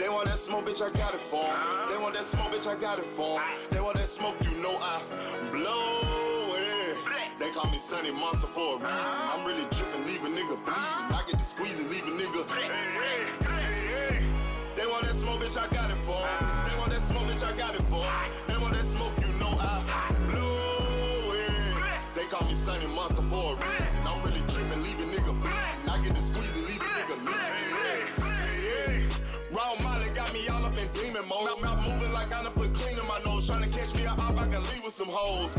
They want that smoke, bitch, I got it for 'em. They want that smoke, bitch, I got it for 'em. They want that smoke, you know I blow it. They call me Sunny Monster for a reason. I'm really dripping, leave a nigga bleeding. I get to squeeze and leave a nigga. They want that smoke, bitch, I got it for 'em. They want that smoke, bitch, I got it for 'em. They want that smoke, you know I blow it. They call me Sunny Monster for a reason. I'm really dripping, leave a nigga bleeding. I get to squeeze and leave a nigga bleeding. Raw Molly got me all up in demon mode. Mouth moving like I done put clean in my nose. Tryna catch me up, I can leave with some hoes.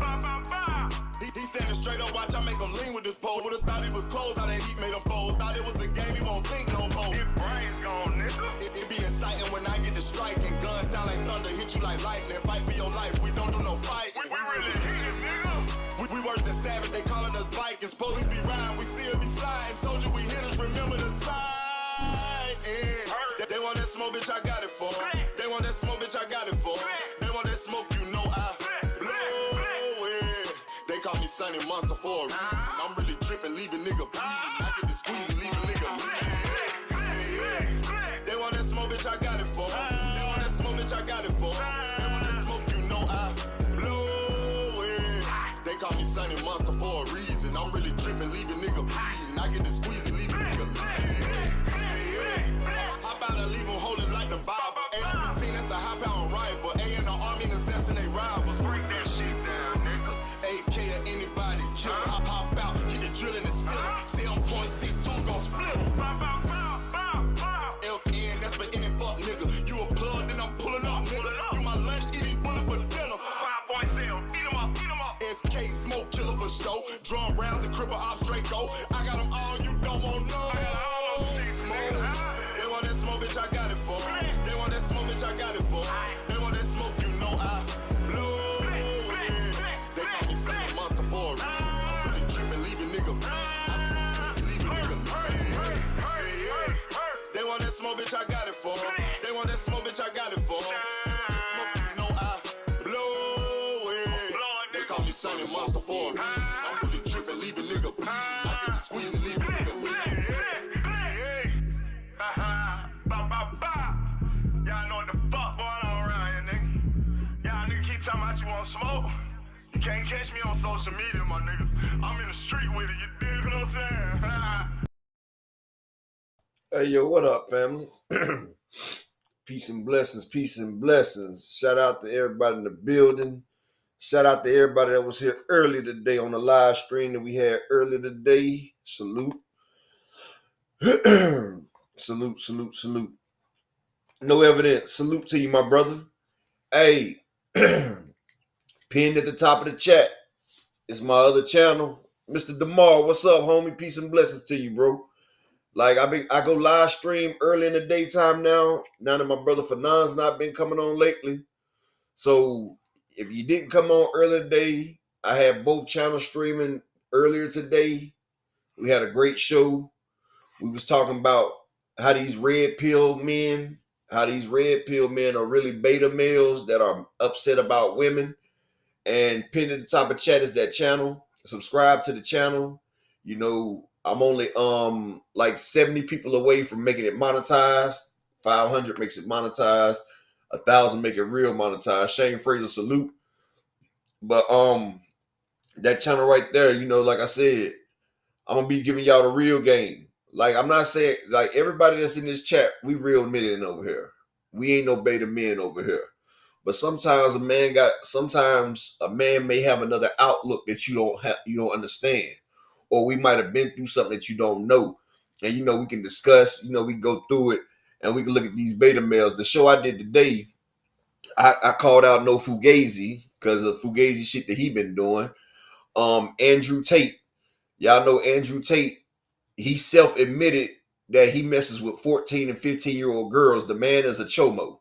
He standing straight up, watch I make him lean with this pole. Would've thought he was closed, how that heat made him fold. Thought it was a game, he won't think no more. His brain's gone, nigga. It be exciting when I get to striking. Guns sound like thunder, hit you like lightning. Fight for your life, we don't do no fighting. We really hit it, nigga. We worse than savage, they calling us Vikings. Police be riding, we still be sliding. Told you we hit us, remember the time. They want that smoke, bitch, I got it for 'em. They want that smoke, bitch, I got it for 'em. They want that smoke, you know I blow it. They call me Sunny Monster for a reason. I'm really dripping, leave a nigga bleeding. I get to squeeze and leave a nigga bleeding. They want that smoke, bitch, I got it for 'em. They want that smoke, bitch, I got it for 'em. They want that smoke, you know I blow it. They call me Sunny Monster for a reason. I'm really dripping, leave a nigga bleeding. I get to squeeze and leave a nigga bleeding. How about I leave them holding like the Bible? AR-15, that's a high-power rifle. A in the army and assassinate rivals. Break that shit down, nigga. AK or anybody kill. Hop out, get the drilling and spilling. 7.62 gon' split 'em. FN, that's for any fuck nigga. You a plug, then I'm pulling up, nigga. You my lunch, eat these bullets for dinner. 5.0, eat 'em up, eat 'em up. SK, smoke killer for show. Drum rounds and cripple ops, Draco. I got them all, you don't want no. They want that smoke, bitch, I got it for 'em. They want that smoke, bitch, I got it for 'em. They want that smoke, you know I blow it. They call me Sunny Monster for a reason. I'm really dripping, leave a nigga bleeding. I get this pussy, leave a nigga bleeding. They want that smoke, bitch, I got it for 'em. They want that smoke, bitch, I got it for 'em. They want that smoke, you know I blow it. They call me Sunny Monster for a reason. I'm really dripping, leave a nigga bleeding. I get to squeeze and leave a nigga bleeding. Y'all know what the fuck going on around here, nigga. Y'all nigga keep talking about you want smoke. You can't catch me on social media, my nigga. I'm in the street with it, you dig what I'm saying? Hey, yo, what up, family? Peace and blessings, peace and blessings. Shout out to everybody in the building. Shout out to everybody that was here early today on the live stream that we had earlier today. Salute. Salute, salute, salute. No evidence. Salute to you, my brother. Hey, pinned at the top of the chat is my other channel. Mr. DeMar, what's up, homie? Peace and blessings to you, bro. Like, I go live stream early in the daytime now that my brother Fanon's not been coming on lately. So if you didn't come on earlier today, I had both channels streaming earlier today. We had a great show. We was talking about how these red pill men are really beta males that are upset about women. And pinned at the top of chat is that channel. Subscribe to the channel. You know, I'm only like 70 people away from making it monetized. 500 makes it monetized. 1,000 make it real monetized. Shane Fraser, salute. But that channel right there, you know, like I said, I'm gonna be giving y'all the real game. Like, I'm not saying, like, everybody that's in this chat, we real men over here. We ain't no beta men over here. But sometimes a man may have another outlook that you don't understand. Or we might have been through something that you don't know. And, you know, we can discuss, you know, we can go through it and we can look at these beta males. The show I did today, I called out No Fugazi because of Fugazi shit that he been doing. Andrew Tate. Y'all know Andrew Tate. He self-admitted that he messes with 14 and 15-year-old girls. The man is a chomo.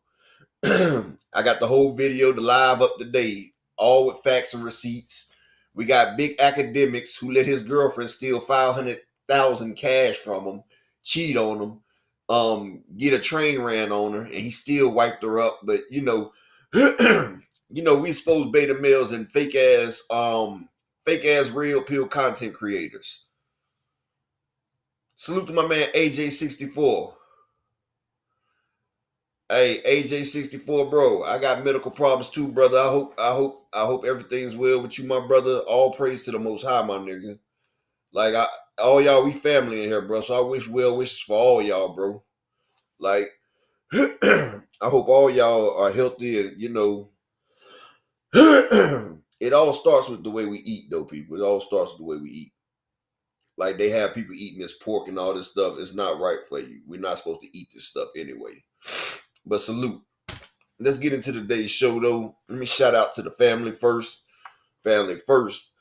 I got the whole video, the live up to date, all with facts and receipts. We got big academics who let his girlfriend steal $500,000 cash from him, cheat on him, get a train ran on her, and he still wiped her up. But you know, we expose beta males and fake ass real pill content creators. Salute to my man AJ64. Hey, AJ64, bro. I got medical problems too, brother. I hope everything's well with you, my brother. All praise to the Most High, my nigga. Like all y'all, we family in here, bro. So I wish well wishes for all y'all, bro. Like, I hope all y'all are healthy, and it all starts with the way we eat, though, people. It all starts with the way we eat. Like, they have people eating this pork and all this stuff. It's not right for you. We're not supposed to eat this stuff anyway. But salute. Let's get into today's show, though. Let me shout out to the family first. Family first.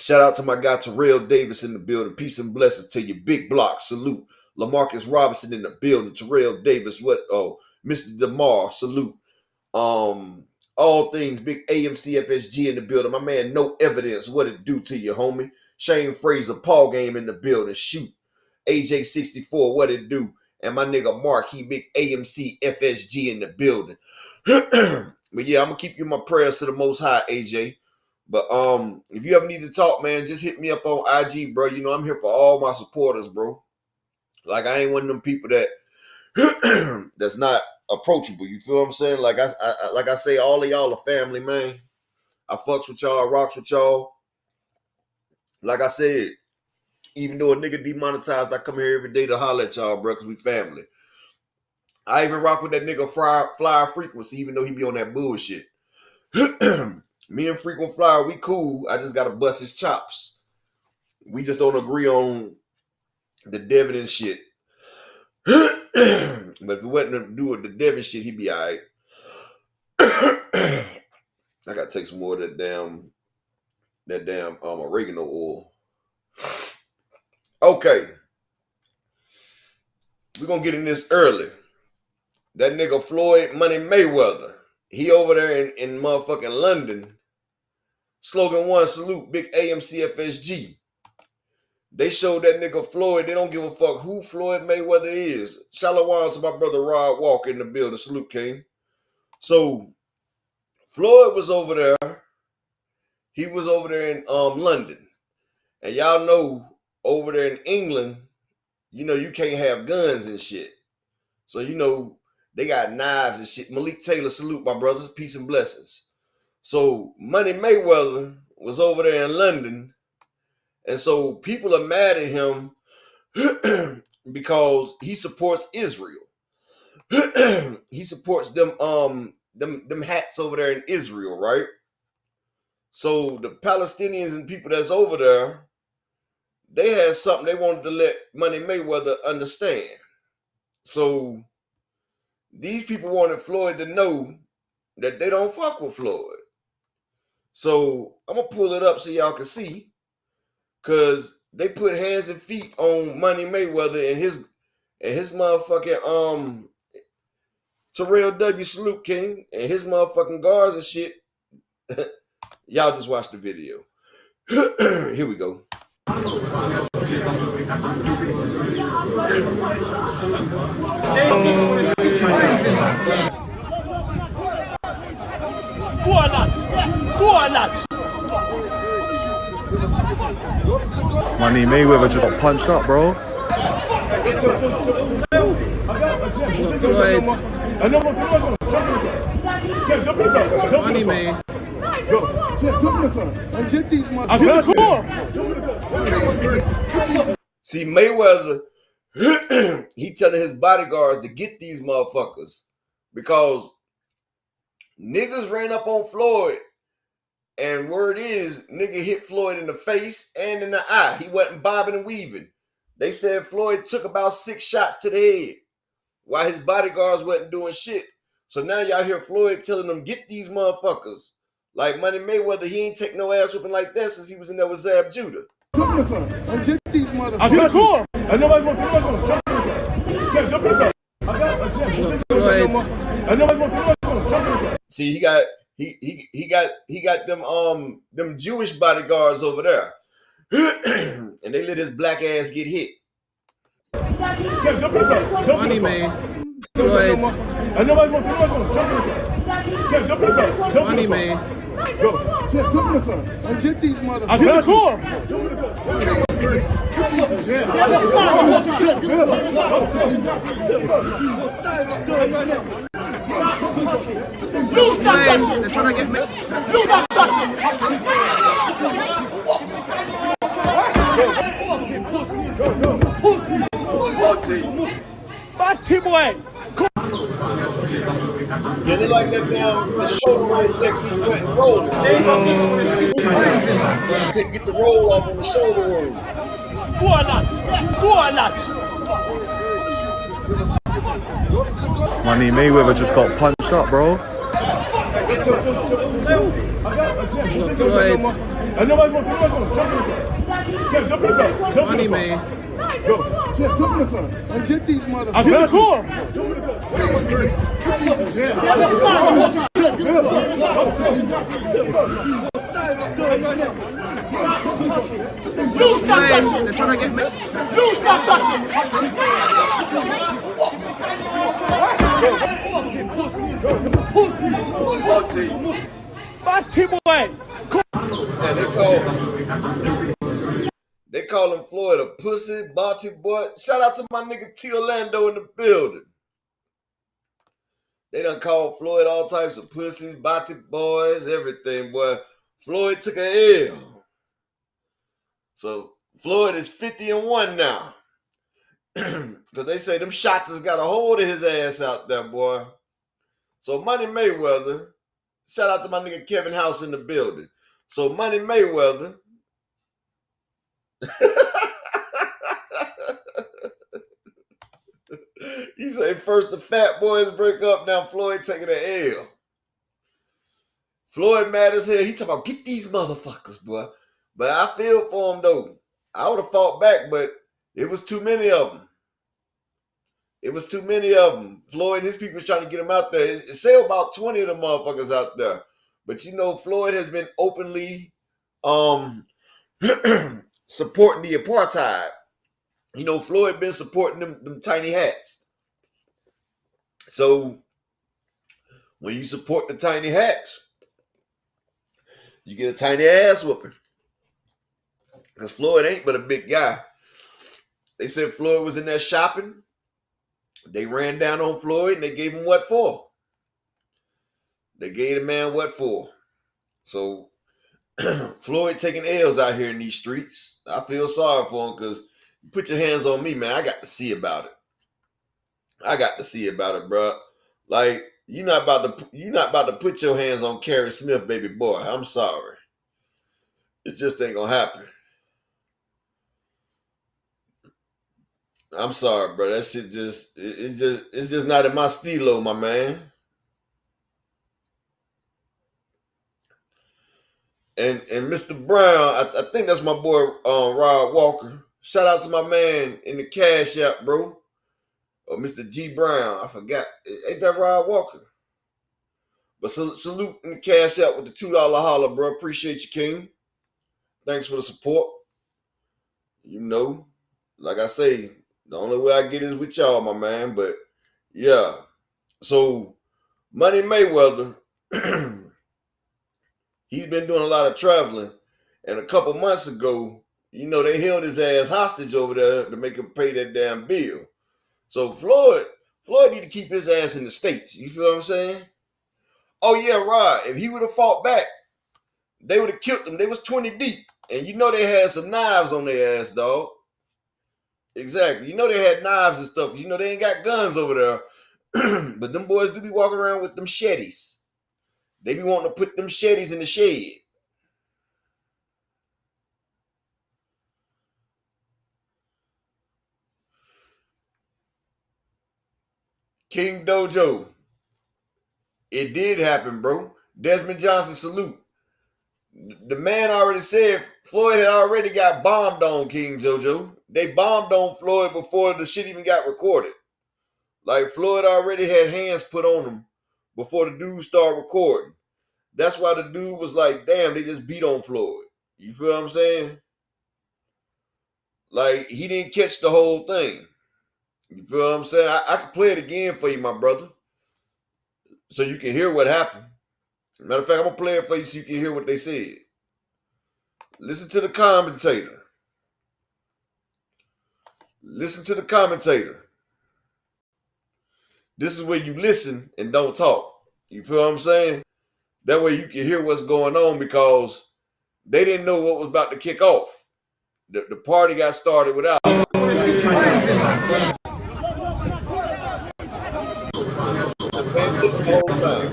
Shout out to my guy Terrell Davis in the building. Peace and blessings to you. Big block. Salute. LaMarcus Robinson in the building. Terrell Davis. What? Oh, Mr. DeMar. Salute. All things big AMC FSG in the building. My man, no evidence. What it do to you, homie? Shane Fraser, Paul Game in the building. Shoot. AJ64, what it do? And my nigga Mark, he big AMC FSG in the building. But yeah, I'm gonna keep you in my prayers to the Most High, AJ. But if you ever need to talk, man, just hit me up on IG, bro. You know, I'm here for all my supporters, bro. Like, I ain't one of them people that that's not approachable. You feel what I'm saying? Like I say, all of y'all are family, man. I fucks with y'all, I rocks with y'all. Like I said, even though a nigga demonetized, I come here every day to holler at y'all, bro, because we family. I even rock with that nigga Flyer Frequency, even though he be on that bullshit. Me and Frequent Flyer, we cool. I just gotta bust his chops. We just don't agree on the Devin and shit. But if it wasn't to do with the Devin shit, he'd be alright. I gotta take some more of that damn oregano oil. Okay. We're gonna get in this early. That nigga Floyd Money Mayweather. He over there in motherfucking London. Slogan 1, salute, big AMC FSG. They showed that nigga Floyd. They don't give a fuck who Floyd Mayweather is. Shalom to my brother Rod Walker in the building. Salute, King. So, Floyd was over there. He was over there in London. And y'all know, over there in England, you know, you can't have guns and shit. So, you know, they got knives and shit. Malik Taylor, salute, my brothers. Peace and blessings. So, Money Mayweather was over there in London. And so people are mad at him because he supports Israel. He supports them hats over there in Israel, right? So the Palestinians and people that's over there, they had something they wanted to let Money Mayweather understand. So these people wanted Floyd to know that they don't fuck with Floyd. So I'm gonna pull it up so y'all can see. Cause they put hands and feet on Money Mayweather and his motherfucking Terrell W. Salute King and his motherfucking guards and shit. Y'all just watch the video. Here we go. Money Mayweather just got punched up, bro. Floyd. Money man. See, Mayweather, he telling his bodyguards to get these motherfuckers because niggas ran up on Floyd. And word is, nigga hit Floyd in the face and in the eye. He wasn't bobbing and weaving. They said Floyd took about 6 shots to the head while his bodyguards wasn't doing shit. So now y'all hear Floyd telling them, get these motherfuckers. Like Money Mayweather, he ain't take no ass whipping like that since he was in there with Zab Judah. Get these motherfuckers. See, he got them Jewish bodyguards over there. And they let his black ass get hit. Money man. Floyd. Money man. Get these motherfuckers. They're trying to get me. Yeah, they like that damn the shoulder roll technique went rolling. Couldn't get the roll off on the shoulder roll. Go on, lads. Go on, lads. Money Mayweather just got punched up, bro. Floyd. Money man. Get these motherfuckers. I got you. They're trying to get me. Yeah, they call him Floyd a pussy, body boy. Shout out to my nigga T. Orlando in the building. They done called Floyd all types of pussies, body boys, everything, boy. Floyd took a L. So Floyd is 50-1 now. Because they say them shotters got a hold of his ass out there, boy. So Money Mayweather, shout out to my nigga Kevin House in the building. So Money Mayweather. He say first the fat boys break up, now Floyd taking an L. Floyd mad as hell. He talking about get these motherfuckers, boy. But I feel for him though. I would have fought back, but it was too many of them. It was too many of them. Floyd and his people was trying to get him out there. It say about 20 of them motherfuckers out there. But you know, Floyd has been openly supporting the apartheid. You know, Floyd been supporting them tiny hats. So when you support the tiny hats, you get a tiny ass whooping. Because Floyd ain't but a big guy. They said Floyd was in there shopping. They ran down on Floyd and they gave him what for? They gave the man what for? So Floyd taking L's out here in these streets. I feel sorry for him because you put your hands on me, man. I got to see about it. I got to see about it, bro. Like, you're not about to put your hands on Kerry Smith, baby boy. I'm sorry. It just ain't gonna happen. I'm sorry, bro. That shit it's just not in my stilo, my man. And Mr. Brown, I think that's my boy Rod Walker. Shout out to my man in the Cash App, bro. Or Mr. G Brown. I forgot. Ain't that Rod Walker? But salute in the Cash App with the $2 holler, bro. Appreciate you, King. Thanks for the support. You know, like I say, the only way I get is with y'all, my man. But yeah. So Money Mayweather, he's been doing a lot of traveling. And a couple months ago, you know, they held his ass hostage over there to make him pay that damn bill. So Floyd need to keep his ass in the States. You feel what I'm saying? Oh yeah, Rod, if he would have fought back, they would have killed him. They was 20 deep. And you know they had some knives on their ass, dog. Exactly. You know they had knives and stuff. You know they ain't got guns over there. But them boys do be walking around with them shetties. They be wanting to put them shetties in the shed. King Dojo. It did happen, bro. Desmond Johnson, salute. The man already said Floyd had already got bombed on, King Jojo. They bombed on Floyd before the shit even got recorded. Like, Floyd already had hands put on him before the dude started recording. That's why the dude was like, damn, they just beat on Floyd. You feel what I'm saying? Like, he didn't catch the whole thing. You feel what I'm saying? I can play it again for you, my brother, so you can hear what happened. Matter of fact, I'm going to play it for you so you can hear what they said. Listen to the commentator. Listen to the commentator. This is where you listen and don't talk. You feel what I'm saying? That way you can hear what's going on because they didn't know what was about to kick off. The party got started without. This whole time.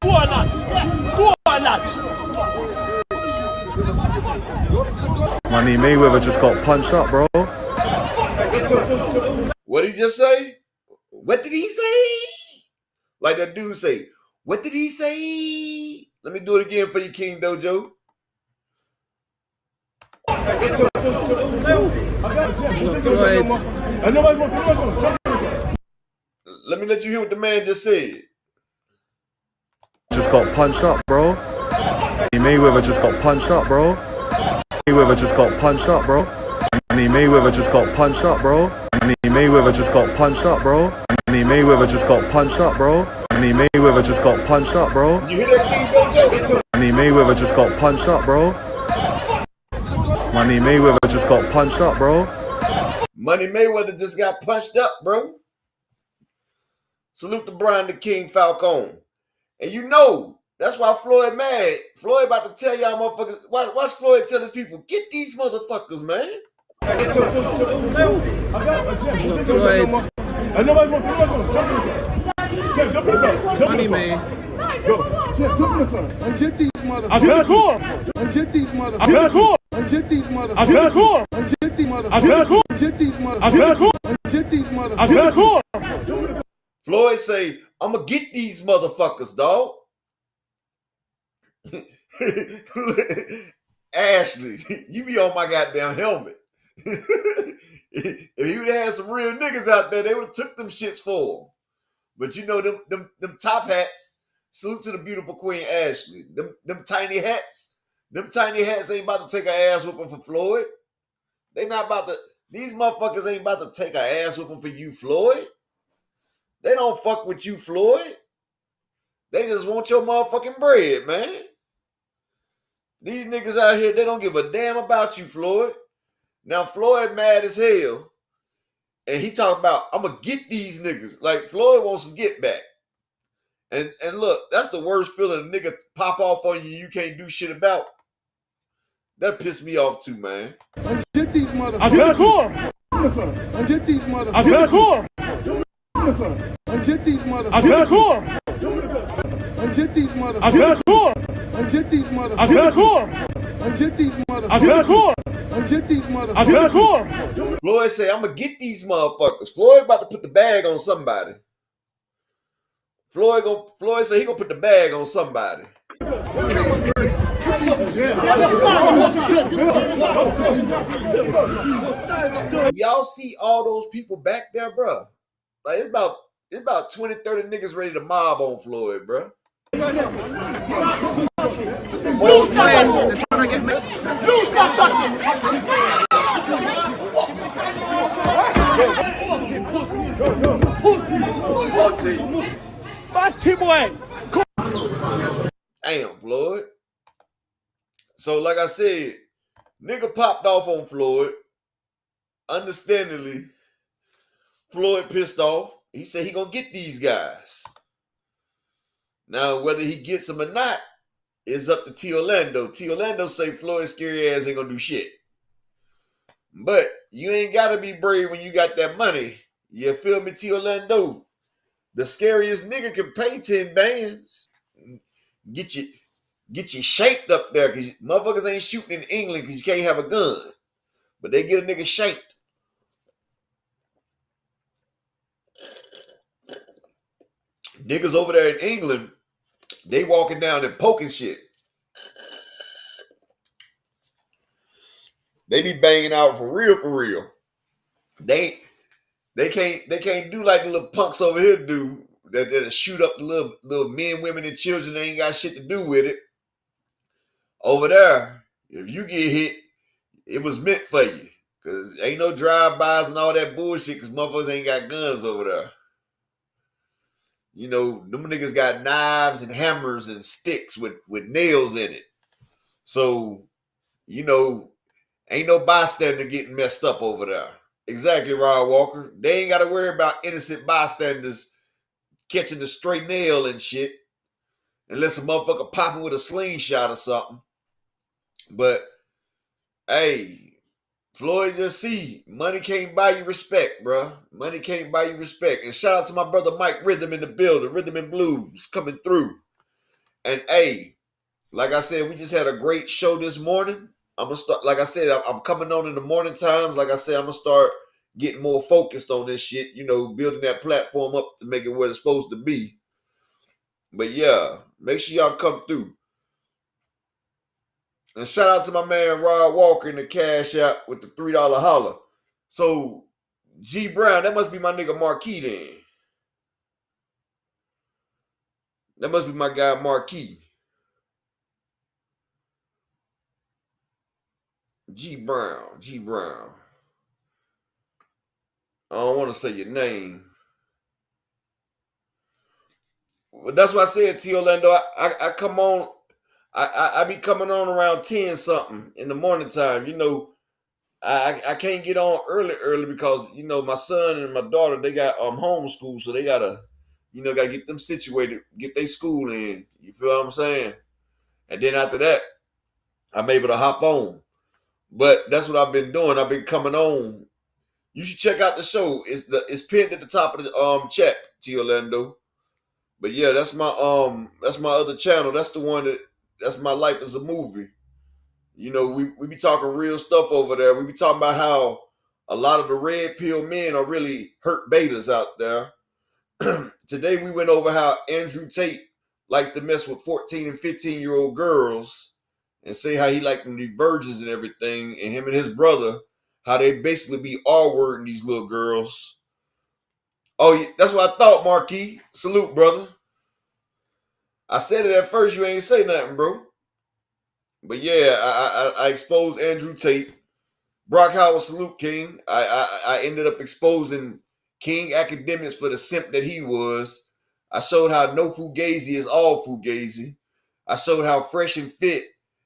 Go on, lads. Go on, lads. Money Mayweather just got punched up, bro. What did he just say? What did he say? Like that dude say, what did he say? Let me do it again for you, King Dojo. Floyd. Let me let you hear what the man just said. Just got punched up, bro. Mayweather just got punched up, bro. Mayweather just got punched up, bro. Mayweather just got punched up, bro. Mayweather just got punched up, bro. Mayweather just got punched up, bro. Mayweather just got punched up, bro. You hear that, King Dojo? Mayweather just got punched up, bro. Money Mayweather just got punched up, bro. Money Mayweather just got punched up, bro. Salute to Brian the King Falcone. And you know, that's why Floyd mad. Floyd about to tell y'all motherfuckers. Watch Floyd tell his people, get these motherfuckers, man. Floyd. Money man. And get these motherfuckers. I got a core. And get these motherfuckers. I got a core. And get these motherfuckers. I got a core. And get these motherfuckers. I got a core. And get these motherfuckers. I got a core. And get these motherfuckers. I got a core. Floyd say, I'm going to get these motherfuckers, dog. Ashley, you be on my goddamn helmet. If he would have had some real niggas out there, they would have took them shits for him. But you know, them top hats, salute to the beautiful Queen Ashley. Them tiny hats ain't about to take an ass whooping for Floyd. They not about to, these motherfuckers ain't about to take an ass whooping for you, Floyd. They don't fuck with you, Floyd. They just want your motherfucking bread, man. These niggas out here, they don't give a damn about you, Floyd. Now, Floyd mad as hell. And he talking about, I'm going to get these niggas. Like, Floyd wants some get back. And look, that's the worst feeling. A nigga pop off on you can't do shit about. That pissed me off too, man. And get these motherfuckers. I got a core. And get these motherfuckers. I got a core. And get these motherfuckers. I got a core. And get these motherfuckers. I got a core. And get these motherfuckers. I got a core. And get these motherfuckers. I got a core. And get these motherfuckers. I got a core. Floyd say, I'm going to get these motherfuckers. Floyd about to put the bag on somebody. Floyd say he going to put the bag on somebody. Y'all see all those people back there, bro? Like, it's about 20, 30 niggas ready to mob on Floyd, bro. They're trying to get me. You stop touching. Pussy. Batty boy. Damn, Floyd. So, like I said, nigga popped off on Floyd. Understandably, Floyd pissed off. He said he gonna get these guys. Now, whether he gets them or not is up to T. Orlando. T. Orlando say Floyd's scary ass ain't gonna do shit. But you ain't gotta be brave when you got that money. You feel me, T. Orlando? The scariest nigga can pay 10 bands. Get you shaped up there, because motherfuckers ain't shooting in England because you can't have a gun. But they get a nigga shaped. Niggas over there in England, they walking down and poking shit. They be banging out for real, for real. They can't do like the little punks over here do that shoot up the little men, women, and children. They ain't got shit to do with it. Over there, if you get hit, it was meant for you. Because ain't no drive-bys and all that bullshit because motherfuckers ain't got guns over there. You know, them niggas got knives and hammers and sticks with nails in it. So, you know, ain't no bystander getting messed up over there. Exactly, Rod Walker. They ain't got to worry about innocent bystanders catching the stray nail and shit. Unless a motherfucker popping with a slingshot or something. But, hey, Floyd just see, money can't buy you respect, bro. Money can't buy you respect. And shout out to my brother Mike Rhythm in the building, Rhythm and Blues coming through. And hey, like I said, we just had a great show this morning. I'm gonna start, like I said, I'm coming on in the morning times. Like I said, I'm gonna start getting more focused on this shit, you know, building that platform up to make it where it's supposed to be. But yeah, make sure y'all come through. And shout out to my man Rod Walker in the Cash App with the $3 holler. So, G Brown, that must be my nigga Marquis then. That must be my guy Marquis. G Brown. I don't want to say your name. But that's what I said to you, Orlando. I come on, I be coming on around 10 something in the morning time. You know, I can't get on early because, you know, my son and my daughter, they got homeschool, so they gotta get them situated, get their school in. You feel what I'm saying? And then after that, I'm able to hop on. But that's what I've been doing. I've been coming on. You should check out the show. It's pinned at the top of the chat, T Orlando. But yeah, that's my other channel. That's my life as a movie. You know, we be talking real stuff over there. We be talking about how a lot of the red pill men are really hurt betas out there. Today we went over how Andrew Tate likes to mess with 14 and 15-year-old girls and say how he like them to be virgins and everything. And him and his brother, how they basically be R-wording these little girls. Oh, that's what I thought, Marquis. Salute, brother. I said it at first. You ain't say nothing, bro. But yeah, I exposed Andrew Tate. Brock Howard, salute, King. I ended up exposing King Academics for the simp that he was. I showed how no Fugazi is all Fugazi. I showed how Fresh and Fit,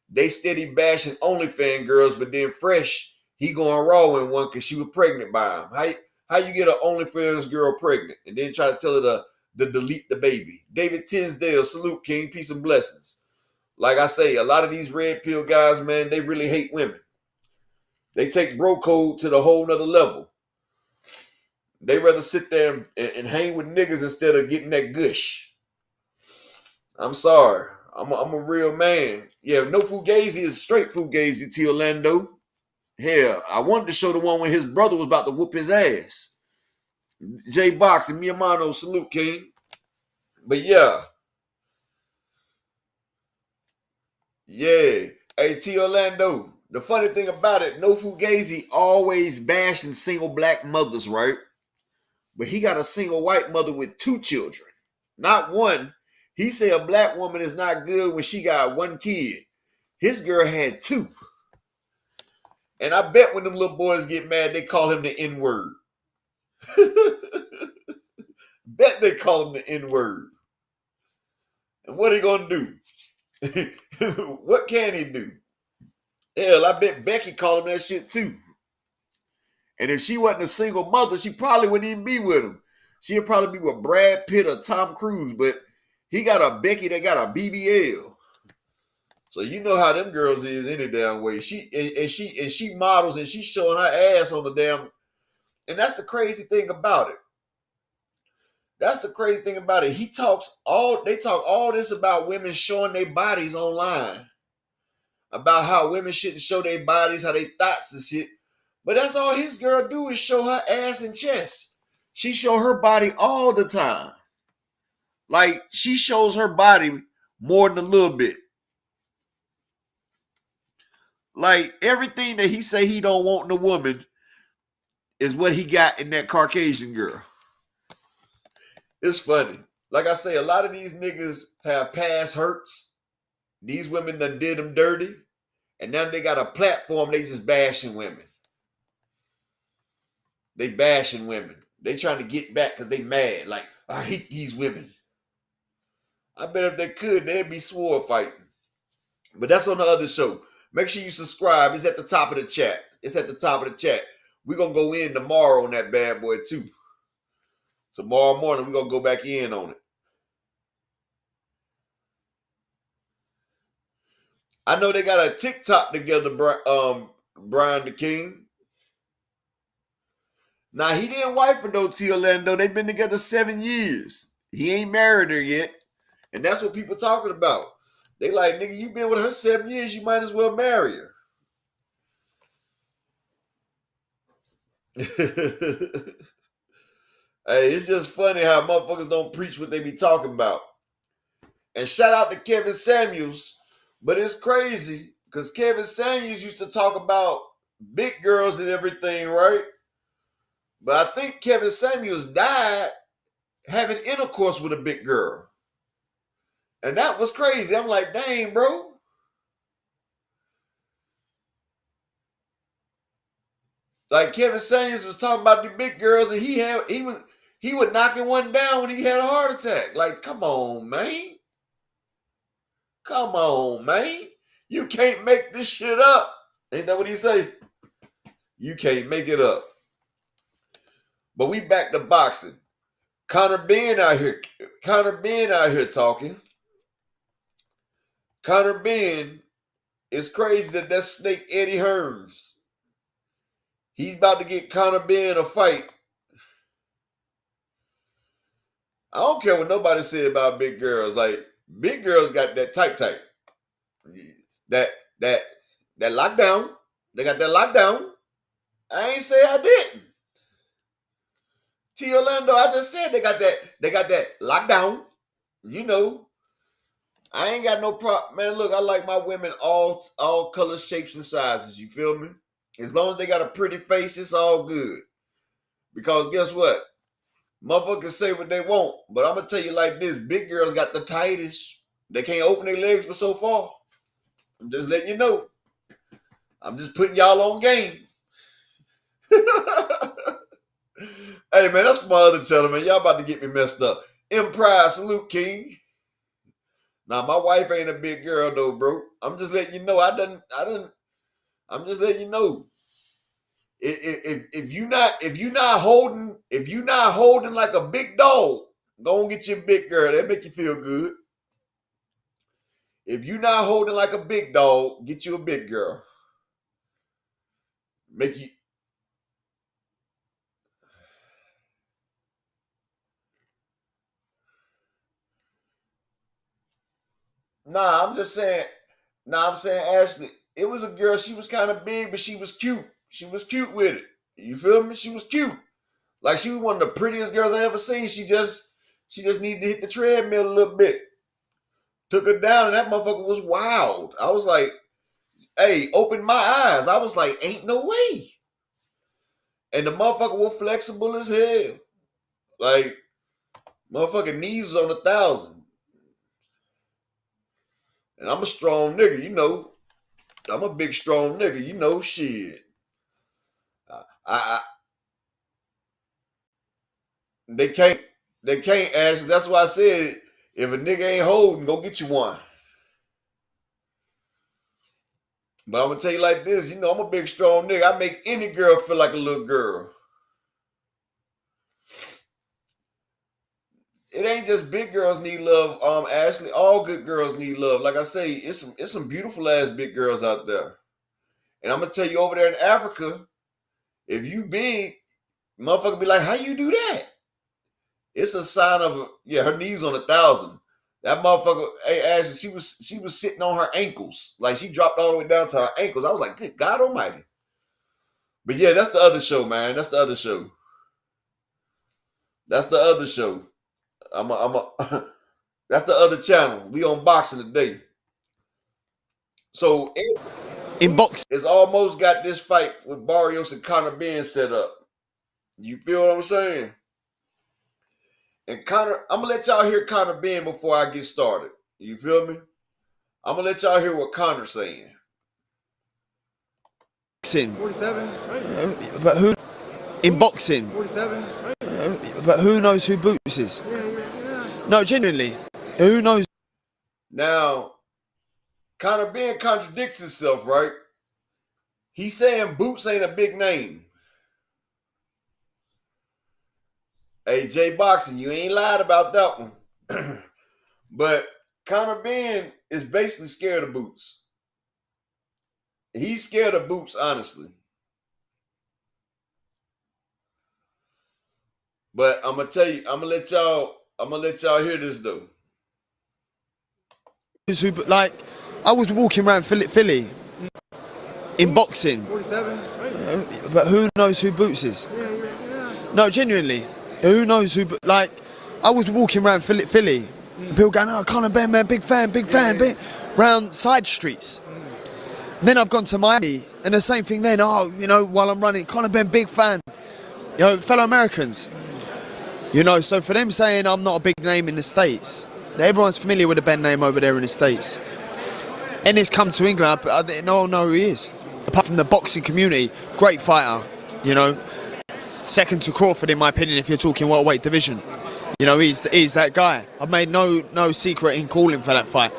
they steady bashing OnlyFans girls, but then Fresh, he going raw in one because she was pregnant by him. How you get an OnlyFans girl pregnant and then try to tell her to delete the baby? David Tinsdale, salute, King. Peace and blessings. Like I say, a lot of these red pill guys, man, they really hate women. They take bro code to the whole nother level. They rather sit there and hang with niggas instead of getting that gush. I'm sorry. I'm a real man. Yeah, no Fugazi is straight Fugazi, T Orlando. Hell, I wanted to show the one when his brother was about to whoop his ass. J Box and Miyamano, salute, King. But yeah. Yeah. Hey, T Orlando. The funny thing about it, no Fugazi always bashing single black mothers, right? But he got a single white mother with 2 children. Not one. He say a black woman is not good when she got 1 kid. His girl had 2. And I bet when them little boys get mad, they call him the N-word. Bet they call him the N-word. And what he gonna do? What can he do? Hell, I bet Becky called him that shit too. And if she wasn't a single mother, she probably wouldn't even be with him. She'd probably be with Brad Pitt or Tom Cruise, but he got a Becky that got a BBL. So you know how them girls is any damn way. She models and she's showing her ass on the damn. And that's the crazy thing about it. That's the crazy thing about it. They talk all this about women showing their bodies online. About how women shouldn't show their bodies, how they thoughts and shit. But that's all his girl do is show her ass and chest. She show her body all the time. Like, she shows her body more than a little bit. Like, everything that he say he don't want in a woman is what he got in that Caucasian girl. It's funny. Like I say, a lot of these niggas have past hurts. These women done did them dirty. And now they got a platform, they just bashing women. They bashing women. They trying to get back because they mad. Like, I hate these women. I bet if they could, they'd be sword fighting. But that's on the other show. Make sure you subscribe. It's at the top of the chat. It's at the top of the chat. We're going to go in tomorrow on that bad boy too. Tomorrow morning, we're going to go back in on it. I know they got a TikTok together, Brian the King. Now, he didn't wife for no T. Orlando. They've been together 7 years. He ain't married her yet. And that's what people talking about. They like, nigga, you been with her 7 years. You might as well marry her. Hey, it's just funny how motherfuckers don't preach what they be talking about. And shout out to Kevin Samuels. But it's crazy because Kevin Samuels used to talk about big girls and everything, right? But I think Kevin Samuels died having intercourse with a big girl. And that was crazy. I'm like, dang, bro. Like Kevin Samuels was talking about the big girls and he was knocking one down when he had a heart attack. Like, come on, man. Come on, man. You can't make this shit up. Ain't that what he say? You can't make it up. But we back to boxing. Conor Benn out here talking. Conor Benn, it's crazy that snake Eddie Hearns. He's about to get Conor Benn a fight. I don't care what nobody said about big girls. Like, big girls got that tight. That lockdown. They got that lockdown. I ain't say I didn't. T. Orlando, I just said they got that lockdown. You know. I ain't got no problem. Man, look, I like my women all colors, shapes, and sizes. You feel me? As long as they got a pretty face, it's all good. Because guess what? Motherfuckers say what they want. But I'm going to tell you like this. Big girls got the tightest. They can't open their legs but so far. I'm just letting you know. I'm just putting y'all on game. Hey, man, that's my other channel, man. Y'all about to get me messed up. Empire, salute, King. Now, my wife ain't a big girl, though, bro. I'm just letting you know. I'm just letting you know. If you not holding like a big dog, go and get you a big girl. That make you feel good. If you not holding like a big dog, get you a big girl. Make you. I'm saying, Ashley, it was a girl. She was kind of big, but she was cute. She was cute with it. You feel me? She was cute. Like, she was one of the prettiest girls I ever seen. She just needed to hit the treadmill a little bit. Took her down, and that motherfucker was wild. I was like, hey, opened my eyes. I was like, ain't no way. And the motherfucker was flexible as hell. Like, motherfucking knees was on 1,000. And I'm a strong nigga, you know. I'm a big, strong nigga, you know, shit. They can't, Ashley. That's why I said, if a nigga ain't holding, go get you one. But I'm going to tell you like this, you know, I'm a big, strong nigga. I make any girl feel like a little girl. It ain't just big girls need love, Ashley. All good girls need love. Like I say, it's some beautiful ass big girls out there. And I'm gonna tell you, over there in Africa, if you big, motherfucker be like, how you do that? It's a sign of her knees on 1,000. That motherfucker, hey Ashley, she was sitting on her ankles. Like, she dropped all the way down to her ankles. I was like, good God almighty. But yeah, that's the other show, man. That's the other show. That's the other show. That's the other channel. We on boxing today. So in boxing, it's almost got this fight with Barrios and Conor Benn set up. You feel what I'm saying? And Conor, I'm gonna let y'all hear Conor Benn before I get started. You feel me? I'm gonna let y'all hear what Conor's saying. 47, right? But who in boxing? 47, right? But who knows who Boots is? Yeah. No, genuinely, who knows Now, Conor Benn contradicts himself, right? He's saying Boots ain't a big name. Hey, J Boxing, you ain't lied about that one. But Conor Benn is basically scared of Boots. He's scared of Boots, honestly. But I'm gonna tell you, I'm gonna let y'all hear this though. Like, I was walking around Philly in boxing. 47. But who knows who Boots is? No, genuinely. Who knows who... Like, I was walking around Philly. People going, oh, Conor Benn, man, big fan. Round side streets. Then I've gone to Miami, and the same thing then. Oh, you know, while I'm running, Conor Benn, big fan. You know, fellow Americans. You know, so for them saying I'm not a big name in the States, everyone's familiar with the Benn name over there in the States. And it's come to England, no one knows who he is. Apart from the boxing community, great fighter, you know. Second to Crawford, in my opinion, if you're talking welterweight division. You know, he's that guy. I've made no secret in calling for that fight.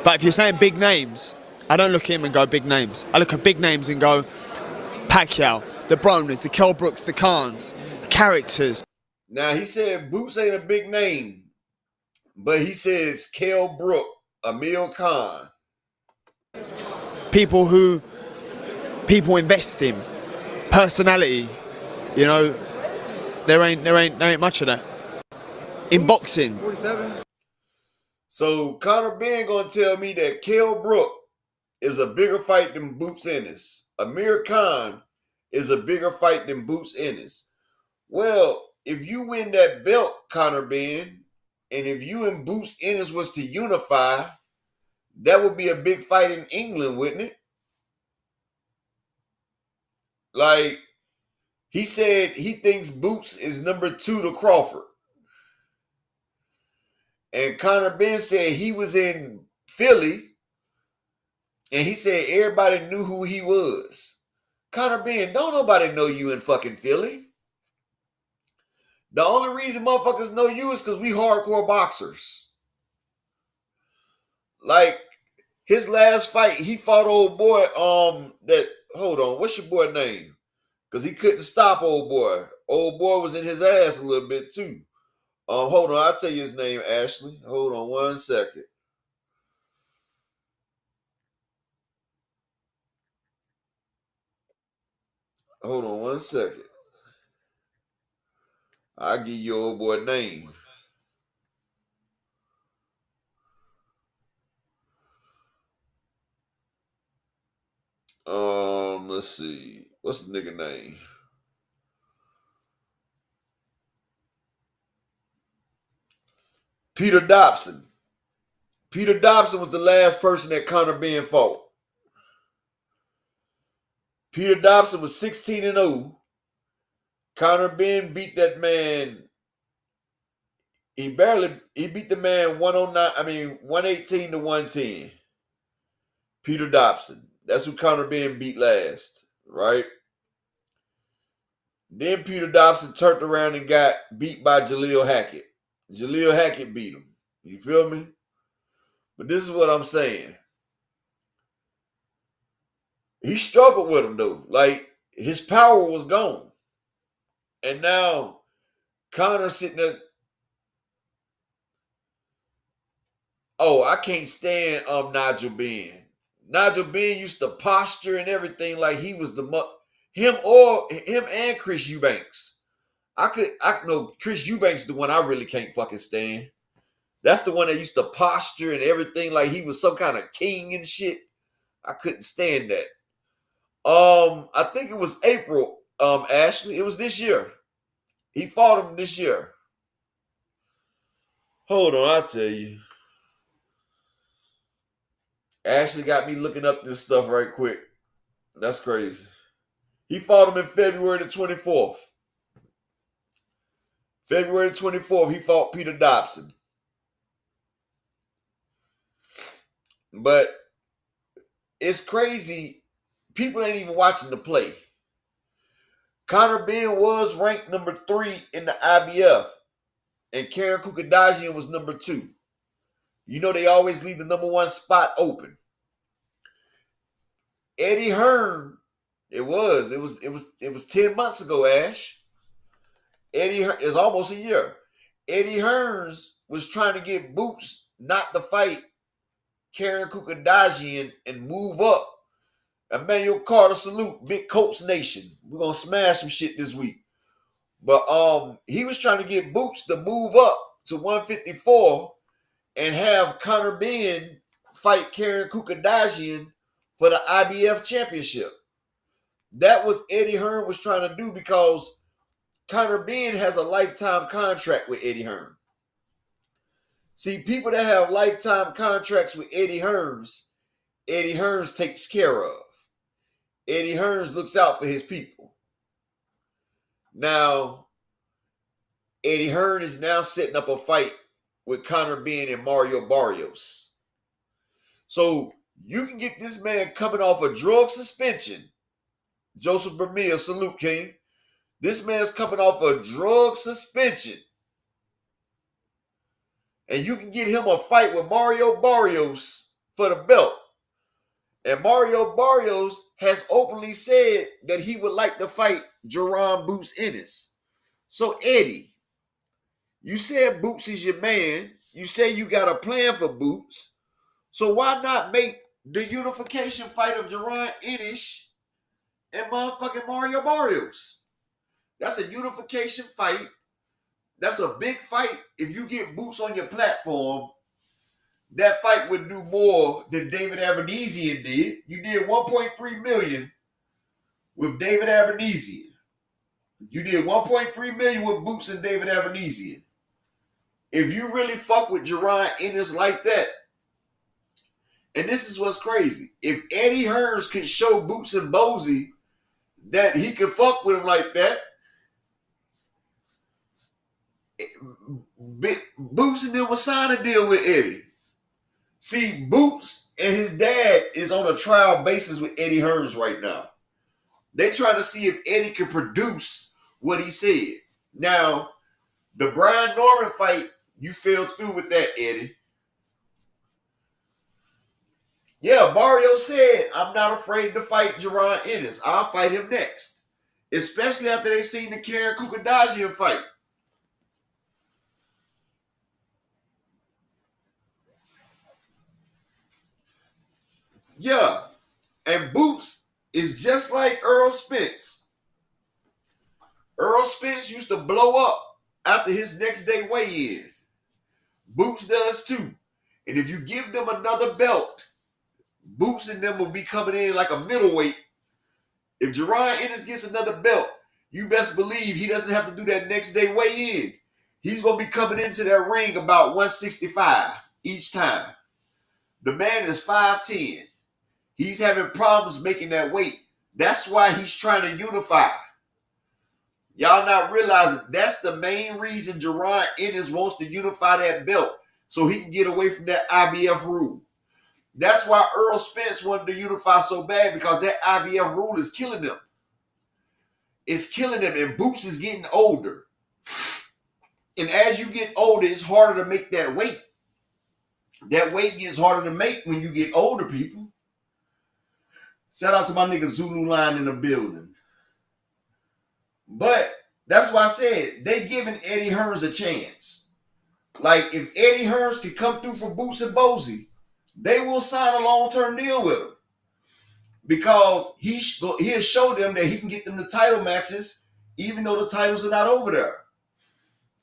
But if you're saying big names, I don't look at him and go big names. I look at big names and go Pacquiao, the Broners, the Kell Brooks, the Khans, characters. Now, he said Boots ain't a big name, but he says Kell Brook, Amir Khan. People invest in. Personality. You know, there ain't much of that. In boxing. 47. So Conor Benn gonna tell me that Kell Brook is a bigger fight than Boots Ennis. Amir Khan is a bigger fight than Boots Ennis. Well, if you win that belt, Conor Benn, and if you and Boots Ennis was to unify, that would be a big fight in England, wouldn't it? Like, he said he thinks Boots is number 2 to Crawford. And Conor Benn said he was in Philly, and he said everybody knew who he was. Conor Benn, don't nobody know you in fucking Philly. The only reason motherfuckers know you is because we hardcore boxers. Like, his last fight, he fought old boy, hold on, what's your boy name? Because he couldn't stop old boy. Old boy was in his ass a little bit too. Hold on, I'll tell you his name, Ashley. Hold on 1 second. Hold on 1 second. I'll give you old boy name. Let's see. What's the nigga name? Peter Dobson. Peter Dobson was the last person that Conor Benn fought. Peter Dobson was 16-0. Conor Benn beat that man. He beat the man 118 to 110. Peter Dobson. That's who Conor Benn beat last, right? Then Peter Dobson turned around and got beat by Jaleel Hackett. Jaleel Hackett beat him. You feel me? But this is what I'm saying. He struggled with him, though. Like, his power was gone. And now, Conor sitting there. Oh, I can't stand Nigel Benn. Nigel Benn used to posture and everything like he was him and Chris Eubanks. I know Chris Eubanks is the one I really can't fucking stand. That's the one that used to posture and everything like he was some kind of king and shit. I couldn't stand that. I think it was April, Ashley. It was this year. He fought him this year. Hold on, I'll tell you. Ashley got me looking up this stuff right quick. That's crazy. He fought him in February the 24th. February the 24th, he fought Peter Dobson. But it's crazy. People ain't even watching the play. Conor Benn was ranked number 3 in the IBF. And Karen Kukadjian was number 2. You know they always leave the number one spot open. Eddie Hearn, it was 10 months ago, Ash. Eddie Hearn, it's almost a year. Eddie Hearns was trying to get Boots not to fight Karen Kukadajian and move up. Emmanuel Carter, salute, Big Colts Nation. We're gonna smash some shit this week. But he was trying to get Boots to move up to 154 and have Conor Benn fight Karen Kukadajian for the IBF championship. That was Eddie Hearn was trying to do because Conor Benn has a lifetime contract with Eddie Hearn. See, people that have lifetime contracts with Eddie Hearns takes care of. Eddie Hearns looks out for his people. Now, Eddie Hearn is now setting up a fight with Conor Benn and Mario Barrios. So you can get this man coming off a drug suspension. Joseph Bermia, salute, King. This man's coming off a drug suspension. And you can get him a fight with Mario Barrios for the belt. And Mario Barrios has openly said that he would like to fight Jerron Boots Ennis. So, Eddie, you said Boots is your man. You say you got a plan for Boots. So why not make the unification fight of Jerron Ennis and motherfucking Mario Barrios? That's a unification fight. That's a big fight. If you get Boots on your platform, that fight would do more than David Abernethy did. You did 1.3 million with David Abernethy. You did 1.3 million with Boots and David Abernethy. If you really fuck with Jerron Ennis like that, and this is what's crazy, if Eddie Hearns could show Boots and Bozy that he could fuck with him like that, Boots and them will sign a deal with Eddie. See, Boots and his dad is on a trial basis with Eddie Hearns right now. They trying to see if Eddie can produce what he said. Now, the Brian Norman fight, you fell through with that, Eddie. Yeah, Barrio said, I'm not afraid to fight Jerron Ennis. I'll fight him next. Especially after they seen the Karen Kukadajian fight. Yeah, and Boots is just like Earl Spence. Earl Spence used to blow up after his next day weigh-in. Boots does too. And if you give them another belt, Boots and them will be coming in like a middleweight. If Jerron Ennis gets another belt, you best believe he doesn't have to do that next day weigh-in. He's going to be coming into that ring about 165 each time. The man is 5'10". He's having problems making that weight. That's why he's trying to unify. Y'all not realizing that's the main reason Jerron Ennis wants to unify that belt so he can get away from that IBF rule. That's why Earl Spence wanted to unify so bad, because that IBF rule is killing them. It's killing them, and Boots is getting older. And as you get older, it's harder to make that weight. That weight gets harder to make when you get older, people. Shout out to my nigga Zulu Line in the building. But that's why I said they giving Eddie Hearns a chance. Like, if Eddie Hearns can come through for Boots and Bozy, they will sign a long-term deal with him. Because he'll show them that he can get them the title matches, even though the titles are not over there.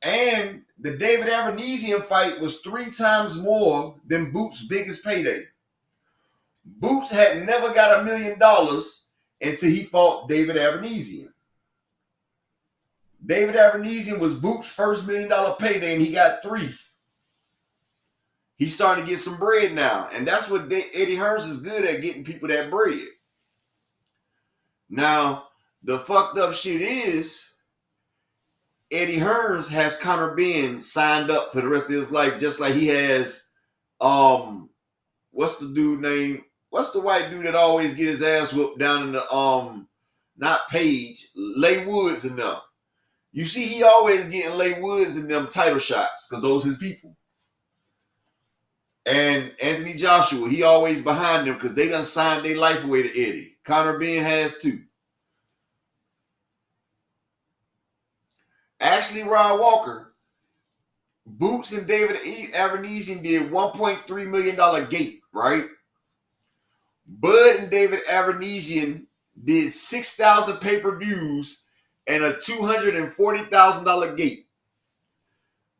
And the David Abernethy fight was 3 times more than Boots' biggest payday. Boots had never got $1 million until he fought David Abernethy. David Abernethy was Boots' first $1 million payday, and he got 3. He's starting to get some bread now, and that's what Eddie Hearns is good at, getting people that bread. Now, the fucked up shit is Eddie Hearns has Conor Benn signed up for the rest of his life, just like he has, what's the dude name? What's the white dude that always get his ass whooped down in the, not Page, Leigh Woods and them. You see, he always getting Leigh Woods in them title shots, because those his people. And Anthony Joshua, he always behind them because they done signed their life away to Eddie. Conor Benn has too. Ashley Rod Walker, Boots and David Avanesian did $1.3 million gate, right? Bud and David Avanesian did 6,000 pay-per-views and a $240,000 gate.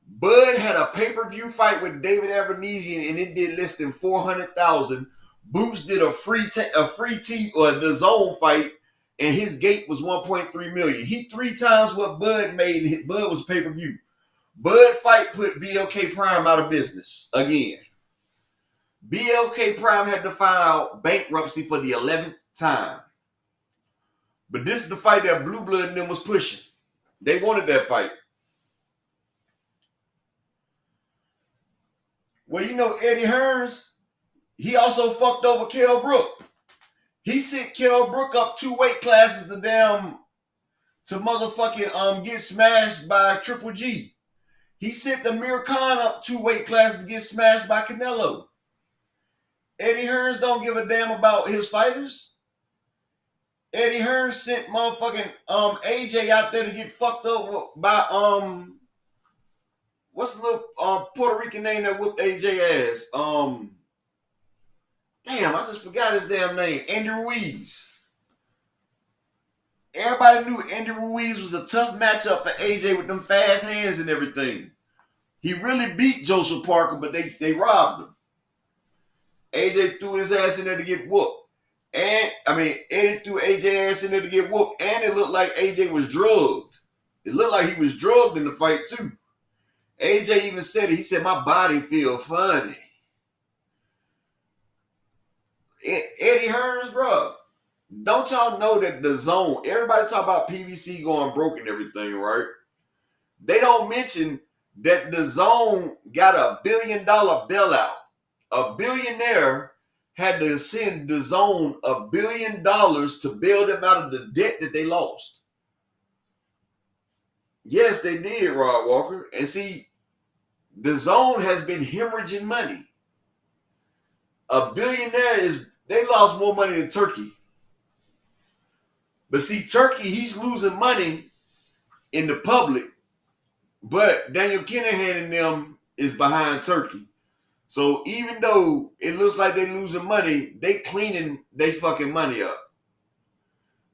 Bud had a pay-per-view fight with David Avanesian and it did less than $400,000. Boots did a free TV or the zone fight and his gate was $1.3 million. He 3 times what Bud made. And Bud was pay-per-view. Bud fight put BLK Prime out of business again. BLK Prime had to file bankruptcy for the 11th time. But this is the fight that Blue Blood and them was pushing. They wanted that fight. Well, you know, Eddie Hearns, he also fucked over Kell Brook. He sent Kell Brook up 2 weight classes to motherfucking get smashed by Triple G. He sent Amir Khan up 2 weight classes to get smashed by Canelo. Eddie Hearns don't give a damn about his fighters. Eddie Hearns sent motherfucking AJ out there to get fucked over by what's the little Puerto Rican name that whooped AJ ass? Damn, I just forgot his damn name. Andy Ruiz. Everybody knew Andy Ruiz was a tough matchup for AJ with them fast hands and everything. He really beat Joseph Parker, but they robbed him. AJ threw his ass in there to get whooped. Eddie threw AJ ass in there to get whooped, and it looked like AJ was drugged. It looked like he was drugged in the fight, too. AJ even said it. He said, my body feel funny. Eddie Hearns, bro. Don't y'all know that the zone, everybody talk about PVC going broke and everything, right? They don't mention that the zone got a $1 billion bailout. A billionaire had to send the zone $1 billion to bail them out of the debt that they lost. Yes, they did, Rod Walker. And see, the zone has been hemorrhaging money. A billionaire they lost more money than Turkey. But see, Turkey, he's losing money in the public, but Daniel Kinahan and them is behind Turkey. So even though it looks like they losing money, they cleaning they fucking money up.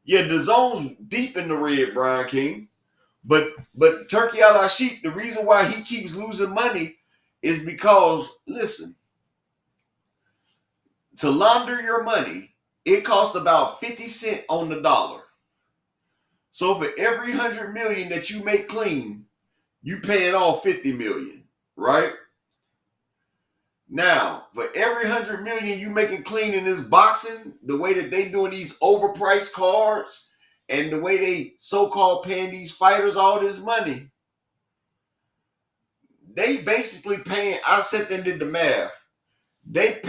Yeah, the zone's deep in the red, Brian King. But Turkey Al-Ashik, the reason why he keeps losing money is because, listen, to launder your money, it costs about 50 cents on the dollar. So for every 100 million that you make clean, you paying off 50 million, right? Now, for every 100 million you making clean in this boxing, the way that they doing these overpriced cards and the way they so-called paying these fighters all this money, they basically paying, I sat there and did the math. They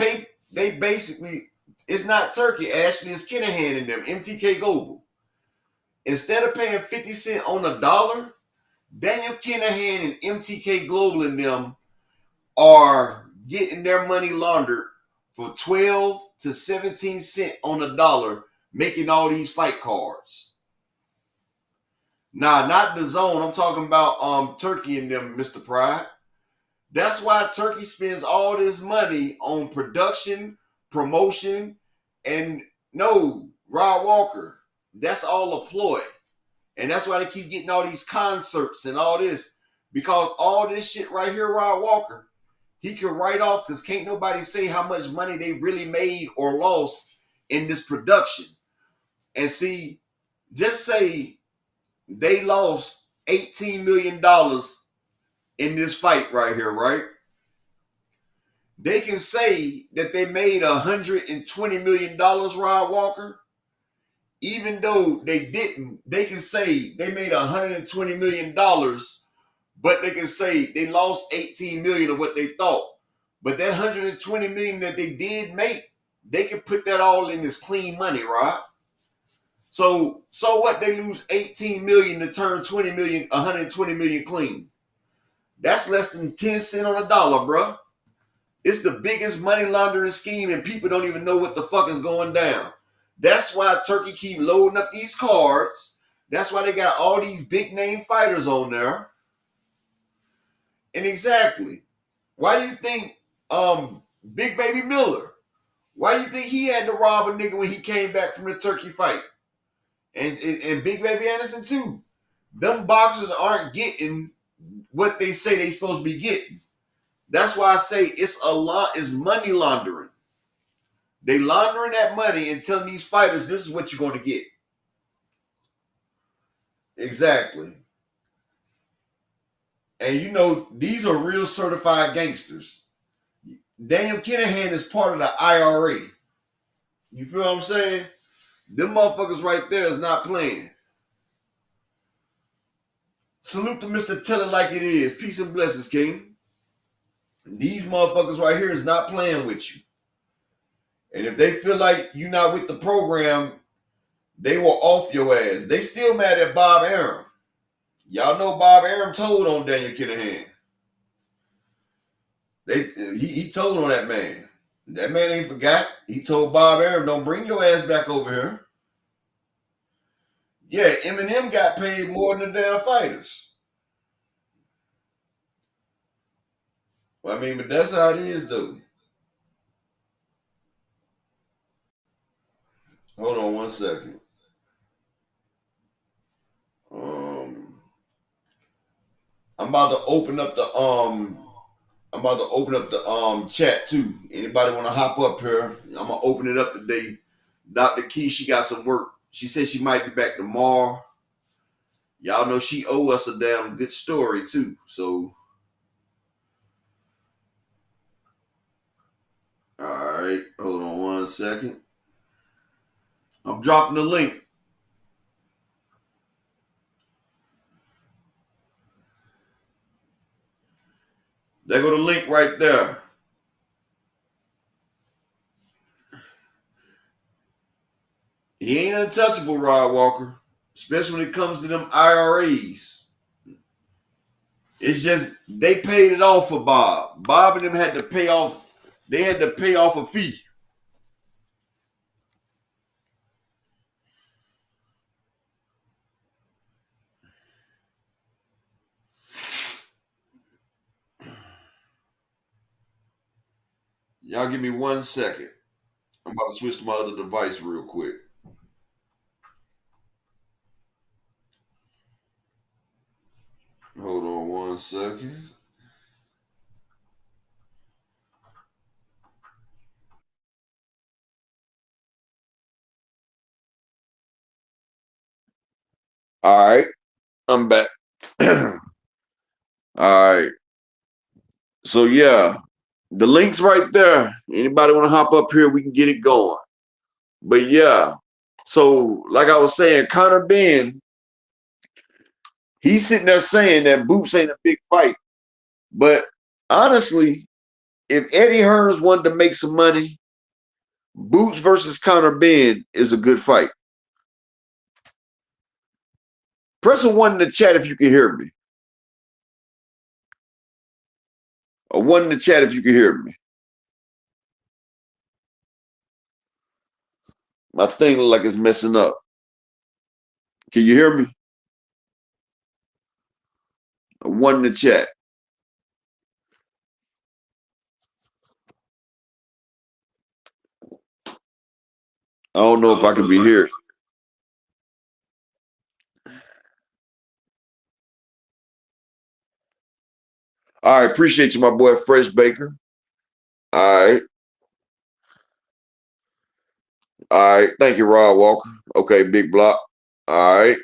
basically, it's not Turkey, Ashley, it's Kinahan and them, MTK Global. Instead of paying 50 cents on a dollar, Daniel Kinahan and MTK Global and them are getting their money laundered for 12 to 17 cents on a dollar, making all these fight cards. Nah, not the zone. I'm talking about Turkey and them, Mr. Pride. That's why Turkey spends all this money on production, promotion, and no, Rod Walker. That's all a ploy. And that's why they keep getting all these concerts and all this. Because all this shit right here, Rod Walker, he can write off because can't nobody say how much money they really made or lost in this production. And see, just say they lost $18 million in this fight right here, right? They can say that they made $120 million, Rod Walker. Even though they didn't, they can say they made $120 million, but they can say they lost 18 million of what they thought. But that 120 million that they did make, they can put that all in this clean money, right? So what? They lose 18 million to turn 20 million, 120 million clean. That's less than 10 cents on a dollar, bro. It's the biggest money laundering scheme, and people don't even know what the fuck is going down. That's why Turkey keep loading up these cards. That's why they got all these big name fighters on there. And exactly, why do you think Big Baby Miller, why do you think he had to rob a nigga when he came back from the Turkey fight? And Big Baby Anderson too. Them boxers aren't getting what they say they supposed to be getting. That's why I say it's money laundering. They laundering that money and telling these fighters this is what you're going to get. Exactly. And you know, these are real certified gangsters. Daniel Kinahan is part of the IRA. You feel what I'm saying? Them motherfuckers right there is not playing. Salute to Mr. Tell It Like It Is. Peace and blessings, King. These motherfuckers right here is not playing with you. And if they feel like you're not with the program, they will off your ass. They still mad at Bob Arum. Y'all know Bob Arum told on Daniel Kinahan. He told on that man. That man ain't forgot. He told Bob Arum, don't bring your ass back over here. Yeah, Eminem got paid more than the damn fighters. Well, I mean, but that's how it is, though. Hold on one second. I'm about to open up the chat too. Anybody want to hop up here? I'm gonna open it up today. Dr. Key, she got some work. She said she might be back tomorrow. Y'all know she owe us a damn good story too. So, all right, hold on one second. I'm dropping the link. There go the link right there. He ain't untouchable, Rod Walker, especially when it comes to them IRAs. It's just they paid it off for Bob. Bob and them had to pay off. They had to pay off a fee. Y'all give me 1 second. I'm about to switch to my other device real quick. Hold on 1 second. All right, I'm back. All right. So yeah, the link's right there. Anybody want to hop up here? We can get it going. But yeah, so like I was saying, Conor Benn, he's sitting there saying that Boots ain't a big fight. But honestly, if Eddie Hearns wanted to make some money, Boots versus Conor Benn is a good fight. Press a 1 in the chat if you can hear me. A 1 in the chat if you can hear me. My thing look like it's messing up. Can you hear me? A 1 in the chat. I don't know if I can be here. All right, appreciate you, my boy Fresh Baker. All right. All right. Thank you, Rod Walker. Okay, big block. All right.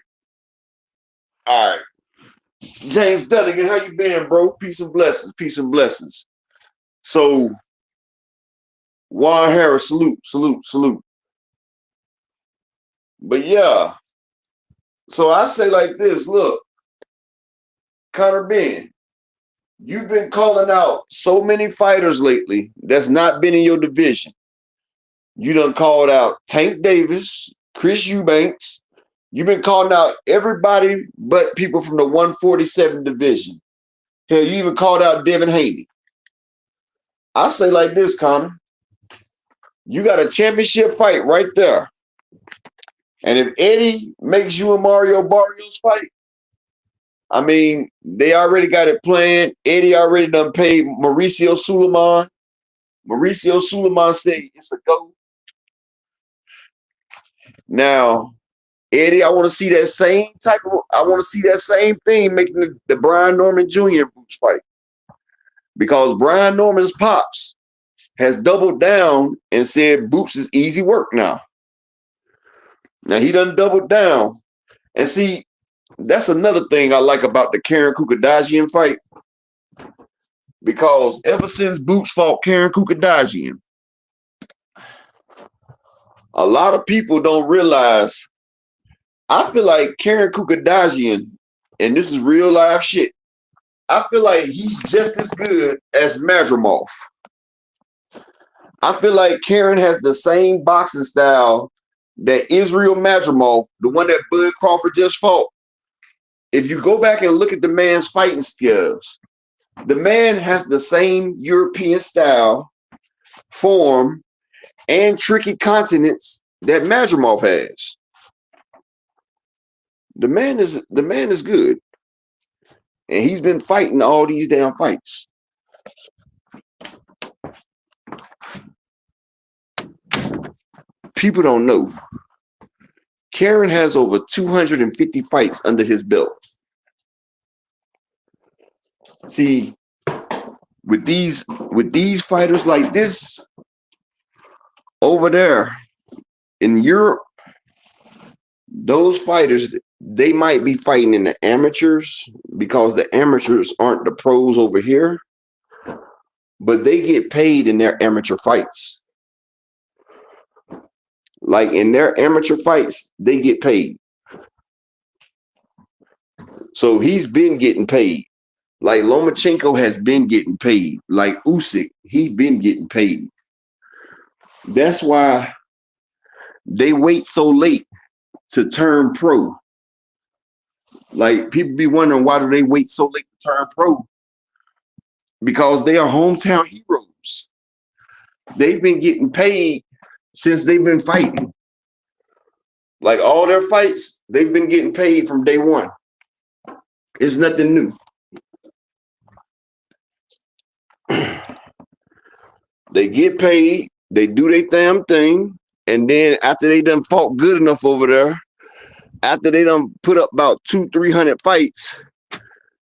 All right. James Dunnigan, how you been, bro? Peace and blessings. Peace and blessings. So, Juan Harris, salute, salute, salute. But yeah, so I say like this, look, Conor Benn, you've been calling out so many fighters lately that's not been in your division. You done called out Tank Davis, Chris Eubanks. You've been calling out everybody but people from the 147 division. Hell, you even called out Devin Haney. I say like this, Connor. You got a championship fight right there. And if Eddie makes you and Mario Barrios fight, I mean, they already got it planned. Eddie already done paid Mauricio Suleiman. Mauricio Suleiman said it's a go. Now, Eddie, I want to see that same thing making the Brian Norman Jr. and Boots fight. Because Brian Norman's pops has doubled down and said Boots is easy work now. Now he done doubled down. And see, that's another thing I like about the Karen Kukadajian fight. Because ever since Boots fought Karen Kukadajian, a lot of people don't realize, I feel like Karen Kukadajian, and this is real life shit, I feel like he's just as good as Madrimov. I feel like Karen has the same boxing style that Israel Madrimov, the one that Bud Crawford just fought. If you go back and look at the man's fighting skills, the man has the same European style, form, and tricky continents that Madrimov has. The man is good. And he's been fighting all these damn fights. People don't know. Karen has over 250 fights under his belt. See, with these fighters like this over there in Europe, those fighters, they might be fighting in the amateurs because the amateurs aren't the pros over here, but they get paid in their amateur fights. Like in their amateur fights, they get paid. So he's been getting paid. Like Lomachenko has been getting paid. Like Usyk, he's been getting paid. That's why they wait so late to turn pro. Like people be wondering, why do they wait so late to turn pro? Because they are hometown heroes. They've been getting paid since they've been fighting. Like all their fights, they've been getting paid from day one. It's nothing new. They get paid, they do their damn thing, and then after they done fought good enough over there, after they done put up about 200-300 fights,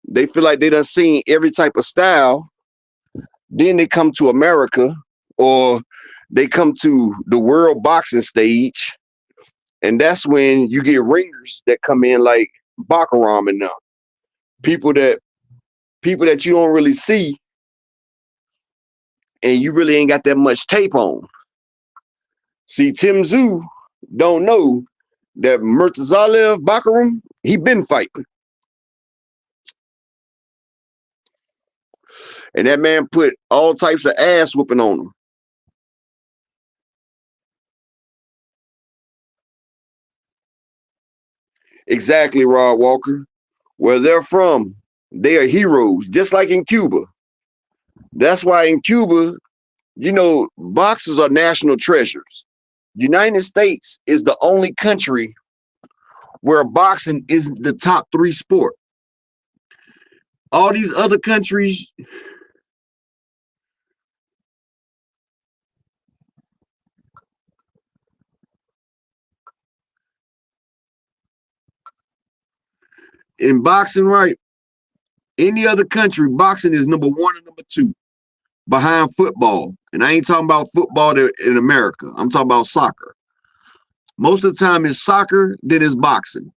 they feel like they done seen every type of style. Then they come to America, or they come to the world boxing stage, and that's when you get ringers that come in like Bakaram and them. People that you don't really see, and you really ain't got that much tape on. See, Tim Tszyu don't know that Murtazalev Bakaram, he been fighting. And that man put all types of ass whooping on him. Exactly, Rod Walker. Where they're from, they are heroes, just like in Cuba. That's why in Cuba, you know, boxers are national treasures. United States is the only country where boxing is the top 3 sport. All these other countries, in boxing, right? Any other country, boxing is number 1 and number 2 behind football. And I ain't talking about football in America. I'm talking about soccer. Most of the time it's soccer, then it's boxing.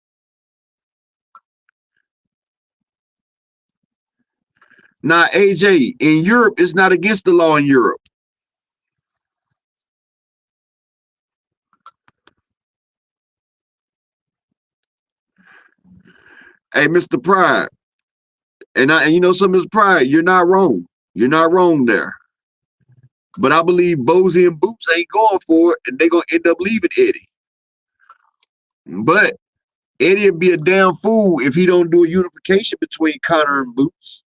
Now, AJ, in Europe, it's not against the law in Europe. Hey, Mr. Pride, and you know some Mr. Pride, you're not wrong. You're not wrong there. But I believe Bozy and Boots ain't going for it, and they're going to end up leaving Eddie. But Eddie would be a damn fool if he don't do a unification between Connor and Boots.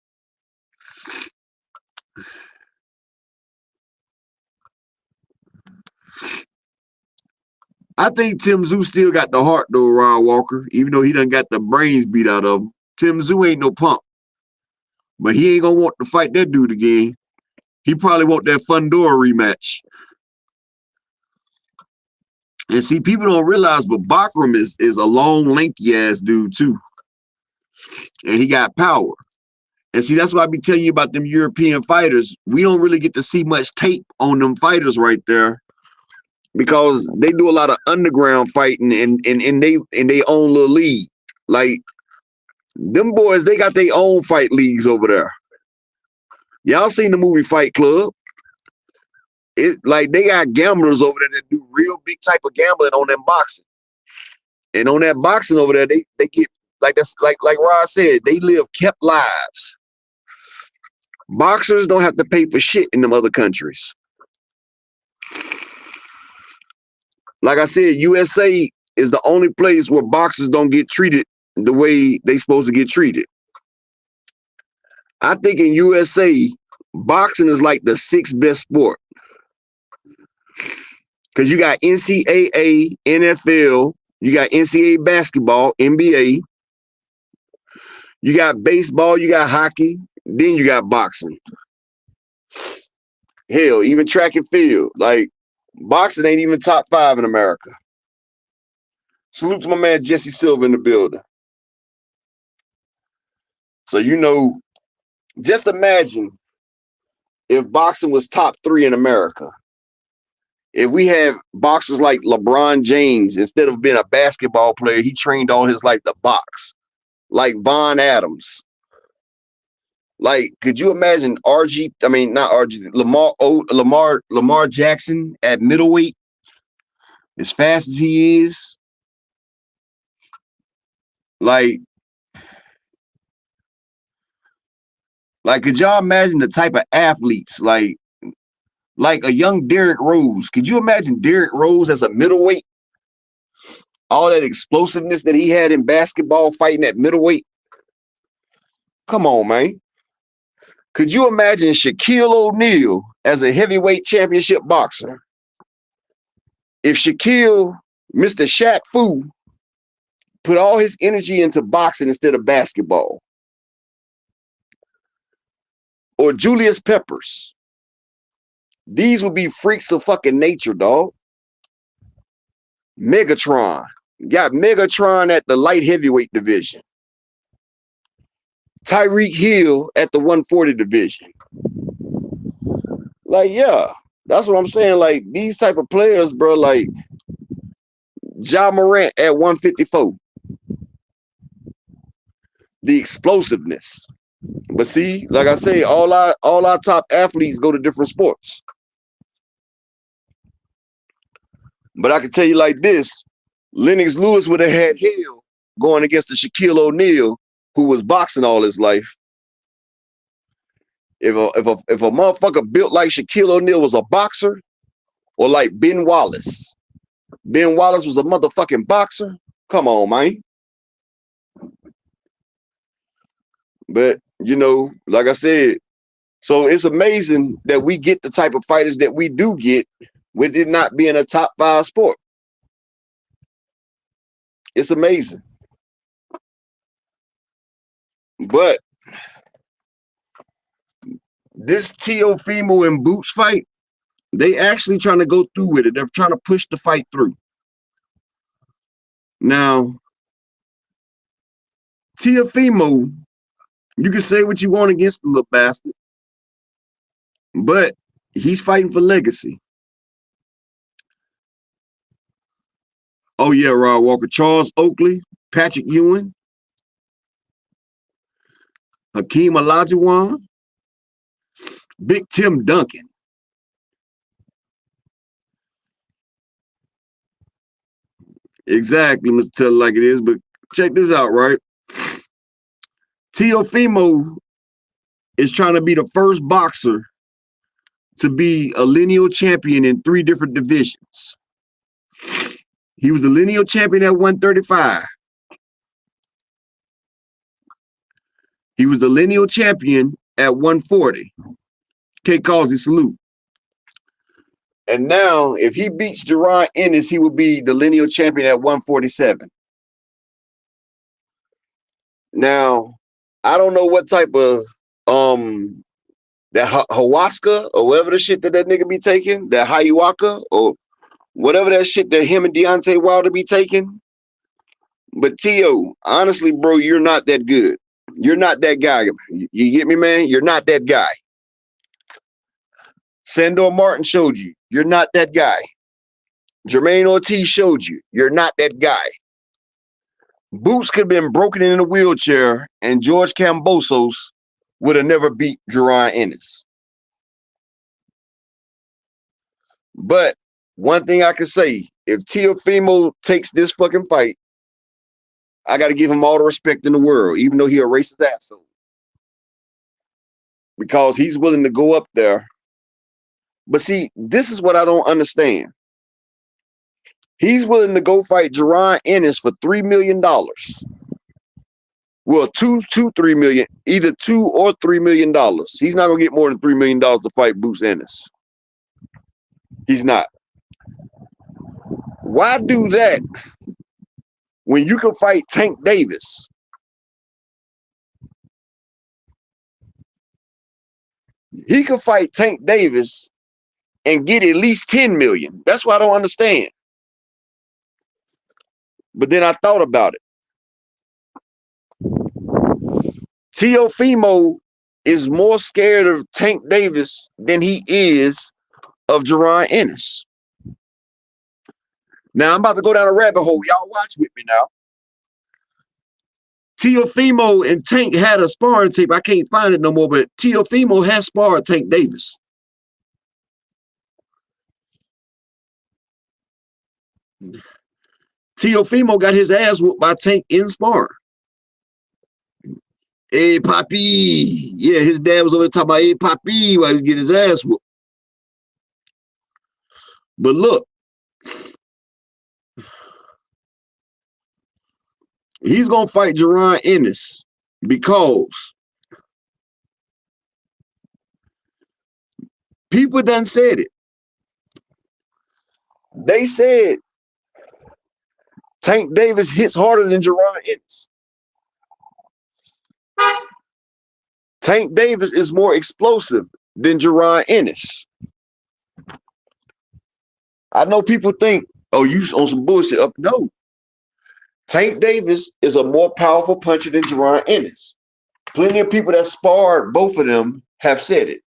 I think Tim Zoo still got the heart though, Ryan Walker, even though he done got the brains beat out of him. Tim Zoo ain't no punk. But he ain't gonna want to fight that dude again. He probably want that Fundora rematch. And see, people don't realize, but Bachram is a long, lanky ass dude too. And he got power. And see, that's why I be telling you about them European fighters. We don't really get to see much tape on them fighters right there because they do a lot of underground fighting in they own little league. Like them boys, they got their own fight leagues over there. Y'all seen the movie Fight Club? It like they got gamblers over there that do real big type of gambling on them boxing. And on that boxing over there, they get like that's like Rod said, they live kept lives. Boxers don't have to pay for shit in them other countries. Like I said, USA is the only place where boxers don't get treated the way they supposed to get treated. I think in USA, boxing is like the 6th best sport. Because you got NCAA, NFL, you got NCAA basketball, NBA, you got baseball, you got hockey, then you got boxing. Hell, even track and field. Like, boxing ain't even top 5 in America. Salute to my man Jesse Silva in the building. So, you know, just imagine if boxing was top 3 in America. If we have boxers like LeBron James, instead of being a basketball player, he trained all his life to box. Like Von Adams. Like, could you imagine Lamar Jackson at middleweight, as fast as he is? Like, could y'all imagine the type of athletes, like a young Derrick Rose? Could you imagine Derrick Rose as a middleweight? All that explosiveness that he had in basketball fighting at middleweight? Come on, man. Could you imagine Shaquille O'Neal as a heavyweight championship boxer? If Shaquille, Mr. Shaq Fu, put all his energy into boxing instead of basketball. Or Julius Peppers. These would be freaks of fucking nature, dog. Megatron. Got Megatron at the light heavyweight division. Tyreek Hill at the 140 division. Like, yeah, that's what I'm saying. Like, these type of players, bro, like Ja Morant at 154. The explosiveness. But see, like I say, all our top athletes go to different sports. But I can tell you like this, Lennox Lewis would have had hell going against the Shaquille O'Neal, who was boxing all his life. If a motherfucker built like Shaquille O'Neal was a boxer, or like Ben Wallace. Ben Wallace was a motherfucking boxer. Come on, man. But, you know, like I said, so it's amazing that we get the type of fighters that we do get with it not being a top 5 sport. It's amazing. But this Teofimo and Boots fight, they actually trying to go through with it. They're trying to push the fight through. Now, Teofimo, you can say what you want against the little bastard, but he's fighting for legacy. Oh yeah, Rod Walker, Charles Oakley, Patrick Ewing, Hakeem Olajuwon, Big Tim Duncan. Exactly, Mr. Tell It Like It Is, but check this out, right? Teofimo is trying to be the first boxer to be a lineal champion in 3 different divisions. He was the lineal champion at 135. He was the lineal champion at 140. K. Causey, salute. And now, if he beats Jerron Ennis, he would be the lineal champion at 147. Now, I don't know what type of that Hawaska or whatever the shit that nigga be taking, that Hayuaka or whatever that shit that him and Deontay Wilder be taking. But Tio, honestly, bro, you're not that good. You're not that guy. You get me, man? You're not that guy. Sandor Martin showed you. You're not that guy. Jermaine Ortiz showed you. You're not that guy. Boots could have been broken in a wheelchair, and George Kambosos would have never beat Jerron Ennis. But one thing I can say, if Teofimo takes this fucking fight, I got to give him all the respect in the world, even though he a racist asshole. Because he's willing to go up there. But see, this is what I don't understand. He's willing to go fight Jerron Ennis for $3 million. Well, 3 million, either $2 or $3 million. He's not gonna get more than $3 million to fight Boots Ennis. He's not. Why do that when you can fight Tank Davis? He could fight Tank Davis and get at least 10 million. That's what I don't understand. But then I thought about it. Teofimo is more scared of Tank Davis than he is of Jerron Ennis. Now I'm about to go down a rabbit hole. Y'all watch with me now. Teofimo and Tank had a sparring tape. I can't find it no more, but Teofimo has sparred Tank Davis. Teofimo got his ass whooped by Tank in spar. Hey, Papi. Yeah, his dad was over there talking about, hey, Papi, while he was getting his ass whooped. But look, he's going to fight Jerron Ennis because people done said it. They said Tank Davis hits harder than Jerron Ennis. Tank Davis is more explosive than Jerron Ennis. I know people think, oh, you on some bullshit. Up. No. Tank Davis is a more powerful puncher than Jerron Ennis. Plenty of people that sparred both of them have said it.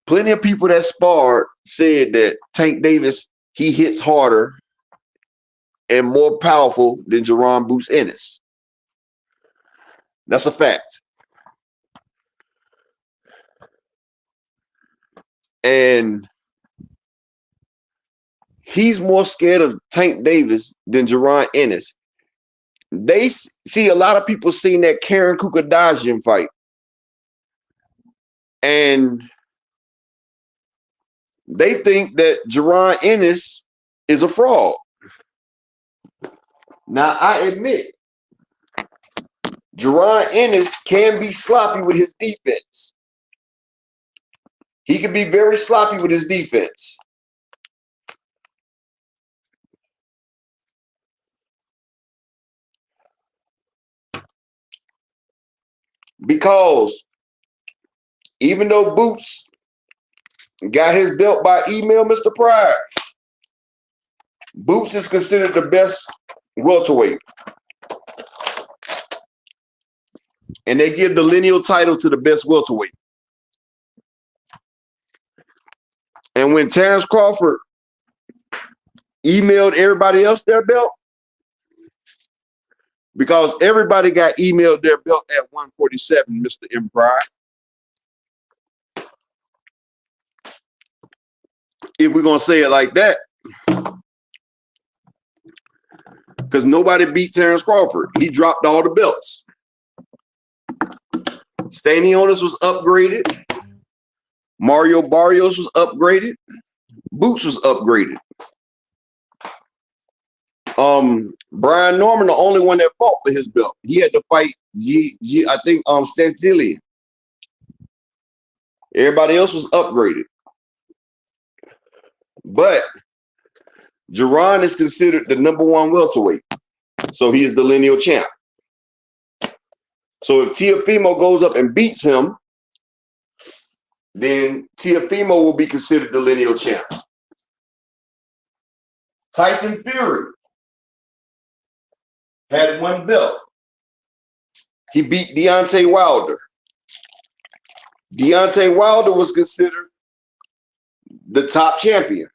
Plenty of people that sparred said that Tank Davis, he hits harder and more powerful than Jerron Boots Ennis. That's a fact. And he's more scared of Tank Davis than Jerron Ennis. They see a lot of people seeing that Karen Kukadajian fight. And they think that Jerron Ennis is a fraud. Now, I admit, Jerron Ennis can be sloppy with his defense. He can be very sloppy with his defense. Because even though Boots got his belt by email, Mr. Pride, Boots is considered the best welterweight. And they give the lineal title to the best welterweight. And when Terrence Crawford emailed everybody else their belt, because everybody got emailed their belt at 147, Mr. M. Pride. If we're going to say it like that. Because nobody beat Terrence Crawford. He dropped all the belts. Stanionis was upgraded. Mario Barrios was upgraded. Boots was upgraded. Brian Norman, the only one that fought for his belt. He had to fight I think Stancilian. Everybody else was upgraded. But Jerron is considered the #1 welterweight. So he is the lineal champ. So if Teofimo goes up and beats him, then Teofimo will be considered the lineal champ. Tyson Fury had 1 belt. He beat Deontay Wilder. Deontay Wilder was considered the top champion.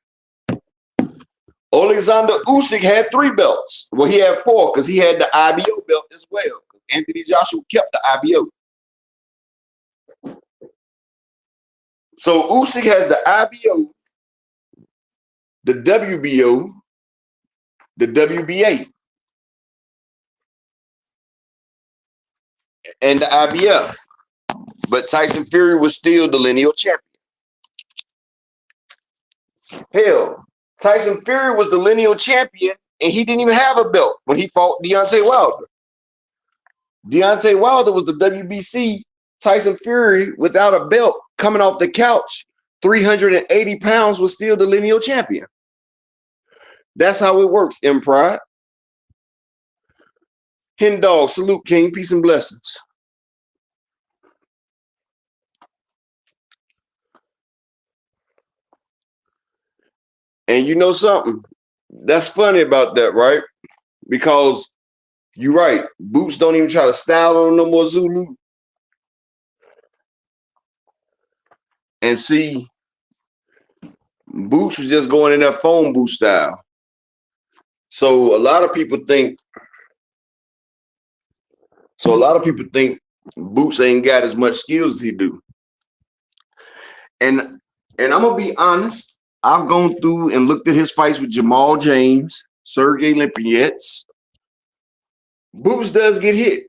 Alexander Usyk had 3 belts. Well, he had 4 because he had the IBO belt as well. Anthony Joshua kept the IBO. So Usyk has the IBO, the WBO, the WBA, and the IBF. But Tyson Fury was still the lineal champion. Hell, Tyson Fury was the lineal champion, and he didn't even have a belt when he fought Deontay Wilder. Deontay Wilder was the WBC. Tyson Fury, without a belt, coming off the couch, 380 pounds, was still the lineal champion. That's how it works, in Pride. Hen Dog, salute, King. Peace and blessings. And you know something? That's funny about that, right? Because you're right. Boots don't even try to style on no more Zulu. And see, Boots was just going in that phone booth style. So a lot of people think Boots ain't got as much skills as he do. And I'm gonna be honest. I've gone through and looked at his fights with Jamal James, Sergey Lipinets. Boots does get hit.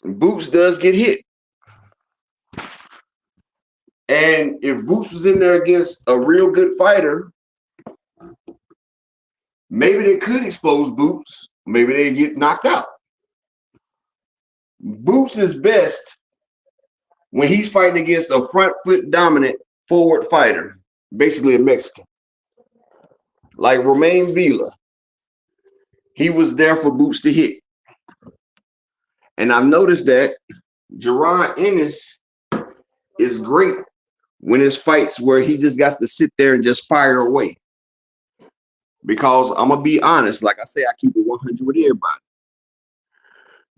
Boots does get hit. And if Boots was in there against a real good fighter, maybe they could expose Boots. Maybe they get knocked out. Boots is best when he's fighting against a front foot dominant forward fighter, basically a Mexican, like Romain Villa. He was there for Boots to hit. And I've noticed that Jerron Ennis is great when it's fights where he just got to sit there and just fire away. Because I'm going to be honest, like I say, I keep it 100 with everybody.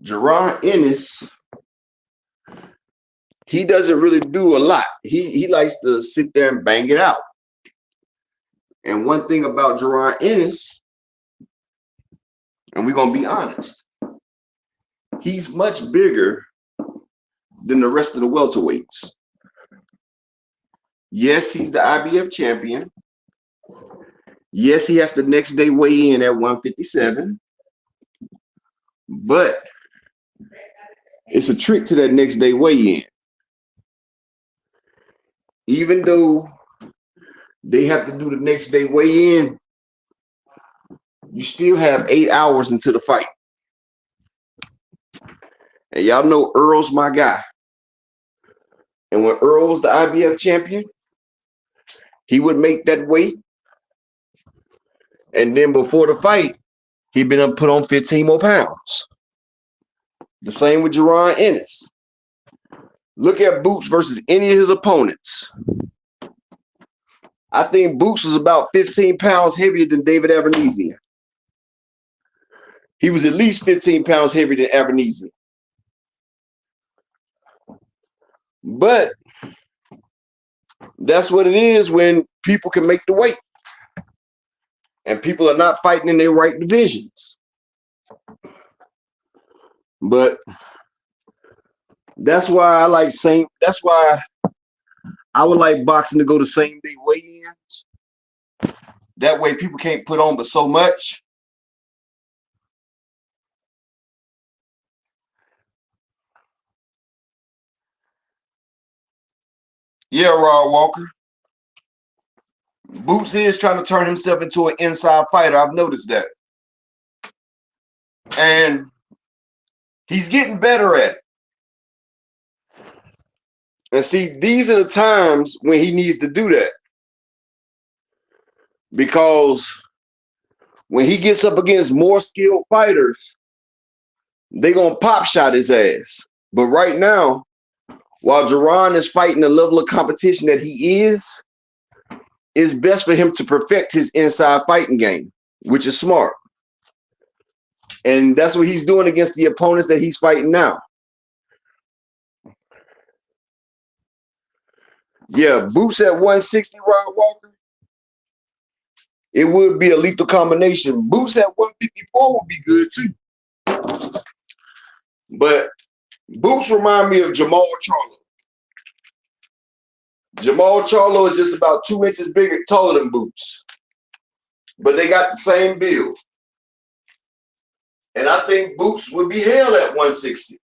Jerron Ennis, he doesn't really do a lot. He likes to sit there and bang it out. And one thing about Jerron Ennis, and we're going to be honest, he's much bigger than the rest of the welterweights. Yes, he's the IBF champion. Yes, he has to next day weigh in at 157. But it's a trick to that next day weigh-in. Even though they have to do the next day weigh-in, you still have 8 hours into the fight. And y'all know Earl's my guy. And when Earl was the IBF champion, he would make that weight. And then before the fight, he'd been put on 15 more pounds. The same with Jerron Ennis. Look at Boots versus any of his opponents. I think Boots was about 15 pounds heavier than David Abernethy. He was at least 15 pounds heavier than Abernethy. But that's what it is when people can make the weight. And people are not fighting in their right divisions. But that's why that's why I would like boxing to go to same day weigh-ins. That way people can't put on but so much. Yeah, Rod Walker. Boots is trying to turn himself into an inside fighter. I've noticed that. And he's getting better at it. And see, these are the times when he needs to do that. Because when he gets up against more skilled fighters, they're going to pop shot his ass. But right now, while Jerron is fighting the level of competition that he is, it's best for him to perfect his inside fighting game, which is smart. And that's what he's doing against the opponents that he's fighting now. Yeah, Boots at 160, Ryan Walker. It would be a lethal combination. Boots at 154 would be good too. But Boots remind me of Jamal Charlo. Jamal Charlo is just about 2 inches bigger, taller than Boots. But they got the same build. And I think Boots would be hell at 160.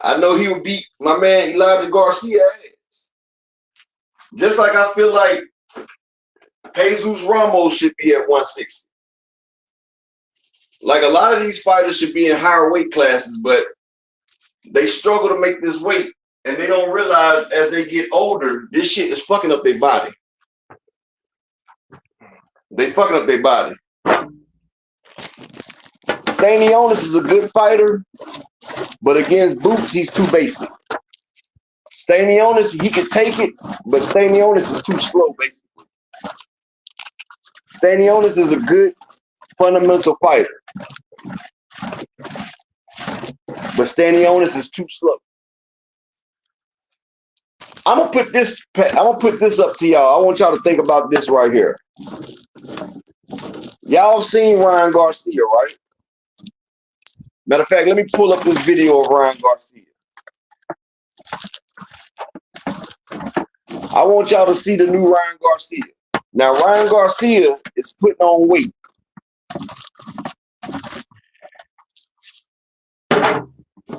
I know he would beat my man Elijah Garcia ass. Just like I feel like Jesus Ramos should be at 160. Like a lot of these fighters should be in higher weight classes, but they struggle to make this weight. And they don't realize as they get older, this shit is fucking up their body. They fucking up their body. Stanionis is a good fighter, but against Boots, he's too basic. Stanionis, he could take it, but Stanionis is too slow, basically. Stanionis is a good fundamental fighter, but Stanionis is too slow. I'm gonna put this up to y'all. I want y'all to think about this right here. Y'all seen Ryan Garcia, right? Matter of fact, let me pull up this video of Ryan Garcia. I want y'all to see the new Ryan Garcia. Now, Ryan Garcia is putting on weight. I'm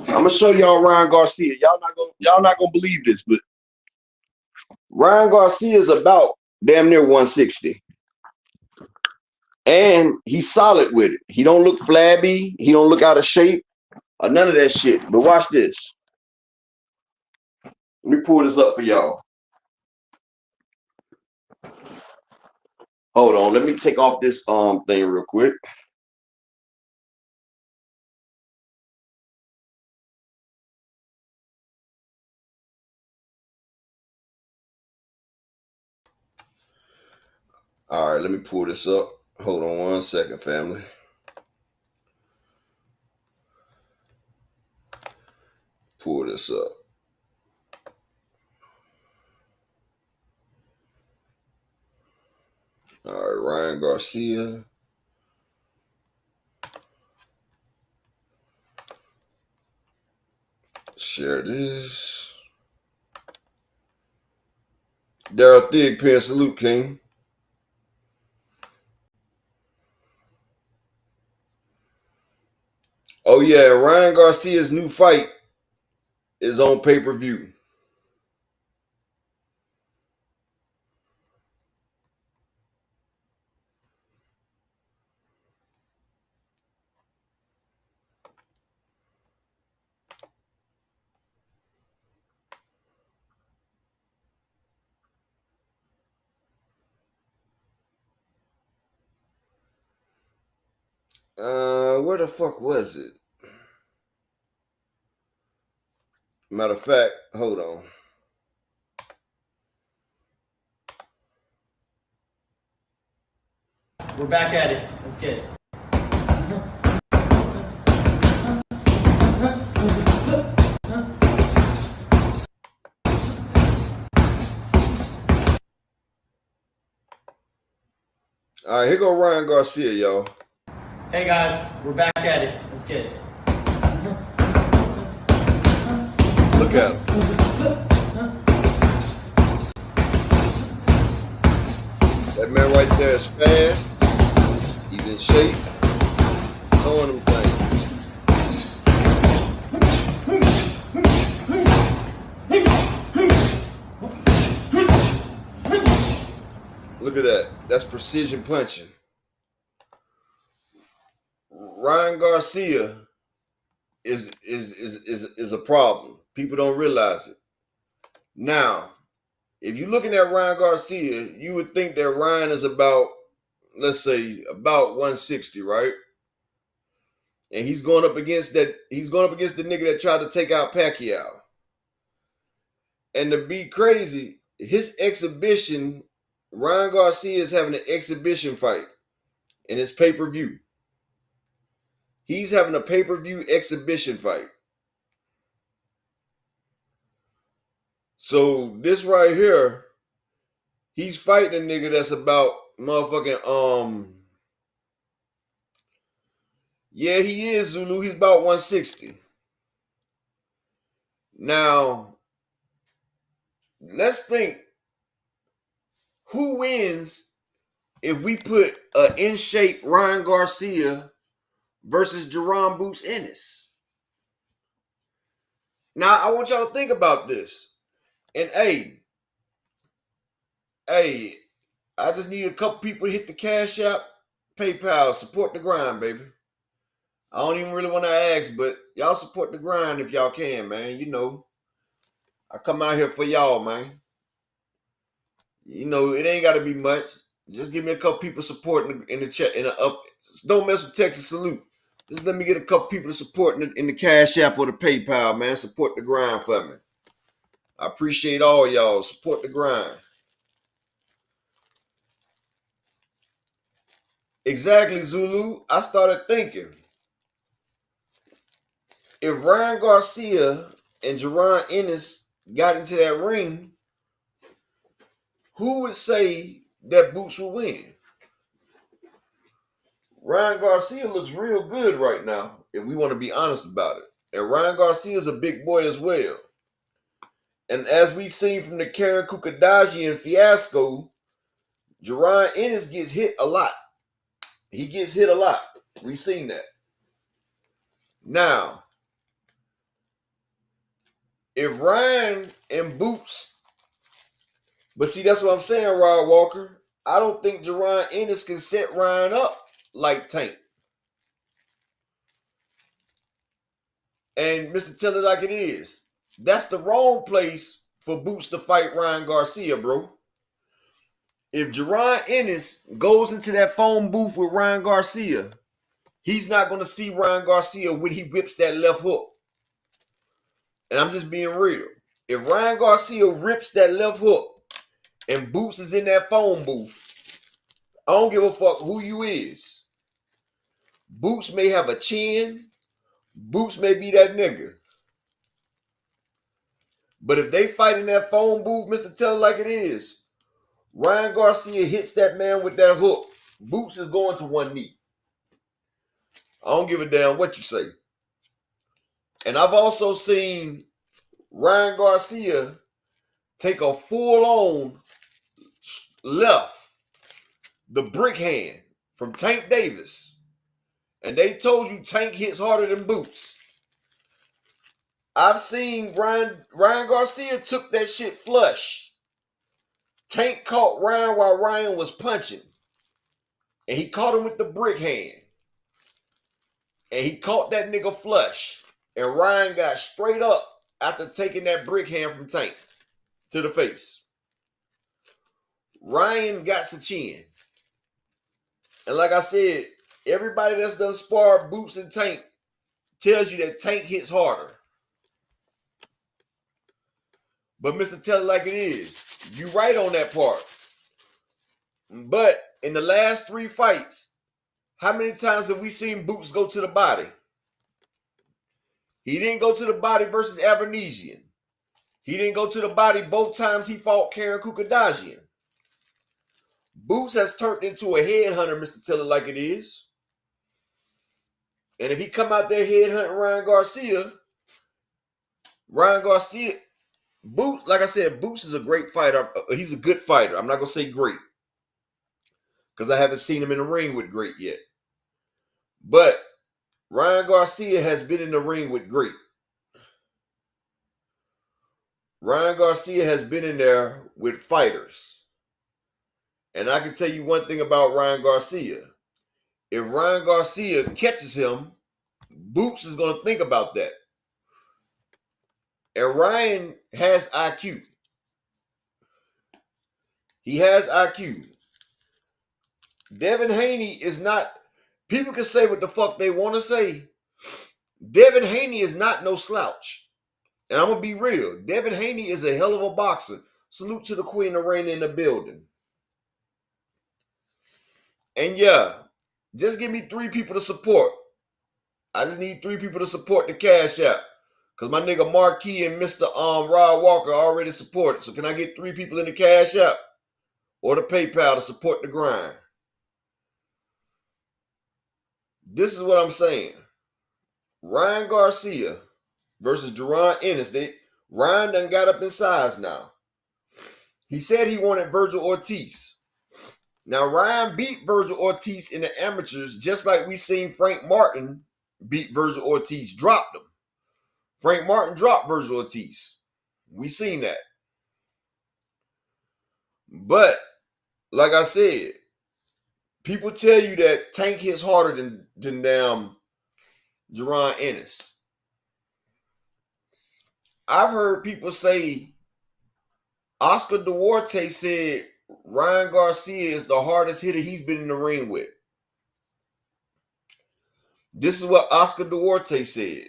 gonna show y'all Ryan Garcia. Y'all not gonna believe this, but Ryan Garcia is about damn near 160. And he's solid with it. He don't look flabby. He don't look out of shape or none of that shit. But watch this. Let me pull this up for y'all. Hold on. Let me take off this thing real quick. All right, let me pull this up. Hold on 1 second, family. Pull this up. All right, Ryan Garcia. Share this. Daryl Thigpen, salute, King. Oh yeah, Ryan Garcia's new fight is on pay-per-view. Where the fuck was it? Matter of fact, hold on. We're back at it. Let's get it. All right, here go Ryan Garcia, y'all. Hey guys, we're back at it. Let's get it. Look at him. That man right there is fast. He's in shape. Throwing them things. Look at that. That's precision punching. Ryan Garcia is a problem. People don't realize it. Now, if you're looking at Ryan Garcia, you would think that Ryan is about, let's say, about 160, right? And he's going up against the nigga that tried to take out Pacquiao. And to be crazy, his exhibition, Ryan Garcia is having an exhibition fight in his pay-per-view. He's having a pay-per-view exhibition fight. So this right here, he's fighting a nigga that's about motherfucking yeah, he is, Zulu. He's about 160. Now, let's think, who wins if we put an in-shape Ryan Garcia versus Jerron Boots Ennis? Now, I want y'all to think about this. And hey, I just need a couple people to hit the Cash App, PayPal, support the grind, baby. I don't even really want to ask, but y'all support the grind if y'all can, man. You know, I come out here for y'all, man. You know, it ain't got to be much. Just give me a couple people supporting in the chat, in the up. Don't mess with Texas Salute. Just let me get a couple people to support in the Cash App or the PayPal, man. Support the grind for me. I appreciate all y'all. Support the grind. Exactly, Zulu. I started thinking, if Ryan Garcia and Jerron Ennis got into that ring, who would say that Boots will win? Ryan Garcia looks real good right now, if we want to be honest about it. And Ryan Garcia is a big boy as well. And as we seen from the Karen Kukadajian fiasco, Jerron Ennis gets hit a lot. He gets hit a lot. We've seen that. Now, if Ryan and Boots, but see, that's what I'm saying, Rod Walker. I don't think Jerron Ennis can set Ryan up like Tank. And Mr. Tell It Like It Is, that's the wrong place for Boots to fight Ryan Garcia, bro. If Jerron Ennis goes into that phone booth with Ryan Garcia, he's not going to see Ryan Garcia when he whips that left hook. And I'm just being real. If Ryan Garcia rips that left hook and Boots is in that phone booth, I don't give a fuck who you is. Boots may have a chin. Boots may be that nigga. But if they fight in that phone booth, Mr. Tell It Like It Is, Ryan Garcia hits that man with that hook, Boots is going to one knee. I don't give a damn what you say. And I've also seen Ryan Garcia take a full-on left, the brick hand from Tank Davis. And they told you Tank hits harder than Boots. I've seen Ryan Garcia took that shit flush. Tank caught Ryan while Ryan was punching. And he caught him with the brick hand. And he caught that nigga flush. And Ryan got straight up after taking that brick hand from Tank to the face. Ryan got some chin. And like I said, everybody that's done sparred Boots and Tank tells you that Tank hits harder. But Mr. Tell It Like It Is, you right on that part. But in the last 3 fights, how many times have we seen Boots go to the body? He didn't go to the body versus Abernesian. He didn't go to the body both times he fought Karen Kukadajian. Boots has turned into a headhunter, Mr. Tell It Like It Is. And if he come out there headhunting Ryan Garcia, Boots, like I said, Boots is a great fighter. He's a good fighter. I'm not going to say great, because I haven't seen him in the ring with great yet. But Ryan Garcia has been in the ring with great. Ryan Garcia has been in there with fighters. And I can tell you one thing about Ryan Garcia. If Ryan Garcia catches him, Boots is going to think about that. And Ryan has IQ. He has IQ. Devin Haney is not, people can say what the fuck they want to say. Devin Haney is not no slouch. And I'm going to be real. Devin Haney is a hell of a boxer. Salute to the Queen of Rain in the building. And yeah, just give me 3 people to support. I just need 3 people to support the Cash App. Because my nigga Marquis and Mr. Rod Walker already supported. So can I get 3 people in the Cash App or the PayPal to support the grind? This is what I'm saying. Ryan Garcia versus Jerron Ennis. Ryan done got up in size now. He said he wanted Virgil Ortiz. Now, Ryan beat Virgil Ortiz in the amateurs just like we seen Frank Martin beat Virgil Ortiz, dropped him. Frank Martin dropped Virgil Ortiz. We seen that. But, like I said, people tell you that Tank hits harder than damn Jerron Ennis. I've heard people say Oscar Duarte said Ryan Garcia is the hardest hitter he's been in the ring with. This is what Oscar Duarte said.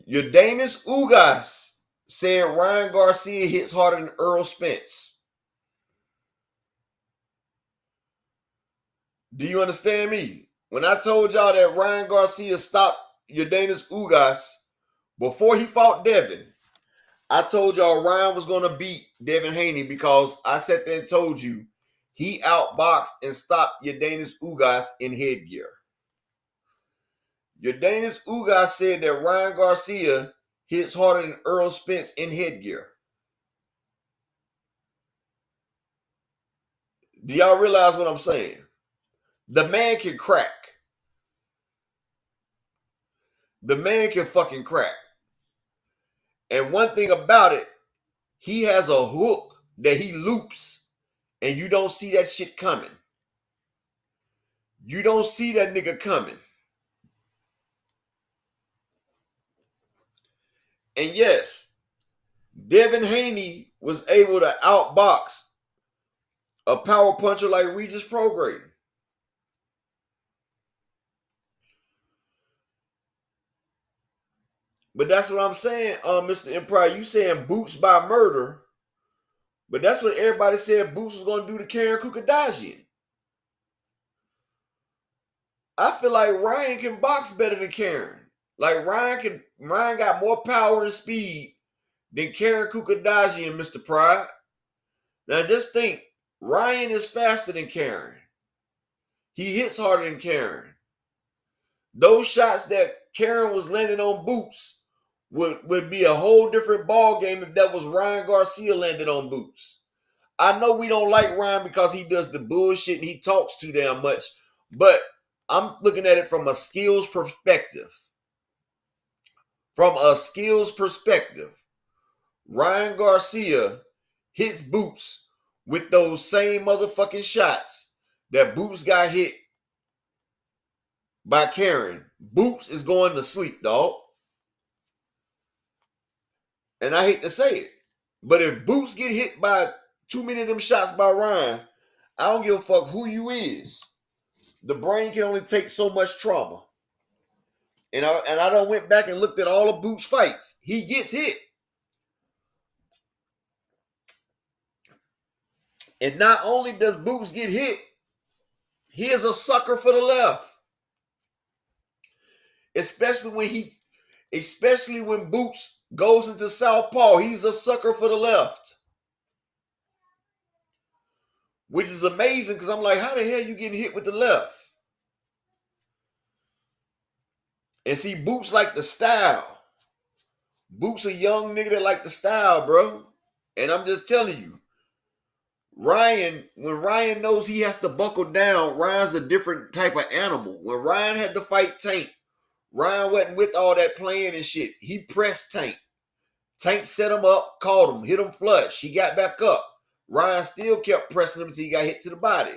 Yordanis Ugas said Ryan Garcia hits harder than Earl Spence. Do you understand me? When I told y'all that Ryan Garcia stopped Yordanis Ugas before he fought Devin, I told y'all Ryan was going to beat Devin Haney because I sat there and told you he outboxed and stopped Yordanis Ugas in headgear. Yordanis Ugas said that Ryan Garcia hits harder than Earl Spence in headgear. Do y'all realize what I'm saying? The man can crack. The man can fucking crack. And one thing about it, he has a hook that he loops and you don't see that shit coming. You don't see that nigga coming. And yes, Devin Haney was able to outbox a power puncher like Regis Prograde. But that's what I'm saying, Mr. Empire. You saying Boots by murder, but that's what everybody said Boots was going to do to Karen Kukadajian. I feel like Ryan can box better than Karen. Like Ryan got more power and speed than Karen Kukadajian, Mr. Pride. Now just think, Ryan is faster than Karen. He hits harder than Karen. Those shots that Karen was landing on Boots would be a whole different ball game if that was Ryan Garcia landed on Boots. I know we don't like Ryan because he does the bullshit and he talks too damn much, but I'm looking at it from a skills perspective. From a skills perspective, Ryan Garcia hits Boots with those same motherfucking shots that Boots got hit by Karen. Boots is going to sleep, dog. And I hate to say it, but if Boots get hit by too many of them shots by Ryan, I don't give a fuck who you is. The brain can only take so much trauma. And I done went back and looked at all of Boots' fights. He gets hit. And not only does Boots get hit, he is a sucker for the left. Especially when Boots goes into southpaw, he's a sucker for the left. Which is amazing because I'm like, how the hell you getting hit with the left? And see, Boots like the style. Boots a young nigga that like the style, bro. And I'm just telling you, when Ryan knows he has to buckle down, Ryan's a different type of animal. When Ryan had to fight Tank, Ryan wasn't with all that playing and shit. He pressed Tank. Tank set him up, caught him, hit him flush. He got back up. Ryan still kept pressing him until he got hit to the body.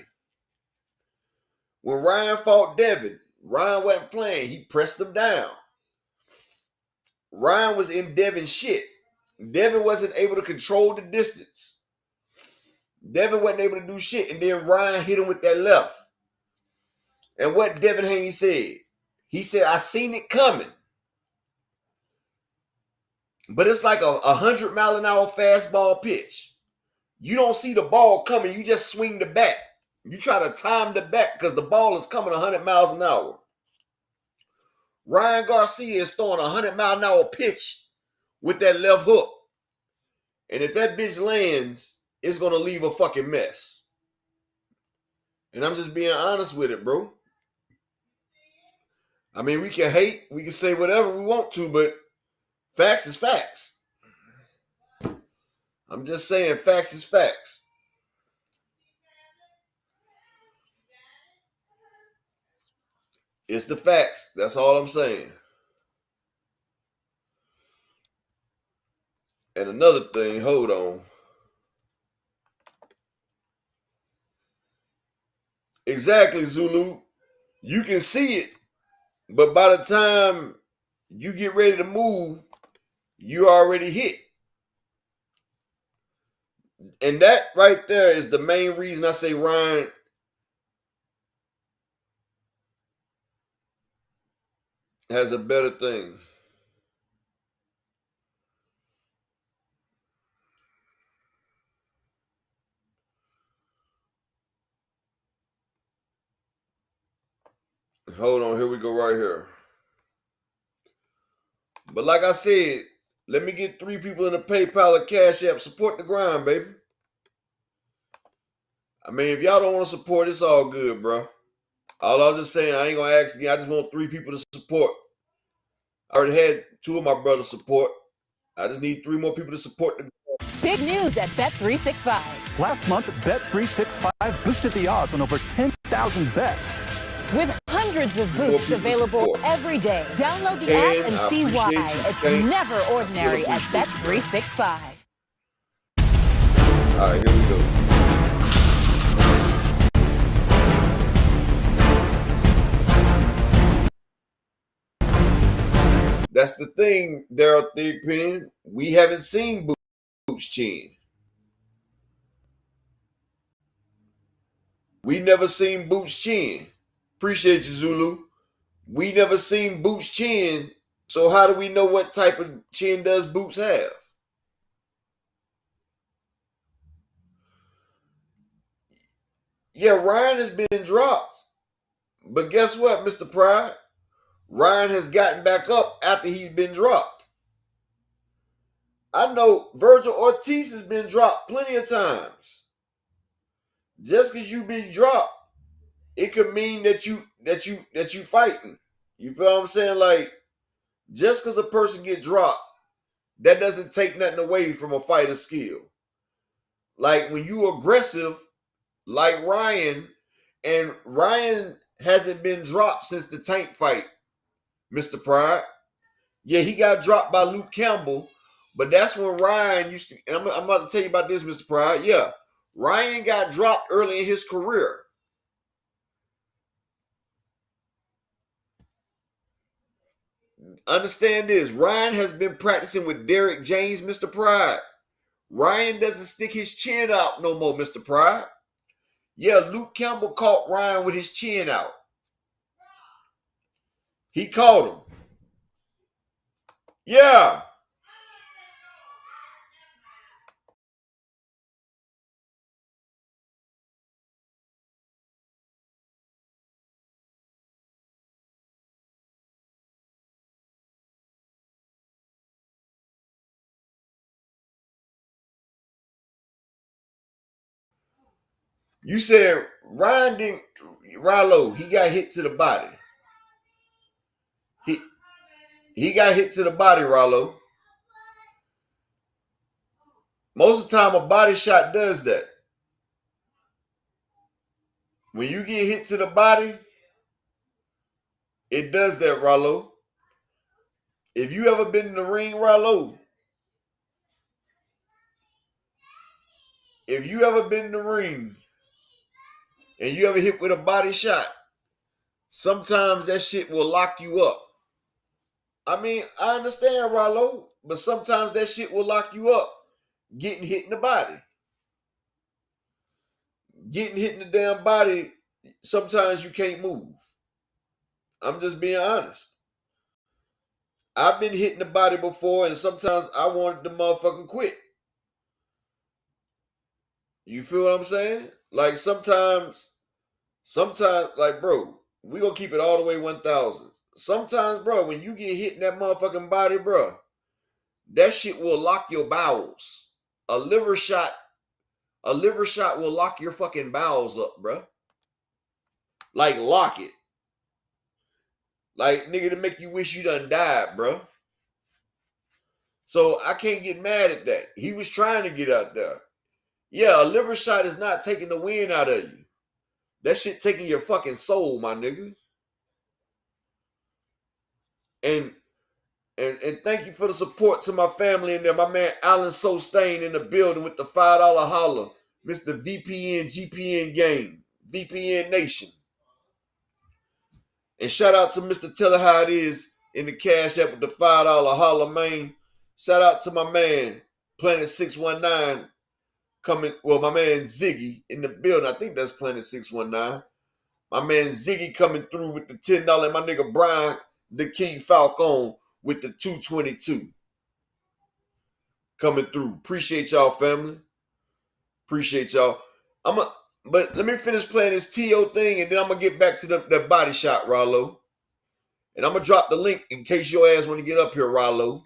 When Ryan fought Devin, Ryan wasn't playing. He pressed him down. Ryan was in Devin's shit. Devin wasn't able to control the distance. Devin wasn't able to do shit. And then Ryan hit him with that left. And what Devin Haney said? He said, I seen it coming. But it's like a 100-mile-an-hour fastball pitch. You don't see the ball coming. You just swing the bat. You try to time the bat because the ball is coming 100 miles an hour. Ryan Garcia is throwing a 100-mile-an-hour pitch with that left hook. And if that bitch lands, it's going to leave a fucking mess. And I'm just being honest with it, bro. I mean, we can hate, we can say whatever we want to, but facts is facts. I'm just saying facts is facts. It's the facts. That's all I'm saying. And another thing, hold on. Exactly, Zulu. You can see it, but by the time you get ready to move, you already hit. And that right there is the main reason I say Ryan has a better thing. Hold on, here we go right here. But like I said, let me get 3 people in the PayPal or Cash App. Support the grind, baby. I mean, if y'all don't want to support, it's all good, bro. All I was just saying, I ain't going to ask again. I just want 3 people to support. I already had 2 of my brothers support. I just need 3 more people to support the Big news at Bet365. Last month, Bet365 boosted the odds on over 10,000 bets. With hundreds of boosts available every day. Download the app and see why. It's never ordinary at Bet365. All right, here we go. That's the thing, Daryl Thigpen. We haven't seen Boots chin. We never seen Boots chin. Appreciate you, Zulu. We never seen Boots chin. So how do we know what type of chin does Boots have? Yeah, Ryan has been dropped. But guess what, Mr. Pride? Ryan has gotten back up after he's been dropped. I know Virgil Ortiz has been dropped plenty of times. Just because you been dropped, it could mean that you fighting. You feel what I'm saying? Like, just because a person get dropped, that doesn't take nothing away from a fighter's skill. Like when you aggressive, like Ryan, and Ryan hasn't been dropped since the Tank fight, Mr. Pride. Yeah, he got dropped by Luke Campbell, but that's when Ryan used to, and I'm about to tell you about this, Mr. Pride. Yeah, Ryan got dropped early in his career. Understand this. Ryan has been practicing with Derek James, Mr. Pride. Ryan doesn't stick his chin out no more, Mr. Pride. Yeah, Luke Campbell caught Ryan with his chin out. He caught him. Yeah. You said Ryan didn't, Rallo, he got hit to the body. He got hit to the body, Rallo. Most of the time, a body shot does that. When you get hit to the body, it does that, Rallo. If you ever been in the ring, Rallo, if you ever been in the ring and you ever hit with a body shot, sometimes that shit will lock you up. I mean, I understand, Rollo, but sometimes that shit will lock you up. Getting hit in the body. Getting hit in the damn body, sometimes you can't move. I'm just being honest. I've been hit in the body before, and sometimes I wanted to motherfucking quit. You feel what I'm saying? Like sometimes, like, bro, we gonna keep it all the way 1,000. Sometimes, bro, when you get hit in that motherfucking body, bro, that shit will lock your bowels. A liver shot will lock your fucking bowels up, bro. Like, lock it. Like, nigga, to make you wish you done died, bro. So I can't get mad at that. He was trying to get out there. Yeah, a liver shot is not taking the wind out of you. That shit taking your fucking soul, my nigga. And thank you for the support to my family in there. My man Alan Sostain in the building with the $5 holler. Mr. VPN GPN Game. VPN Nation. And shout out to Mr. Tell Her How It Is in the Cash App with the $5 holler, man. Shout out to my man Planet 619 coming. Well, my man Ziggy in the building. I think that's Planet 619. My man Ziggy coming through with the $10. And my nigga Brian the King Falcone with the 222 coming through. Appreciate y'all, family. Appreciate y'all. But let me finish playing this T.O. thing, and then I'm gonna get back to the body shot, Rollo. And I'm gonna drop the link in case your ass want to get up here, Rollo.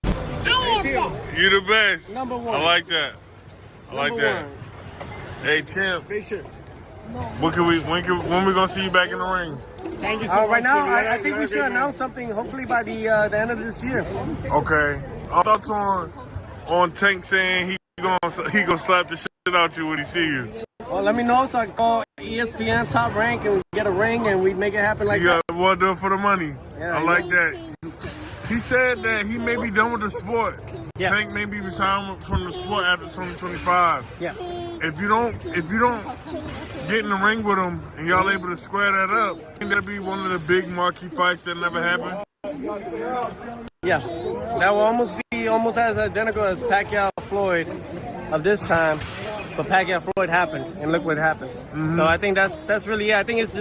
You the best. Number one. I like that. I like that. Hey, champ. Big shit. When we gonna see you back in the ring? Thank you so much. Right now, I think we should announce something hopefully by the end of this year. Okay. Thoughts on Tank saying he gonna slap the shit out you when he see you? Well, let me know so I can call ESPN Top Rank and we get a ring and we make it happen like that. Yeah, well done for the money. Yeah, I like that. He said that he may be done with the sport. Yeah. Tank may be retiring from the sport after 2025. Yeah. If you don't get in the ring with him and y'all able to square that up, I think that'd be one of the big marquee fights that never happened. Yeah, that will almost be as identical as Pacquiao Floyd of this time, but Pacquiao Floyd happened, and look what happened. Mm-hmm. So I think that's really it. I think it's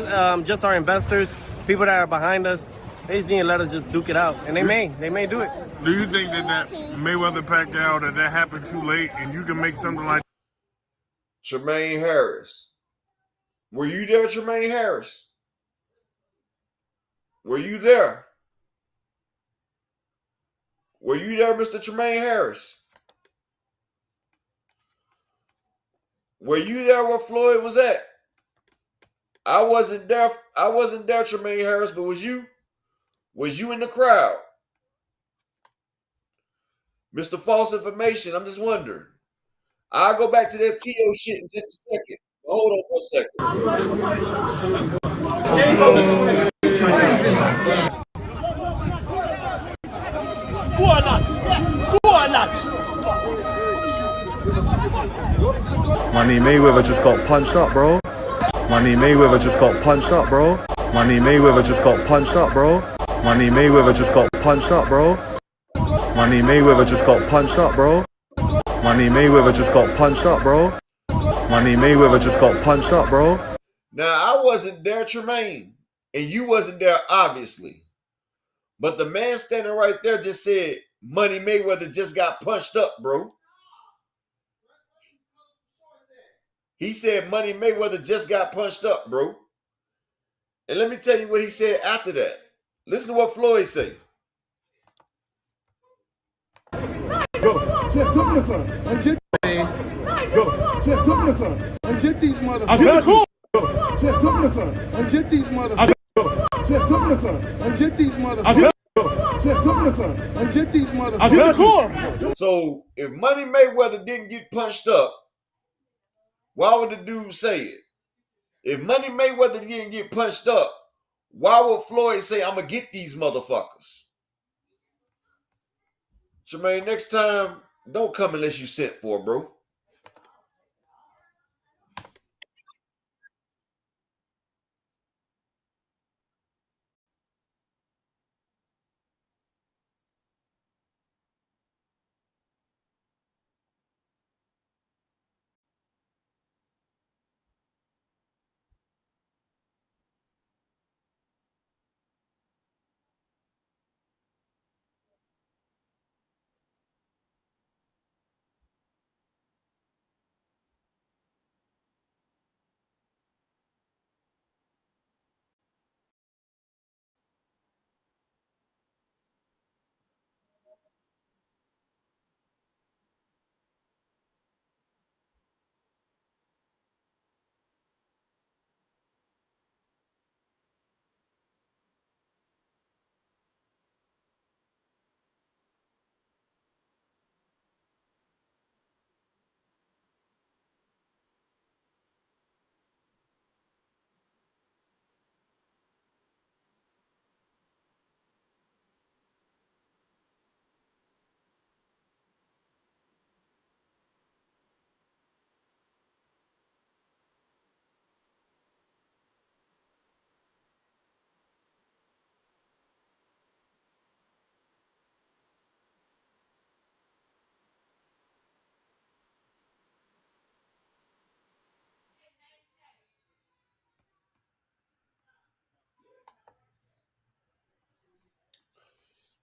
just our investors, people that are behind us. They just need to let us just duke it out, and they may do it. Do you think that Mayweather Pacquiao that happened too late, and you can make something like Tremaine Harris? Were you there, Tremaine Harris? Were you there? Were you there, Mr. Tremaine Harris? Were you there where Floyd was at? I wasn't there. I wasn't there, Tremaine Harris, but was you? Was you in the crowd? Mr. False Information, I'm just wondering. I'll go back to that T.O. shit in just a second. Hold on for a second. Money Mayweather just got punched up, bro. Money Mayweather just got punched up, bro. Money Mayweather just got punched up, bro. Money Mayweather just got punched up, bro. Money Mayweather just got punched up, bro. Money Mayweather just got punched up, bro. Money Mayweather just got punched up, bro. Now, I wasn't there, Tremaine, and you wasn't there, obviously. But the man standing right there just said, Money Mayweather just got punched up, bro. He said Money Mayweather just got punched up, bro. And let me tell you what he said after that. Listen to what Floyd said. Go, Chip, jump in the front. Unjit. Go, Chip, jump in the front. Unjit these motherfuckers. I got you. Go, Chip, jump in the front. Unjit these motherfuckers. Go, Chip, jump in the front. Unjit these motherfuckers. Go, Chip, jump in the front. Unjit these motherfuckers. I got you. So if Money Mayweather didn't get punched up, why would the dude say it? If Money Mayweather didn't get punched up, why would Floyd say, I'm going to get these motherfuckers? Tremaine, next time, don't come unless you sent for, bro.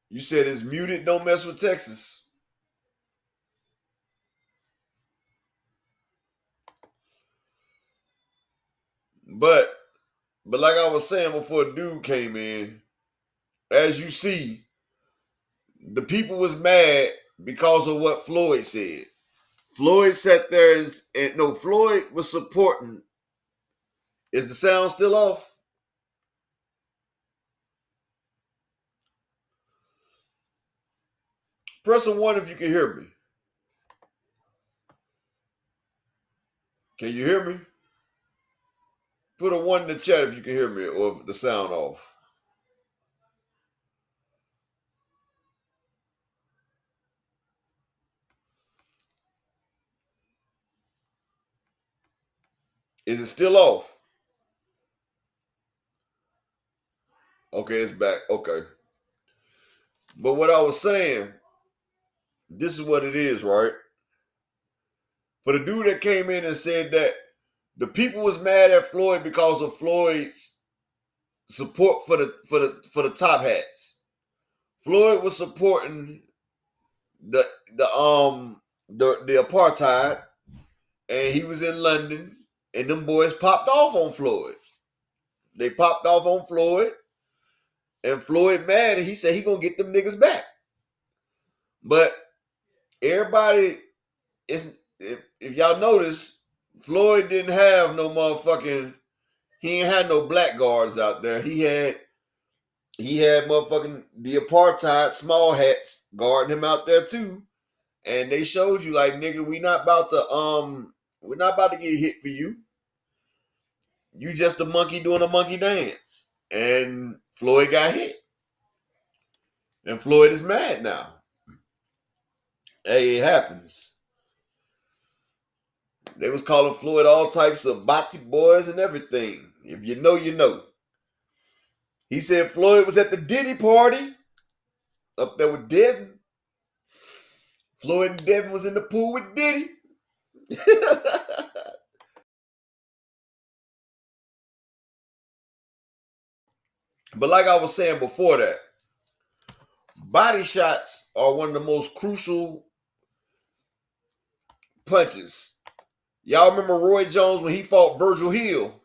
You said it's muted. Don't mess with Texas. But like I was saying before dude came in, as you see, the people was mad because of what Floyd said. Floyd sat there and no, Floyd was supporting. Is the sound still off? Press a 1 if you can hear me. Can you hear me? Put a 1 in the chat if you can hear me or if the sound off. Is it still off? Okay, it's back. Okay. But what I was saying, this is what it is, right? For the dude that came in and said that the people was mad at Floyd because of Floyd's support for the top hats. Floyd was supporting the apartheid, and he was in London, and them boys popped off on Floyd. They popped off on Floyd, and Floyd mad, and he said he gonna get them niggas back. But everybody is, if y'all notice, Floyd didn't have no motherfucking, he ain't had no black guards out there. He had motherfucking the apartheid small hats guarding him out there too. And they showed you like, nigga, we're not about to get hit for you. You just a monkey doing a monkey dance. And Floyd got hit. And Floyd is mad now. Hey, it happens. They was calling Floyd all types of body boys and everything. If you know, you know. He said Floyd was at the Diddy party up there with Devin. Floyd and Devin was in the pool with Diddy. But like I was saying before that, body shots are one of the most crucial punches. Y'all remember Roy Jones when he fought Virgil Hill?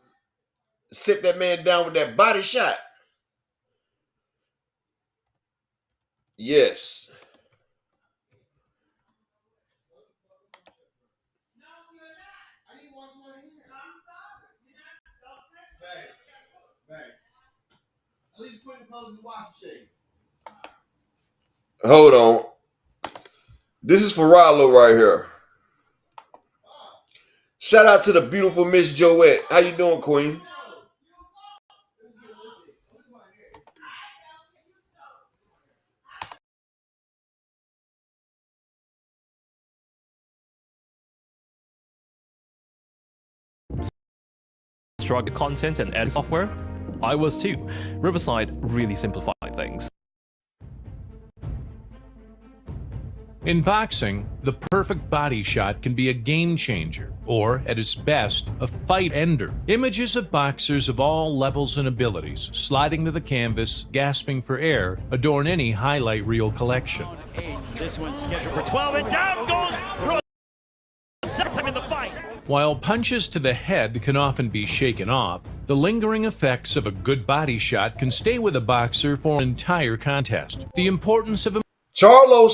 Sit that man down with that body shot. Yes. Hold on. This is for Rollo right here. Shout out to the beautiful Miss Joette. How you doing, Queen? Drug content and edit software? I was too. Riverside really simplified things. In boxing, the perfect body shot can be a game changer, or, at its best, a fight ender. Images of boxers of all levels and abilities, sliding to the canvas, gasping for air, adorn any highlight reel collection. This one's scheduled for 12, and down goes second time in the fight. While punches to the head can often be shaken off, the lingering effects of a good body shot can stay with a boxer for an entire contest. The importance of a Charlo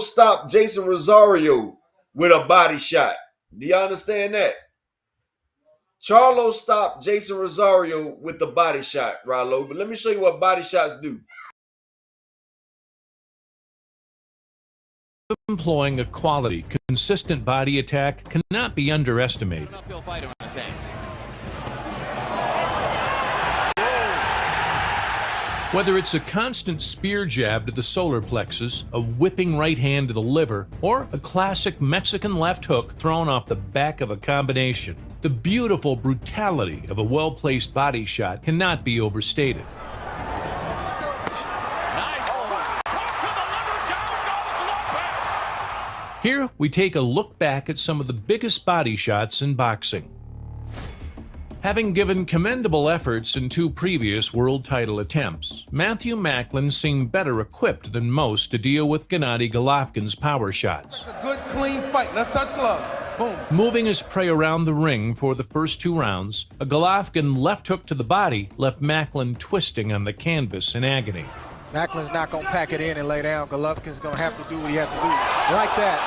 stopped Jason Rosario with a body shot. Do you understand that? Charlo stopped Jason Rosario with the body shot, Rollo. But let me show you what body shots do. Employing a quality, consistent body attack cannot be underestimated. Whether it's a constant spear jab to the solar plexus, a whipping right hand to the liver, or a classic Mexican left hook thrown off the back of a combination, the beautiful brutality of a well-placed body shot cannot be overstated. Here, we take a look back at some of the biggest body shots in boxing. Having given commendable efforts in 2 previous world title attempts, Matthew Macklin seemed better equipped than most to deal with Gennady Golovkin's power shots. A good, clean fight. Let's touch gloves. Boom. Moving his prey around the ring for the first 2 rounds, a Golovkin left hook to the body left Macklin twisting on the canvas in agony. Macklin's not going to pack it in and lay down. Golovkin's going to have to do what he has to do. Like that,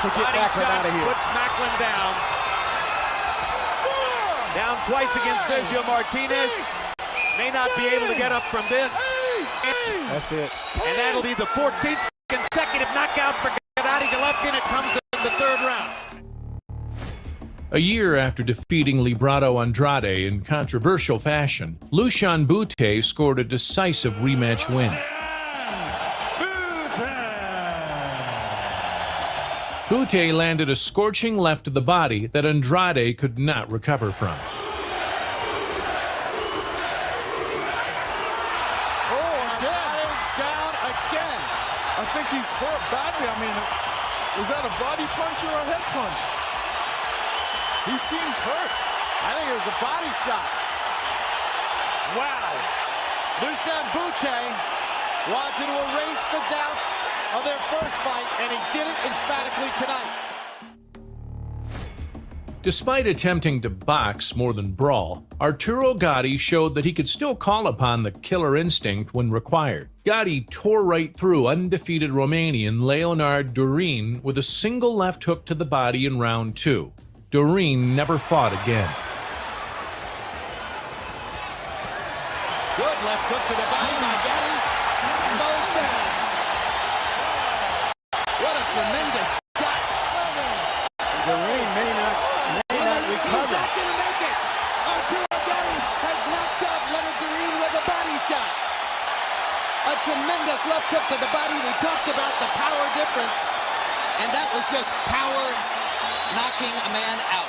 to get Macklin out of here. Puts Macklin down. Down twice against Sergio Martinez. May not be able to get up from this. That's it. And that'll be the 14th consecutive knockout for Gennady Golovkin. It comes in the 3rd round. A year after defeating Librado Andrade in controversial fashion, Lushan Bute scored a decisive rematch win. Bute landed a scorching left to the body that Andrade could not recover from. Down again. I think he's hurt badly. I mean, was that a body punch or a head punch? He seems hurt. I think it was a body shot. Wow. Lushan Bute wanted to erase the doubts of their first fight, and he did it emphatically tonight. Despite attempting to box more than brawl, Arturo Gatti showed that he could still call upon the killer instinct when required. Gatti tore right through undefeated Romanian Leonard Durin with a single left hook to the body in round 2. Durin never fought again. Good left hook to the body by Gatti. Goes down. What a tremendous shot. Durin may not recover. He's not going to make it. Arturo Gatti has knocked out Leonard Durin with a body shot. A tremendous left hook to the body. We talked about the power difference, and that was just power knocking a man out.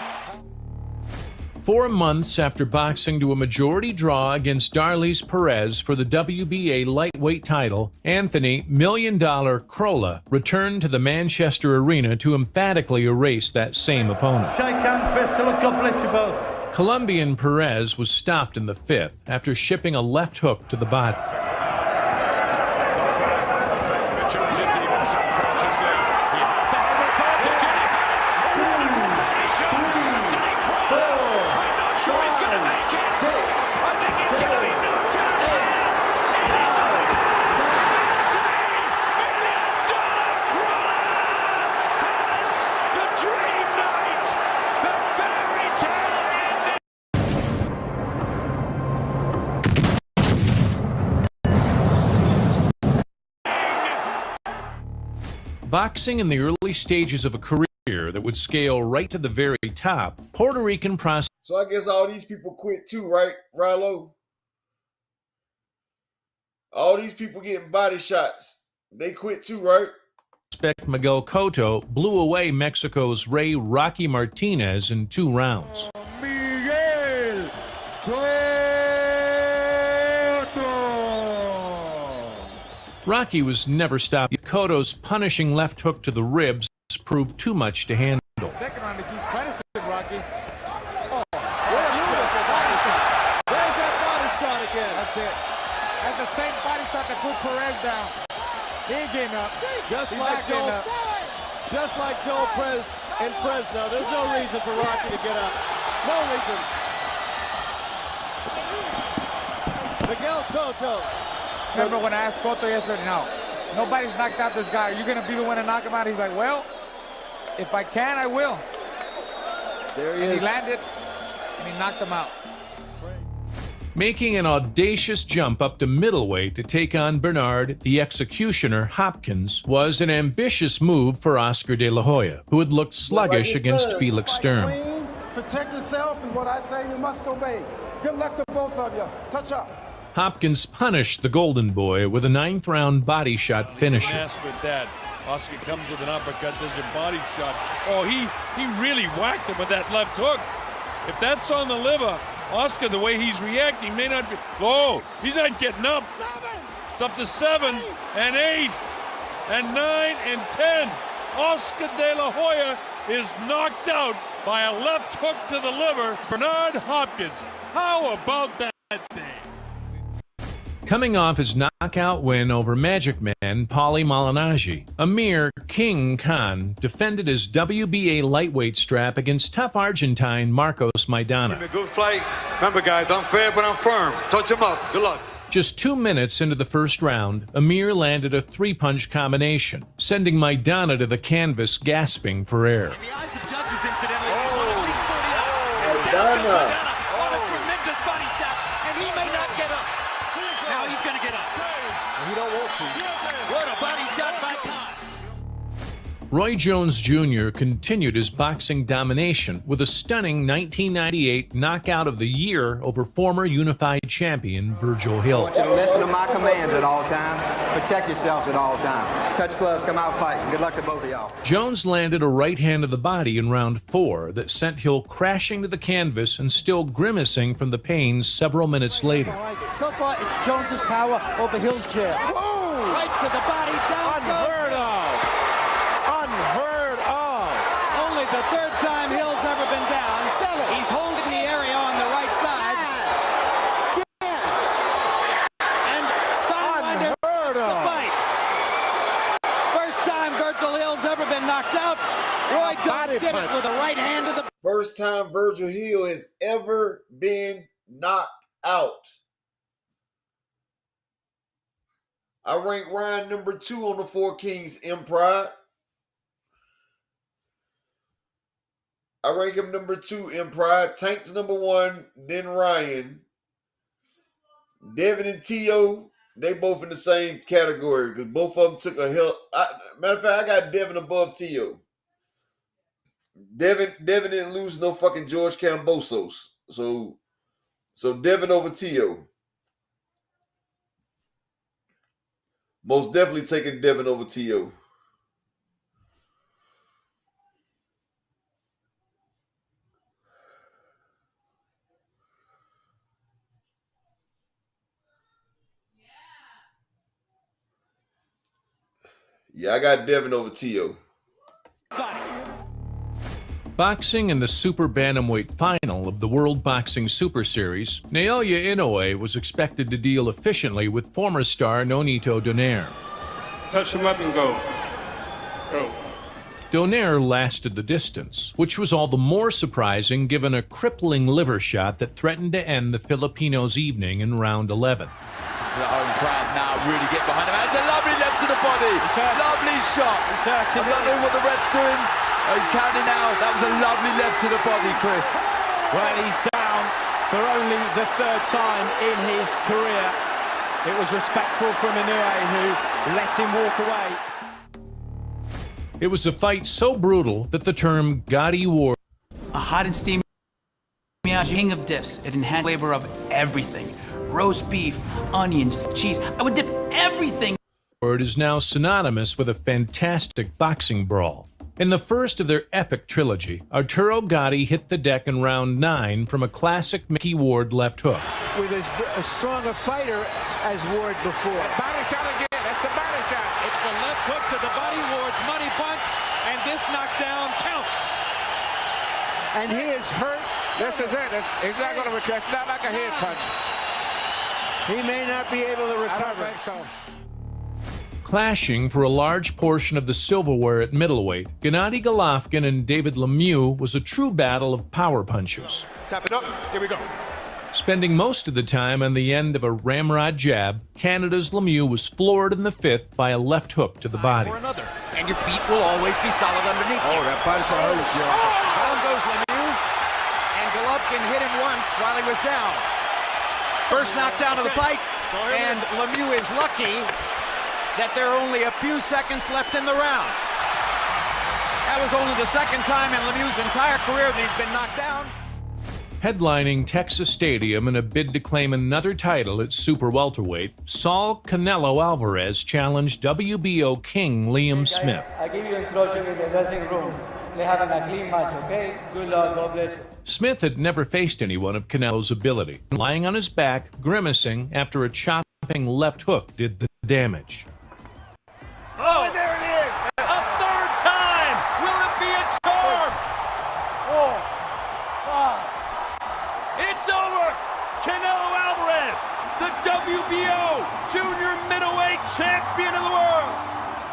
4 months after boxing to a majority draw against Darlis Perez for the WBA lightweight title, Anthony $1 Million Crolla returned to the Manchester arena to emphatically erase that same opponent. Shake hands, best of luck, God bless you both. Colombian Perez was stopped in the 5th after shipping a left hook to the body. Does that affect the judges even subconsciously? He has the home advantage and he has a wonderful body shot. Anthony Crolla. I'm not sure he's going to make it. I think he's going to be knocked out. It is over. Anthony $1 Million Crolla has the dream night, the fairy tale ending. Boxing in the early stages of a career that would scale right to the very top, Puerto Rican prospect. So I guess all these people quit too, right, Rilo? All these people getting body shots, they quit too, right? Miguel Cotto blew away Mexico's Rey Rocky Martinez in 2 rounds. Miguel Rocky was never stopped. Cotto's punishing left hook to the ribs proved too much to handle. Second round, he keeps punishing Rocky. Oh, what a beautiful body shot. There's that body shot again. That's it. That's the same body shot that put Perez down. He ain't getting up. Just like Joel Prez in Fresno. There's no reason for Rocky to get up. No reason. Miguel Cotto. Remember when I asked Cotto yesterday? No. Nobody's knocked out this guy. Are you going to be the one to knock him out? He's like, well, if I can, I will. There he is. He is. landed, and he knocked him out. Making an audacious jump up to middleweight to take on Bernard the Executioner Hopkins was an ambitious move for Oscar De La Hoya, who had looked sluggish against Felix Sturm. Clean, protect yourself, and what I say, you must obey. Good luck to both of you. Touch up. Hopkins punished the Golden Boy with a 9th round body shot finisher. Mastered that. Oscar comes with an uppercut, there's a body shot. Oh, he really whacked him with that left hook. If that's on the liver, Oscar, the way he's reacting, may not be. Oh, he's not getting up. It's up to 7 and 8 and 9 and 10. Oscar De La Hoya is knocked out by a left hook to the liver. Bernard Hopkins. How about that thing? Coming off his knockout win over Magic Man Paulie Malignaggi, Amir King Khan defended his WBA lightweight strap against tough Argentine Marcos Maidana. A good fight. Remember, guys, I'm fair, but I'm firm. Touch him up. Good luck. Just 2 minutes into the first round, Amir landed a three-punch combination, sending Maidana to the canvas gasping for air. In the eyes of judges, incidentally, at least 40 Maidana on a tremendous body shot, and he may not get up. Now he's going to get up. He don't want to. What a body shot by Khan. Roy Jones Jr. continued his boxing domination with a stunning 1998 knockout of the year over former unified champion Virgil Hill. I want you to listen to my commands at all times. Protect yourselves at all times. Touch gloves, come out fighting. Good luck to both of y'all. Jones landed a right hand to the body in round 4 that sent Hill crashing to the canvas and still grimacing from the pain several minutes later. So far, it's Jones's power over Hill's jab. Whoa! Right to the body, down. Unheard of. Unheard of. Only the third time Hill's ever been down. He's holding the area on the right side. And Steinwender the fight. First time Virgil Hill's ever been knocked out. Roy Jones did it with a right hand to the... First time Virgil Hill has ever been knocked out. I rank Ryan number 2 on the Four Kings in pride. I rank him number 2 in pride. Tank's number 1, then Ryan. Devin and T.O., they both in the same category because both of them took a hell. Matter of fact, I got Devin above T.O. Devin didn't lose no fucking George Kambosos. So Devin over T.O. Most definitely taking Devin over T.O. Yeah, I got Devin over T.O. Boxing in the Super Bantamweight final of the World Boxing Super Series, Naoya Inoue was expected to deal efficiently with former star Nonito Donaire. Touch him up and go. Go. Donaire lasted the distance, which was all the more surprising given a crippling liver shot that threatened to end the Filipinos' evening in round 11. The home crowd now really get behind him. It's a lovely left to the body. Lovely shot. I don't know what the ref's doing. Oh, he's counting now. That was a lovely left to the body, Chris. Well, he's down for only the third time in his career. It was respectful from Inoue, who let him walk away. It was a fight so brutal that the term Gotti War, a hot and steamy king of dips, it enhanced flavor of everything. Roast beef, onions, cheese. I would dip everything. Is now synonymous with a fantastic boxing brawl. In the first of their epic trilogy, Arturo Gatti hit the deck in round 9 from a classic Mickey Ward left hook. With as strong a fighter as Ward before. Body shot again. That's the body shot. It's the left hook to the body. Ward's money punch, and this knockdown counts. And he is hurt. This is it. He's not going to recover. It's not like a head punch. He may not be able to recover. I don't think so. Clashing for a large portion of the silverware at middleweight, Gennady Golovkin and David Lemieux was a true battle of power punches. Tap it up. Here we go. Spending most of the time on the end of a ramrod jab, Canada's Lemieux was floored in the 5th by a left hook to the body. Or another. And your feet will always be solid underneath. Oh, that body shot hurt, Joe. Down goes Lemieux. And Golovkin hit him once while he was down. First knockdown of the fight. And Lemieux is lucky that there are only a few seconds left in the round. That was only the second time in Lemieux's entire career that he's been knocked down. Headlining Texas Stadium in a bid to claim another title at super welterweight, Saul Canelo Alvarez challenged WBO king Liam Smith. I give you introduction in the dressing room. They're having a clean match, okay? Good luck, God bless you. Smith had never faced anyone of Canelo's ability, lying on his back, grimacing after a chopping left hook did the damage. Oh, and there it is! A third time! Will it be a charm? Oh. It's over. Canelo Alvarez, the WBO junior middleweight champion of the world.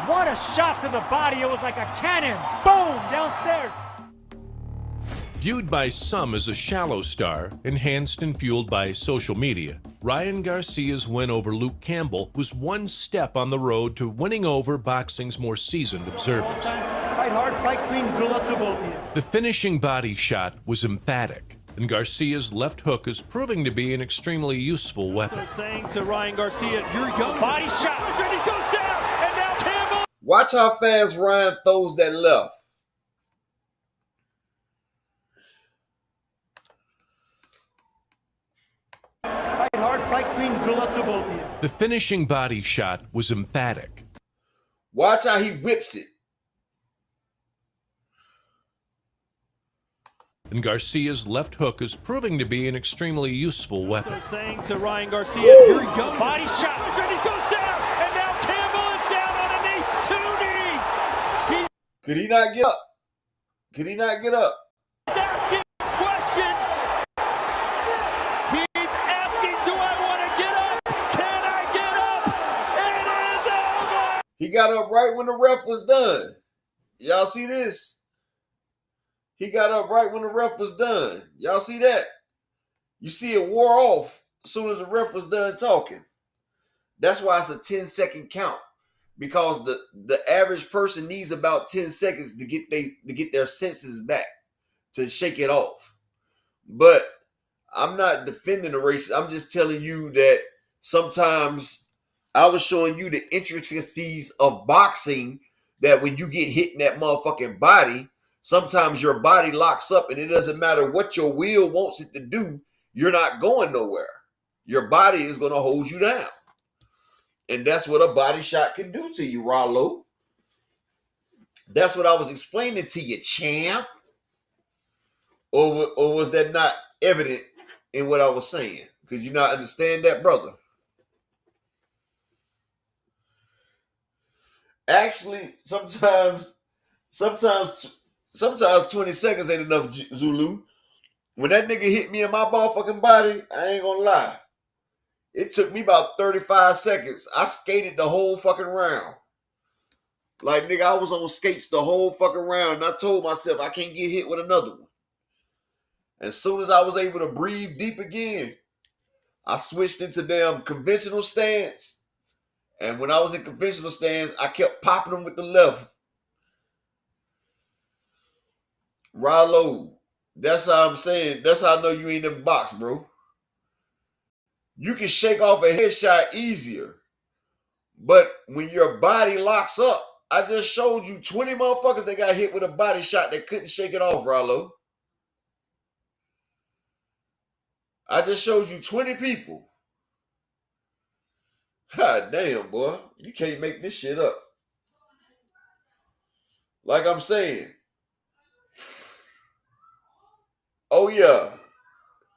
What a shot to the body. It was like a cannon. Boom, downstairs. Viewed by some as a shallow star, enhanced and fueled by social media, Ryan Garcia's win over Luke Campbell was one step on the road to winning over boxing's more seasoned observers. Fight hard, fight clean, good luck to both of you. The finishing body shot was emphatic, and Garcia's left hook is proving to be an extremely useful weapon. So saying to Ryan Garcia, you're young. Body shot, and he goes down, and now Campbell. Watch how fast Ryan throws that left. Fight hard, fight clean, good luck to both of you. The finishing body shot was emphatic. Watch how he whips it. And Garcia's left hook is proving to be an extremely useful weapon. So saying to Ryan Garcia, you're young. Body shot, and he goes down, and now Campbell is down on a knee, 2 knees. Could he not get up? Could he not get up? He's asking questions. He's asking, do I want to get up? Can I get up? It is over. He got up right when the ref was done. Y'all see this? He got up right when the ref was done. Y'all see that? You see it wore off as soon as the ref was done talking. That's why it's a 10-second count. Because the average person needs about 10 seconds to get their senses back, to shake it off. But I'm not defending the race. I'm just telling you that sometimes I was showing you the intricacies of boxing, that when you get hit in that motherfucking body, sometimes your body locks up and it doesn't matter what your will wants it to do. You're not going nowhere. Your body is going to hold you down. And that's what a body shot can do to you, Rollo. That's what I was explaining to you, champ. Or was that not evident in what I was saying? Because you not understand that, brother? Actually, sometimes 20 seconds ain't enough, Zulu. When that nigga hit me in my motherfucking body, I ain't gonna lie. It took me about 35 seconds. I skated the whole fucking round. Like, nigga, I was on skates the whole fucking round. And I told myself I can't get hit with another one. As soon as I was able to breathe deep again, I switched into damn conventional stance. And when I was in conventional stance, I kept popping them with the left. Rollo, that's how I'm saying. That's how I know you ain't never boxed, bro. You can shake off a headshot easier. But when your body locks up, I just showed you 20 motherfuckers that got hit with a body shot that couldn't shake it off, Rollo. I just showed you 20 people. God damn, boy. You can't make this shit up. Like I'm saying. Oh, yeah.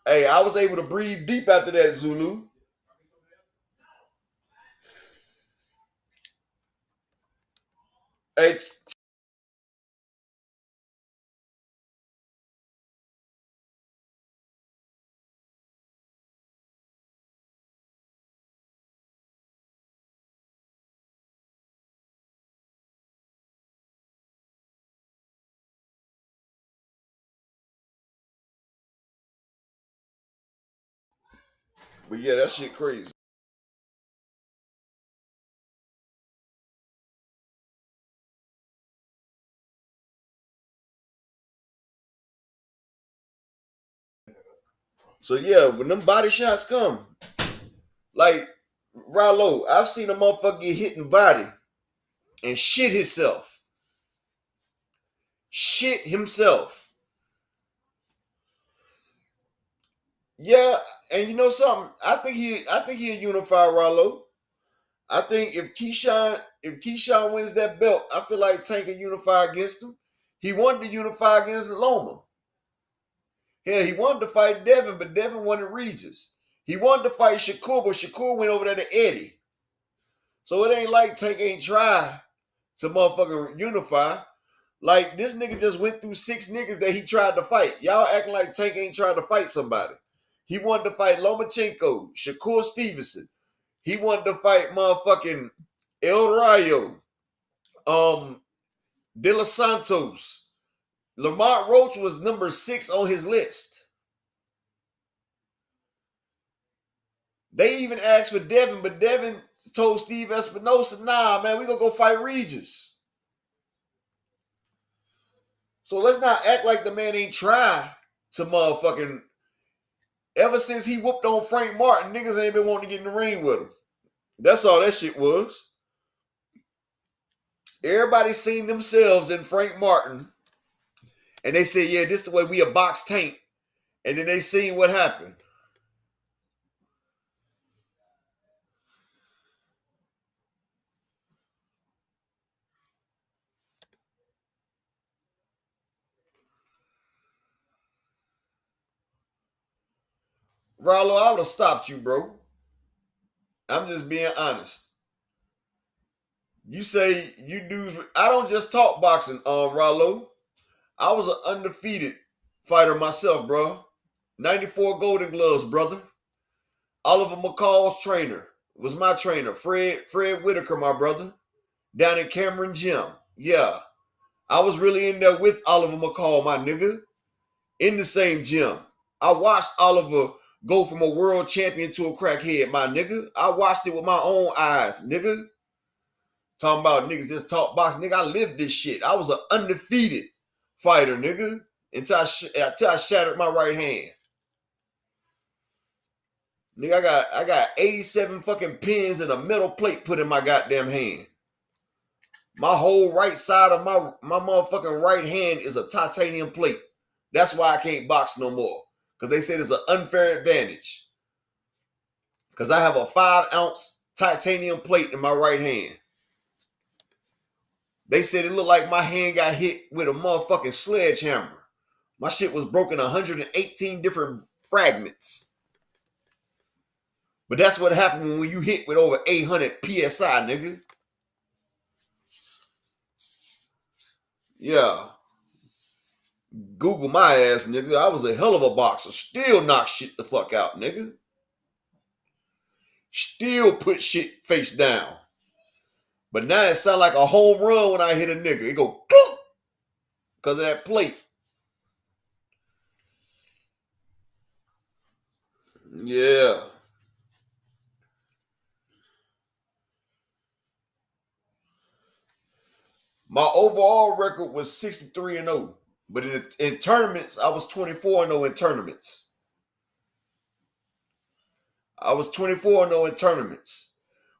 Hey, I was able to breathe deep after that, Zulu. Hey, but yeah, that shit crazy. So yeah, when them body shots come, like Rollo, I've seen a motherfucker get hit in the body and shit himself. Shit himself. Yeah, and you know something? I think he'll unify Rollo. I think if Keyshawn wins that belt, I feel like Tank can unify against him. He wanted to unify against Loma. Hell, he wanted to fight Devin, but Devin wanted Regis. He wanted to fight Shakur, but Shakur went over there to Eddie. So it ain't like Tank ain't try to motherfucking unify. Like, this nigga just went through 6 niggas that he tried to fight. Y'all acting like Tank ain't tried to fight somebody. He wanted to fight Lomachenko, Shakur Stevenson. He wanted to fight motherfucking El Rayo, De Los Santos. Lamont Roach was number 6 on his list. They even asked for Devin, but Devin told Steve Espinosa, nah, man, we gonna go fight Regis. So let's not act like the man ain't try to motherfucking... Ever since he whooped on Frank Martin, niggas ain't been wanting to get in the ring with him. That's all that shit was. Everybody seen themselves in Frank Martin, and they said, yeah, this is the way we a box tank. And then they seen what happened. Rollo, I would have stopped you, bro. I'm just being honest. You say you dudes... I don't just talk boxing, Rollo. I was an undefeated fighter myself, bro. 94 Golden Gloves, brother. Oliver McCall's trainer was my trainer. Fred Whitaker, my brother. Down in Cameron Gym. Yeah. I was really in there with Oliver McCall, my nigga. In the same gym. I watched Oliver go from a world champion to a crackhead, my nigga. I watched it with my own eyes, nigga. Talking about niggas just talk boxing. Nigga, I lived this shit. I was an undefeated fighter, nigga. Until I shattered my right hand. Nigga, I got 87 fucking pins and a metal plate put in my goddamn hand. My whole right side of my motherfucking right hand is a titanium plate. That's why I can't box no more. Because they said it's an unfair advantage. Because I have a 5-ounce titanium plate in my right hand. They said it looked like my hand got hit with a motherfucking sledgehammer. My shit was broken 118 different fragments. But that's what happened when you hit with over 800 PSI, nigga. Yeah. Google my ass, nigga. I was a hell of a boxer. Still knock shit the fuck out, nigga. Still put shit face down. But now it sound like a home run when I hit a nigga. It go clunk because of that plate. Yeah. My overall record was 63-0. But in tournaments, I was 24-0 in tournaments. I was 24-0 in tournaments.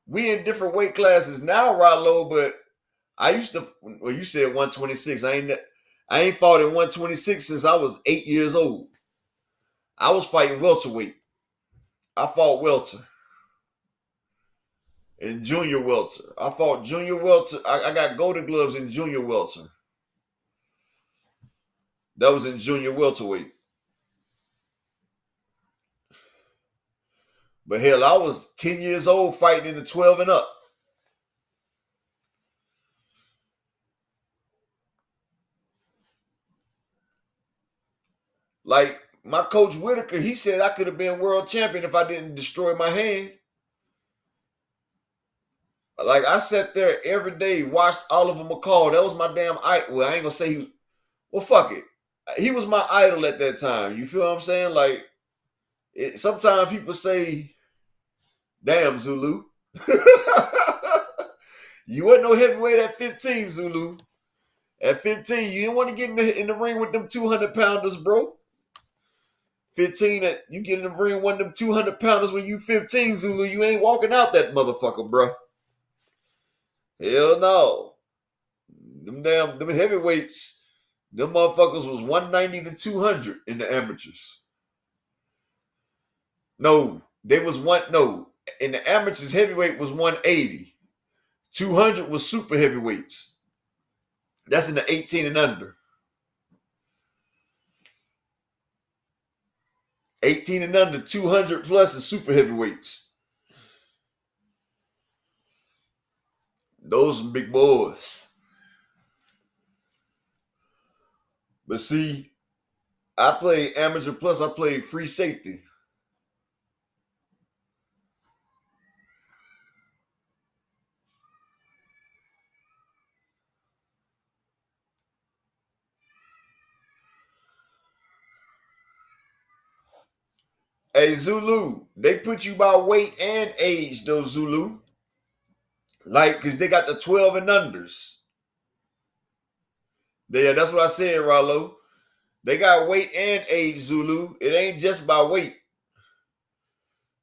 We in different weight classes now, Rollo, but I used to, well, you said 126. I ain't fought in 126 since I was 8 years old. I was fighting welterweight. I fought welter. And junior welter. I fought junior welter. I got golden gloves in junior welter. That was in junior welterweight. But hell, I was 10 years old fighting in the 12 and up. Like my coach Whitaker, he said I could have been world champion if I didn't destroy my hand. Like I sat there every day, watched Oliver McCall. That was my damn idol. Well, I ain't gonna say well, fuck it. He was my idol at that time. You feel what I'm saying? Like, sometimes people say, damn, Zulu. You wasn't no heavyweight at 15, Zulu. At 15, you didn't want to get in the ring with them 200-pounders, bro. 15, you get in the ring with one of them 200-pounders when you 15, Zulu. You ain't walking out that motherfucker, bro. Hell no. Them heavyweights, them motherfuckers was 190 to 200 in the amateurs. No, in the amateurs, heavyweight was 180. 200 was super heavyweights. That's in the 18 and under. 18 and under, 200 plus is super heavyweights. Those are big boys. But see, I played amateur plus I played free safety. Hey, Zulu, they put you by weight and age, though, Zulu. Like, because they got the 12 and unders. Yeah, that's what I said, Rollo. They got weight and age, Zulu. It ain't just by weight.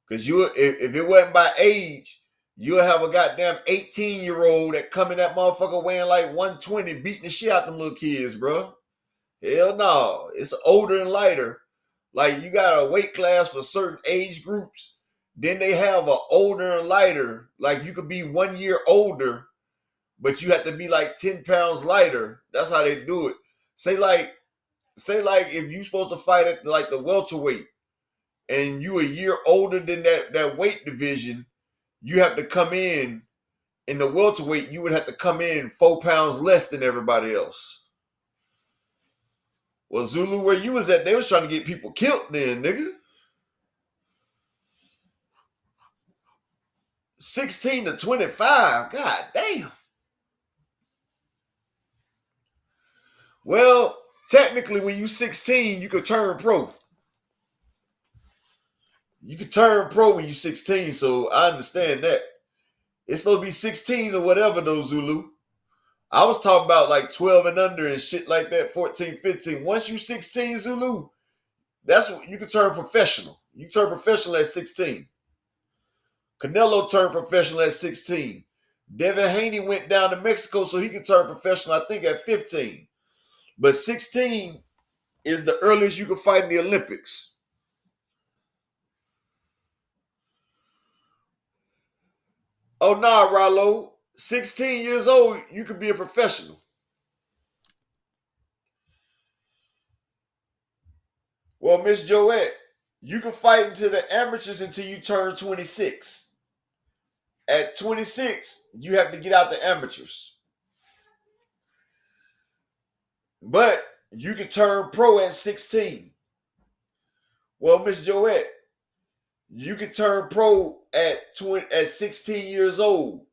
Because if it wasn't by age, you'll have a goddamn 18-year-old that come in that motherfucker weighing like 120, beating the shit out them little kids, bro. Hell no. It's older and lighter. Like, you got a weight class for certain age groups. Then they have an older and lighter. Like, you could be 1 year older, but you have to be like 10 pounds lighter. That's how they do it. Say like if you supposed to fight at like the welterweight and you a year older than that weight division, you have to come in the welterweight, you would have to come in 4 pounds less than everybody else. Well, Zulu, where you was at, they was trying to get people killed then, nigga. 16 to 25. God damn. Well, technically, when you 16, you could turn pro. You could turn pro when you 16, so I understand that. It's supposed to be 16 or whatever, though, Zulu. I was talking about like 12 and under and shit like that, 14, 15. Once you 16, Zulu, that's what you can turn professional. You turn professional at 16. Canelo turned professional at 16. Devin Haney went down to Mexico so he could turn professional, I think, at 15. But 16 is the earliest you can fight in the Olympics. Oh, nah, Rollo. 16 years old, you could be a professional. Well, Miss Joette, you can fight into the amateurs until you turn 26. At 26, you have to get out the amateurs. But you can turn pro at 16. Well, Miss Joette, you can turn pro at 16 years old.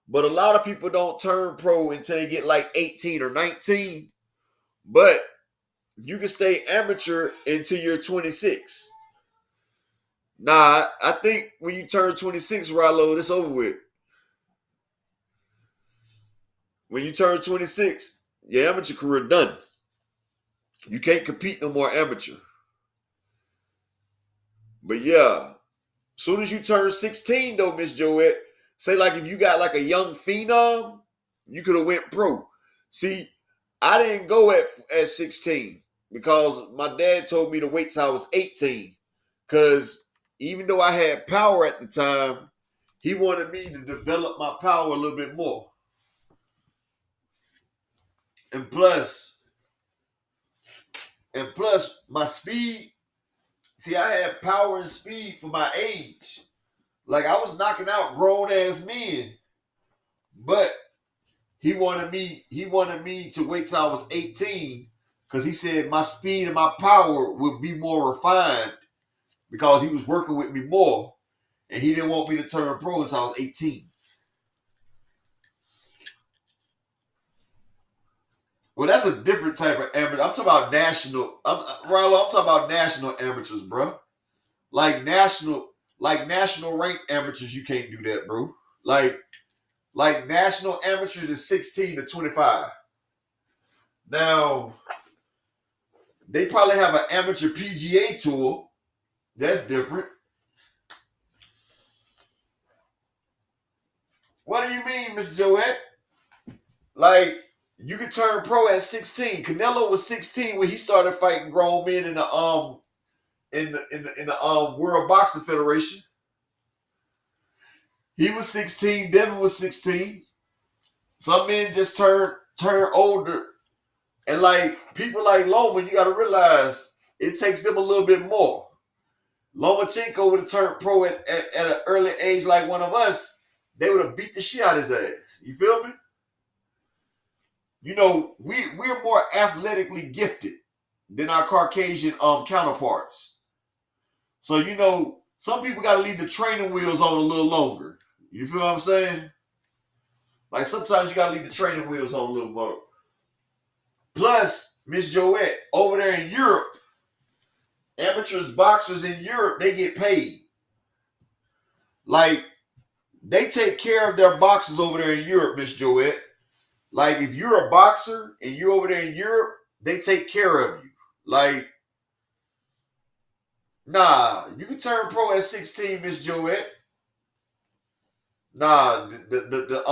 But a lot of people don't turn pro until they get like 18 or 19. But you can stay amateur until you're 26. Nah, I think when you turn 26, Rollo, it's over with. When you turn 26, your amateur career done. You can't compete no more amateur. But yeah, as soon as you turn 16 though, Miss Joette, say like if you got like a young phenom, you could have went pro. See, I didn't go at 16 because my dad told me to wait till I was 18. Because even though I had power at the time, he wanted me to develop my power a little bit more. And plus, my speed. See, I had power and speed for my age. Like, I was knocking out grown-ass men. But he wanted me to wait till I was 18 because he said my speed and my power would be more refined because he was working with me more. And he didn't want me to turn pro until I was 18. Well, that's a different type of amateur. I'm talking about national. I'm talking about national amateurs, bro. Like national ranked amateurs, you can't do that, bro. Like national amateurs is 16 to 25. Now, they probably have an amateur PGA tour. That's different. What do you mean, Miss Joette? Like, you could turn pro at 16. Canelo was 16 when he started fighting grown men in the World Boxing Federation. He was 16. Devin was 16. Some men just turn older. And like people like Loma, you got to realize it takes them a little bit more. Lomachenko would have turned pro at an early age like one of us. They would have beat the shit out of his ass. You feel me? You know, we're more athletically gifted than our Caucasian counterparts. So, you know, some people got to leave the training wheels on a little longer. You feel what I'm saying? Like, sometimes you got to leave the training wheels on a little more. Plus, Miss Joette, over there in Europe, Amateurs boxers in Europe, they get paid. Like, they take care of their boxers over there in Europe, Miss Joette. Like, if you're a boxer and you're over there in Europe, they take care of you. Like, nah, you can turn pro at 16, Miss Joette. Nah, the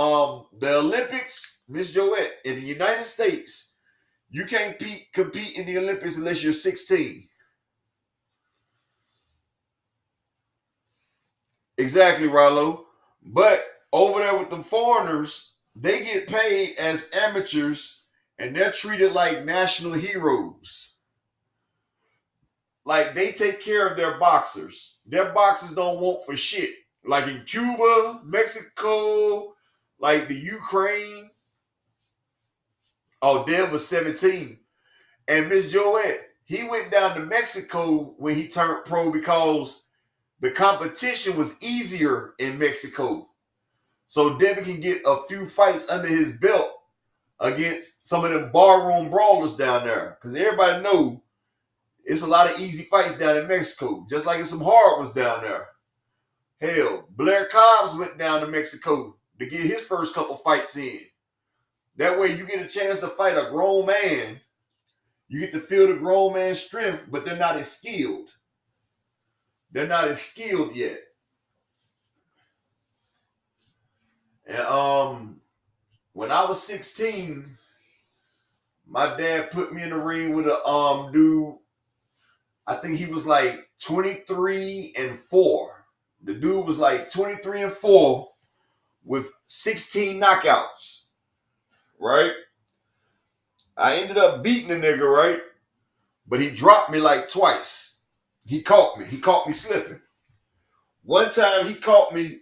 Olympics, Miss Joette, in the United States, you can't compete in the Olympics unless you're 16. Exactly, Rollo. But over there with the foreigners, they get paid as amateurs and they're treated like national heroes. Like, they take care of their boxers. Their boxers don't want for shit. Like in Cuba, Mexico, like the Ukraine. Oh, Dev was 17. And Miss Joette, he went down to Mexico when he turned pro because the competition was easier in Mexico. So Devin can get a few fights under his belt against some of them barroom brawlers down there. Because everybody knows it's a lot of easy fights down in Mexico. Just like it's some hard ones down there. Hell, Blair Cobbs went down to Mexico to get his first couple fights in. That way you get a chance to fight a grown man. You get to feel the grown man's strength, but they're not as skilled. They're not as skilled yet. And when I was 16, my dad put me in the ring with a dude. I think he was like 23-4. The dude was like 23-4 with 16 knockouts. Right? I ended up beating the nigga, right? But he dropped me like twice. He caught me. He caught me slipping. One time he caught me.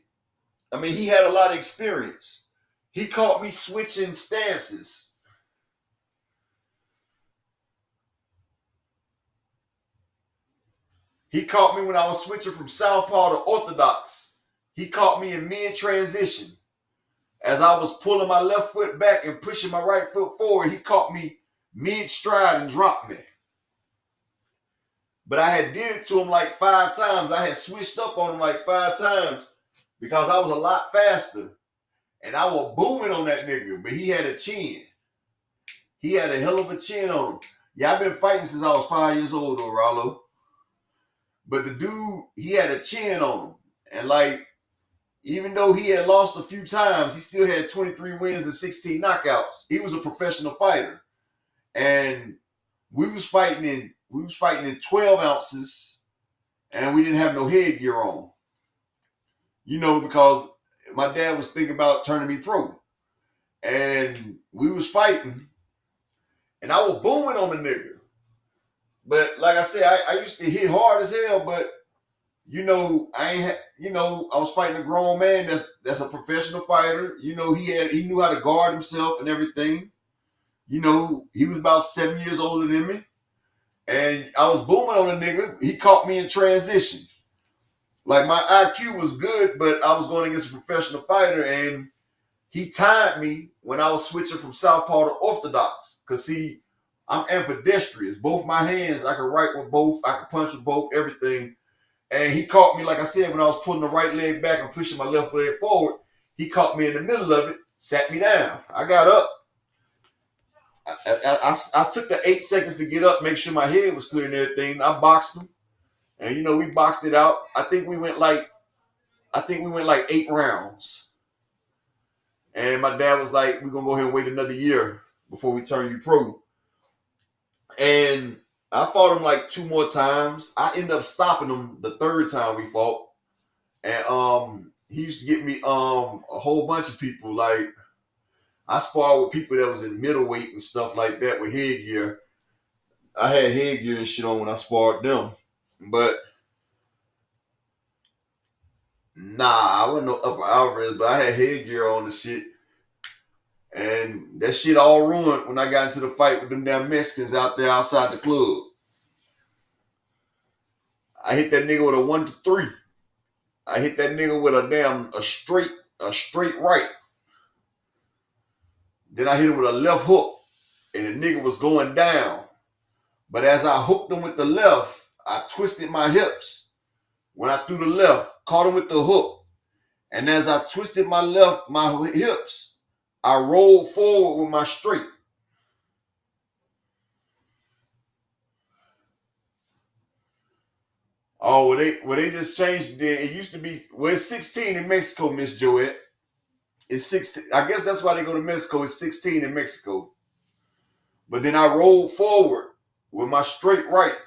I mean, he had a lot of experience. He caught me switching stances. He caught me when I was switching from southpaw to orthodox. He caught me in mid-transition. As I was pulling my left foot back and pushing my right foot forward, he caught me mid-stride and dropped me. But I had did it to him like 5 times. I had switched up on him like 5 times because I was a lot faster. And I was booming on that nigga, but he had a chin. He had a hell of a chin on him. Yeah, I've been fighting since I was 5 years old, though, Rollo. But the dude, he had a chin on him. And like, even though he had lost a few times, he still had 23 wins and 16 knockouts. He was a professional fighter. And we was fighting in 12 ounces, and we didn't have no headgear on. You know, because my dad was thinking about turning me pro. And we was fighting, and I was booming on the nigga. But like I said, I used to hit hard as hell, but you know, I was fighting a grown man that's a professional fighter. You know, he knew how to guard himself and everything. You know, he was about 7 years older than me. And I was booming on a nigga. He caught me in transition. Like, my IQ was good, but I was going against a professional fighter, and he timed me when I was switching from southpaw to orthodox. Because, see, I'm ambidextrous. Both my hands, I can right with both. I can punch with both, everything. And he caught me, like I said, when I was pulling the right leg back and pushing my left leg forward. He caught me in the middle of it, sat me down. I got up. I took the 8 seconds to get up, make sure my head was clear and everything. I boxed him. And, you know, we boxed it out. I think we went like 8 rounds. And my dad was like, we're going to go ahead and wait another year before we turn you pro. And I fought him like 2 more times. I ended up stopping him the 3rd time we fought. And he used to get me a whole bunch of people. Like, I sparred with people that was in middleweight and stuff like that with headgear. I had headgear and shit on when I sparred them. But nah, I wasn't no upper Alvarez, but I had headgear on the shit. And that shit all ruined when I got into the fight with them damn Mexicans out there outside the club. I hit that nigga with a 1-3. I hit that nigga with a straight right. Then I hit him with a left hook, and the nigga was going down. But as I hooked him with the left, I twisted my hips when I threw the left, caught him with the hook. And as I twisted my hips, I rolled forward with my straight. Oh, they just changed it. It used to be, well, it's 16 in Mexico, Miss Joette. It's 16. I guess that's why they go to Mexico. It's 16 in Mexico. But then I rolled forward with my straight right.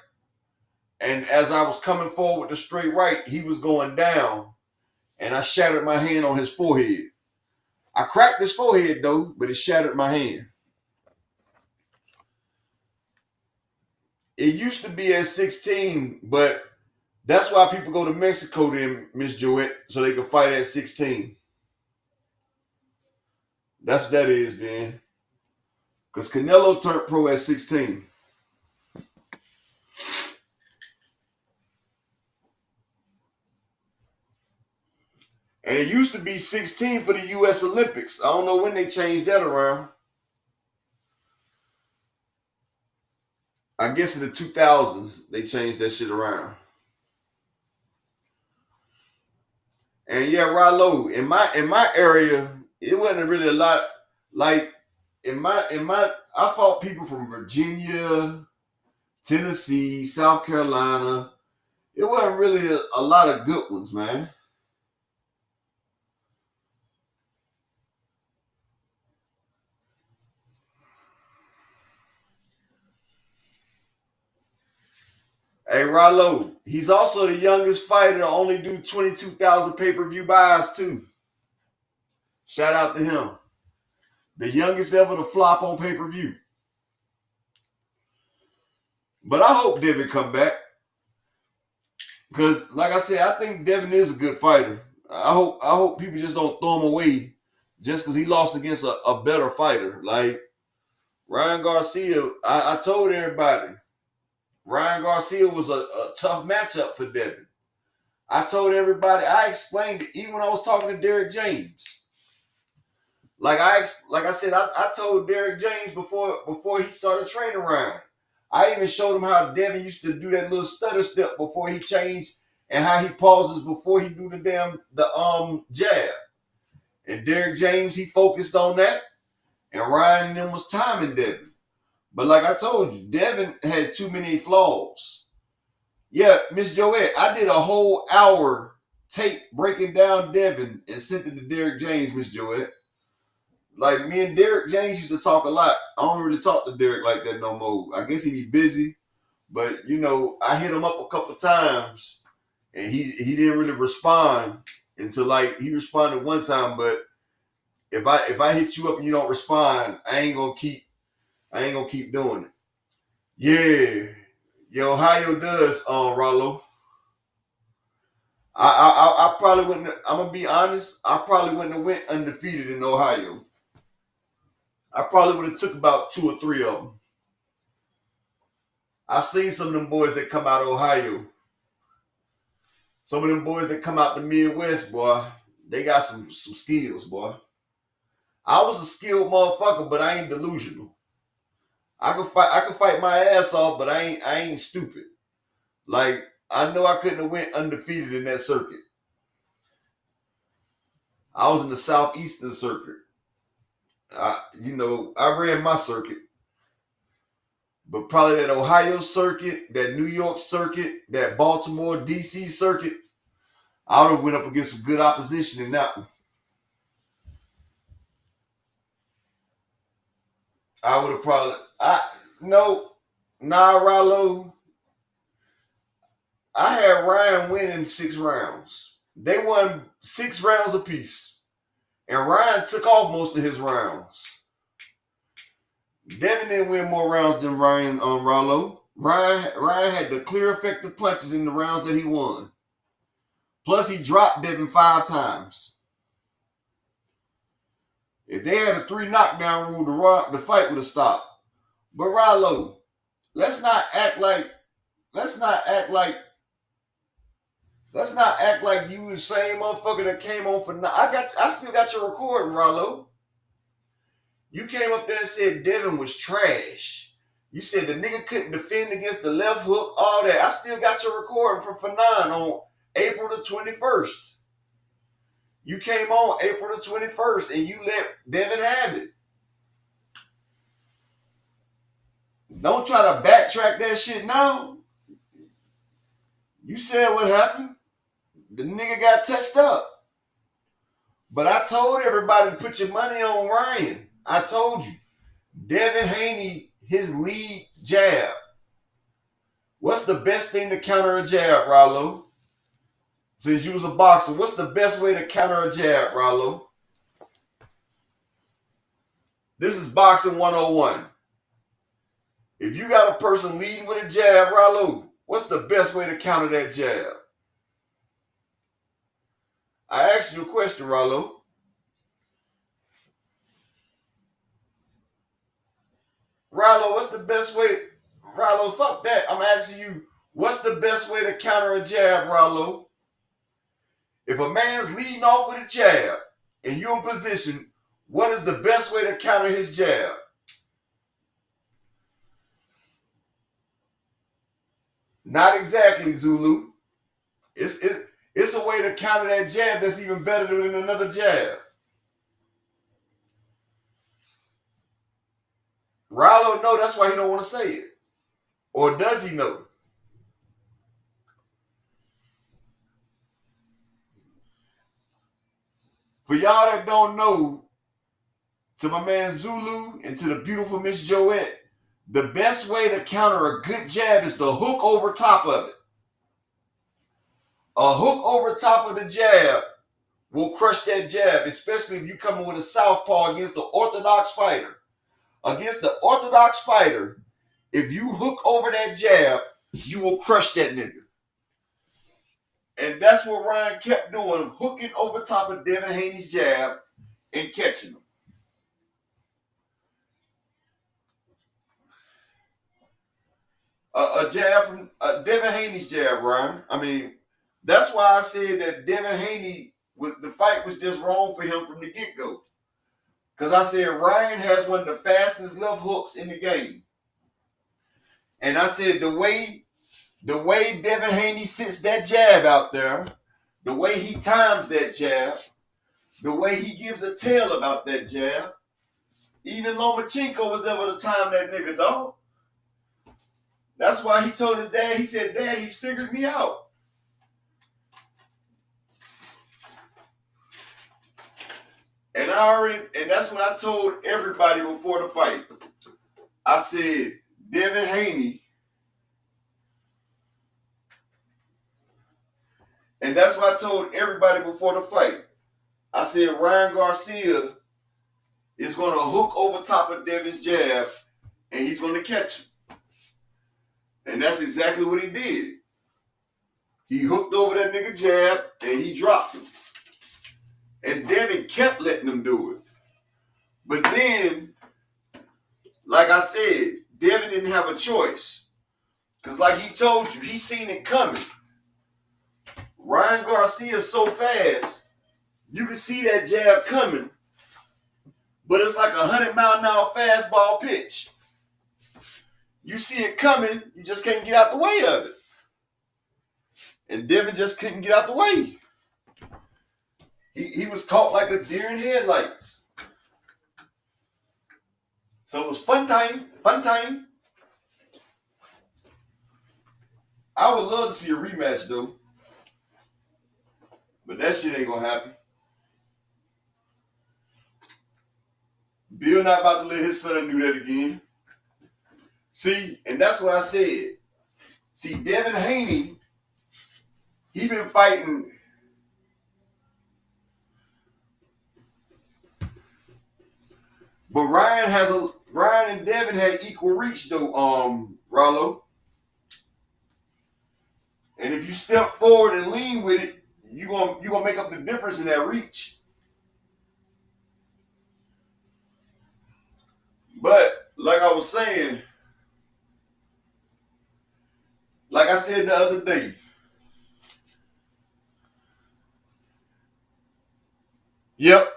And as I was coming forward with the straight right, he was going down. And I shattered my hand on his forehead. I cracked his forehead, though, but it shattered my hand. It used to be at 16, but that's why people go to Mexico then, Miss Joette, so they can fight at 16. That's what that is then. Because Canelo turned pro at 16. And it used to be 16 for the U.S. Olympics. I don't know when they changed that around. I guess in the 2000s, they changed that shit around. And yeah, Rallo, in my area, it wasn't really a lot. Like I fought people from Virginia, Tennessee, South Carolina. It wasn't really a lot of good ones, man. Hey, Rallo, he's also the youngest fighter to only do 22,000 pay-per-view buys, too. Shout out to him. The youngest ever to flop on pay-per-view. But I hope Devin come back. Because, like I said, I think Devin is a good fighter. I hope people just don't throw him away just because he lost against a better fighter. Like, Ryan Garcia, I told everybody, Ryan Garcia was a tough matchup for Devin. I told everybody, I explained it even when I was talking to Derek James. Like I said, I told Derek James before he started training Ryan. I even showed him how Devin used to do that little stutter step before he changed and how he pauses before he do the jab. And Derek James, he focused on that. And Ryan and them was timing Devin. But like I told you, Devin had too many flaws. Yeah, Miss Joette, I did a whole hour tape breaking down Devin and sent it to Derek James, Miss Joette. Like, me and Derek James used to talk a lot. I don't really talk to Derek like that no more. I guess he be busy. But, you know, I hit him up a couple times, and he didn't really respond until, like, he responded one time. But if I hit you up and you don't respond, I ain't gonna keep doing it. Yeah, Ohio does, Rollo. I probably wouldn't. I'm gonna be honest. I probably wouldn't have went undefeated in Ohio. I probably would have took about 2 or 3 of them. I've seen some of them boys that come out of Ohio. Some of them boys that come out the Midwest, boy, they got some skills, boy. I was a skilled motherfucker, but I ain't delusional. I could fight my ass off, but I ain't stupid. Like, I know I couldn't have went undefeated in that circuit. I was in the Southeastern circuit. I ran my circuit. But probably that Ohio circuit, that New York circuit, that Baltimore, D.C. circuit, I would have went up against some good opposition in that one. I would have probably... Rollo. I had Ryan winning 6 rounds. They won 6 rounds apiece. And Ryan took off most of his rounds. Devin didn't win more rounds than Ryan Rollo. Ryan had the clear effective punches in the rounds that he won. Plus, he dropped Devin 5 times. If they had a 3 knockdown rule, the fight would have stopped. But Rollo, let's not act like you the same motherfucker that came on for. I still got your recording, Rollo. You came up there and said Devin was trash. You said the nigga couldn't defend against the left hook, all that. I still got your recording from Fanon on April the 21st. You came on April the 21st and you let Devin have it. Don't try to backtrack that shit now. You said what happened. The nigga got touched up. But I told everybody to put your money on Ryan. I told you. Devin Haney, his lead jab. What's the best thing to counter a jab, Rollo? Since you was a boxer, what's the best way to counter a jab, Rollo? This is boxing 101. If you got a person leading with a jab, Rollo, what's the best way to counter that jab? I asked you a question, Rollo. Rollo, what's the best way? Rollo, fuck that. I'm asking you, what's the best way to counter a jab, Rollo? If a man's leading off with a jab and you're in position, what is the best way to counter his jab? Not exactly, Zulu. It's a way to counter that jab that's even better than another jab. Rollo know, that's why he don't want to say it. Or does he know? For y'all that don't know, to my man Zulu and to the beautiful Miss Joette, the best way to counter a good jab is to hook over top of it. A hook over top of the jab will crush that jab, especially if you coming with a southpaw against the orthodox fighter. Against the orthodox fighter, if you hook over that jab, you will crush that nigga. And that's what Ryan kept doing, hooking over top of Devin Haney's jab and catching him. A jab from Devin Haney's jab, Ryan. I mean, that's why I said that Devin Haney, the fight was just wrong for him from the get-go. Because I said Ryan has one of the fastest left hooks in the game. And I said the way Devin Haney sits that jab out there, the way he times that jab, the way he gives a tell about that jab, even Lomachenko was able to time that nigga, dog. That's why he told his dad, he said, Dad, he's figured me out. And that's what I told everybody before the fight. I said, Devin Haney, and that's what I told everybody before the fight. I said, Ryan Garcia is going to hook over top of Devin's jab, and he's going to catch him. And that's exactly what he did. He hooked over that nigga jab, and he dropped him. And Devin kept letting him do it. But then, like I said, Devin didn't have a choice. Because like he told you, he seen it coming. Ryan Garcia is so fast, you can see that jab coming, but it's like a 100-mile-an-hour fastball pitch. You see it coming, you just can't get out the way of it. And Devin just couldn't get out the way. He was caught like a deer in headlights. So it was fun time. I would love to see a rematch though. But that shit ain't gonna happen. Bill not about to let his son do that again. See, and that's what I said. See, Devin Haney, he been fighting. But Ryan and Devin had equal reach though, Rollo. And if you step forward and lean with it, you gonna make up the difference in that reach. But like I was saying, like I said the other day, yep,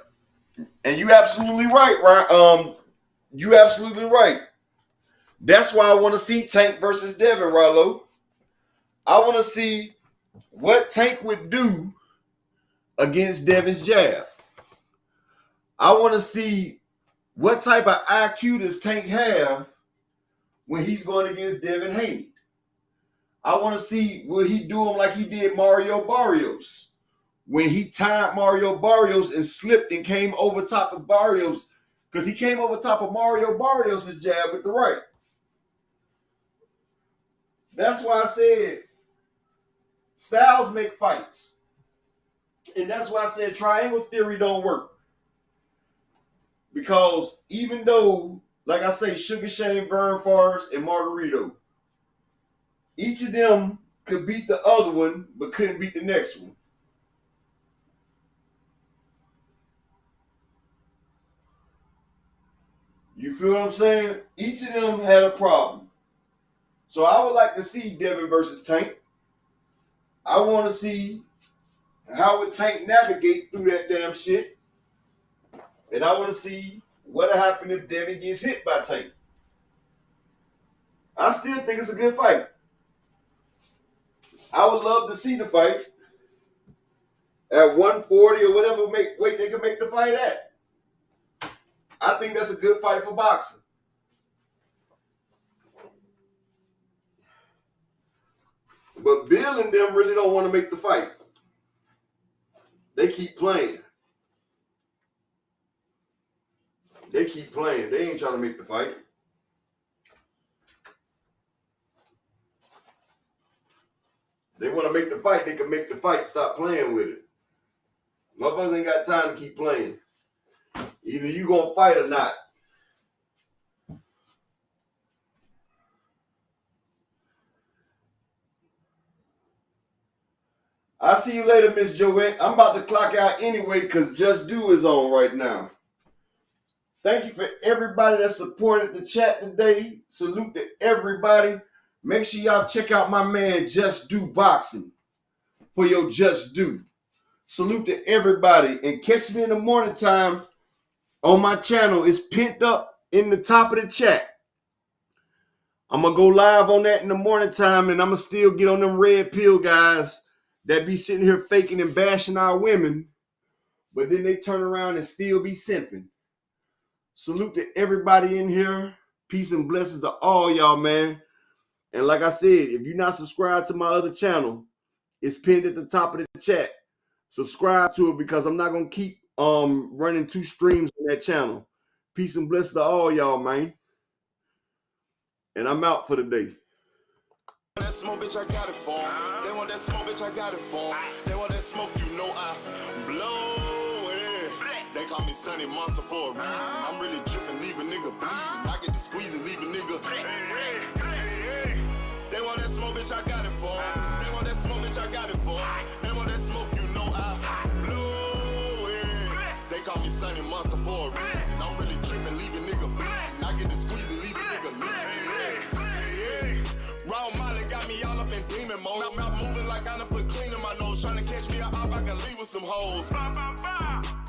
and you absolutely right, Ryan. You absolutely right. That's why I want to see Tank versus Devin, Rollo. I want to see what Tank would do against Devin's jab. I want to see what type of IQ does Tank have when he's going against Devin Haney. I want to see will he do him like he did Mario Barrios when he timed Mario Barrios and slipped and came over top of Barrios because he came over top of Mario Barrios' jab with the right. That's why I said styles make fights. And that's why I said triangle theory don't work. Because even though, like I say, Sugar Shane, Vern Forrest, and Margarito, each of them could beat the other one, but couldn't beat the next one. You feel what I'm saying? Each of them had a problem. So I would like to see Devin versus Tank. I want to see how would Tank navigate through that damn shit. And I want to see what'll happen if Devin gets hit by Tank. I still think it's a good fight. I would love to see the fight at 140 or whatever weight they can make the fight at. I think that's a good fight for boxing. But Bill and them really don't want to make the fight. They keep playing. They keep playing. They ain't trying to make the fight. They want to make the fight. They can make the fight. Stop playing with it. Motherfuckers ain't got time to keep playing. Either you gonna fight or not. I'll see you later, Miss Joette. I'm about to clock out anyway because Just Do is on right now. Thank you for everybody that supported the chat today. Salute to everybody. Make sure y'all check out my man Just Do Boxing for your Just Do. Salute to everybody. And catch me in the morning time on my channel. It's pinned up in the top of the chat. I'm going to go live on that in the morning time, and I'm going to still get on them red pill guys that be sitting here faking and bashing our women, but then they turn around and still be simping. Salute to everybody in here. Peace and blessings to all y'all, man. And like I said, if you're not subscribed to my other channel, it's pinned at the top of the chat. Subscribe to it because I'm not going to keep running 2 streams on that channel. Peace and blessings to all y'all, man. And I'm out for the day. That smoke, bitch, I got it for 'em. They want that smoke, bitch, I got it for 'em. They want that smoke, you know I blow it. They call me Sunny Monster for a reason. I'm really dripping, leave a nigga bleeding. I get to squeeze and leave a nigga. They want that smoke, bitch, I got it for 'em. They want that smoke, bitch, I got it for 'em. They want that smoke, you know I blow it. They call me Sunny Monster for a reason. I'm really dripping, leave a nigga bleeding. I get to squeeze and leave a nigga bleeding. Raw Molly got me all up in demon mode. I'm out moving like I done put clean in my nose. Trying to catch me up, I can leave with some hoes.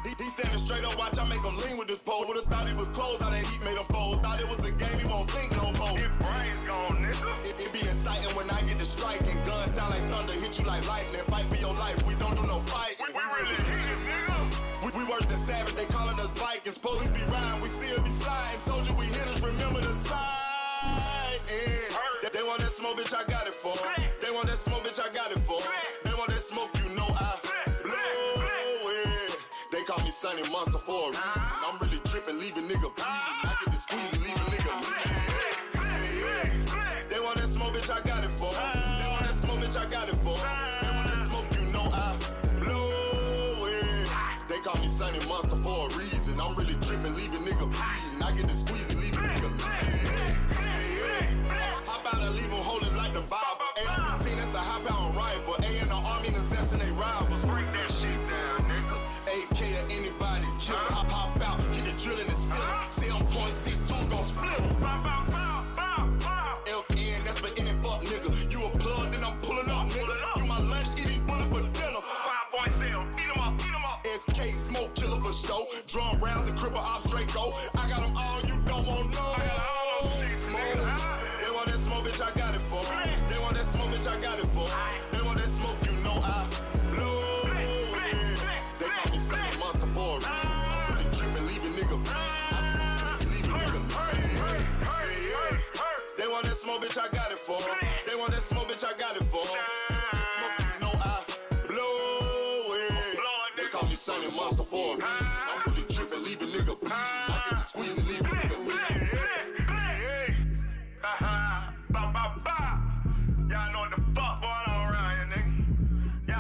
He standing straight up, watch I make him lean with this pole. Would've thought he was closed, how that heat made him fold. Thought it was a game, he won't think no more. His brain's gone, nigga. It be exciting when I get to strike. And guns sound like thunder, hit you like lightning. Fight for your life, we don't do no fighting. We really hit it, nigga. We worse than savage, they calling us Vikings. Police be riding, we still be sliding. Told you we hit us, remember the time. They want that smoke, bitch, I got it for 'em. They want that smoke, bitch, I got it for 'em. They want that smoke, you know I blow it. They call me Sunny Monster for a reason. I'm really dripping, leave a nigga bleeding. I get to squeeze and leave a nigga bleeding. They want that smoke, bitch, I got it for 'em. They want that smoke, bitch, I got it for 'em. They want that smoke, you know I blow it. They call me Sunny Monster for a reason. I'm really dripping, leave a nigga bleeding. I get to squeeze and leave a nigga bleeding. How about I leave them holding like the Bible? AR-15, that's a high-power rifle. A in the army and assassinate rivals. Break that shit down, nigga. AK or anybody, kill him. Hop out, hit the drilling and spill him. Stay on .62, gon' split him. FN, that's for any fuck, nigga. You a plug, then I'm pulling up, nigga. You my lunch, eat these bullets for dinner. 5 cell, eat him up, eat him up. SK, smoke killer for show. Drum rounds and cripple ops, Draco. I got them all, you don't want no. Smoke. Rastafari. I'm really tripping, leave a nigga pie.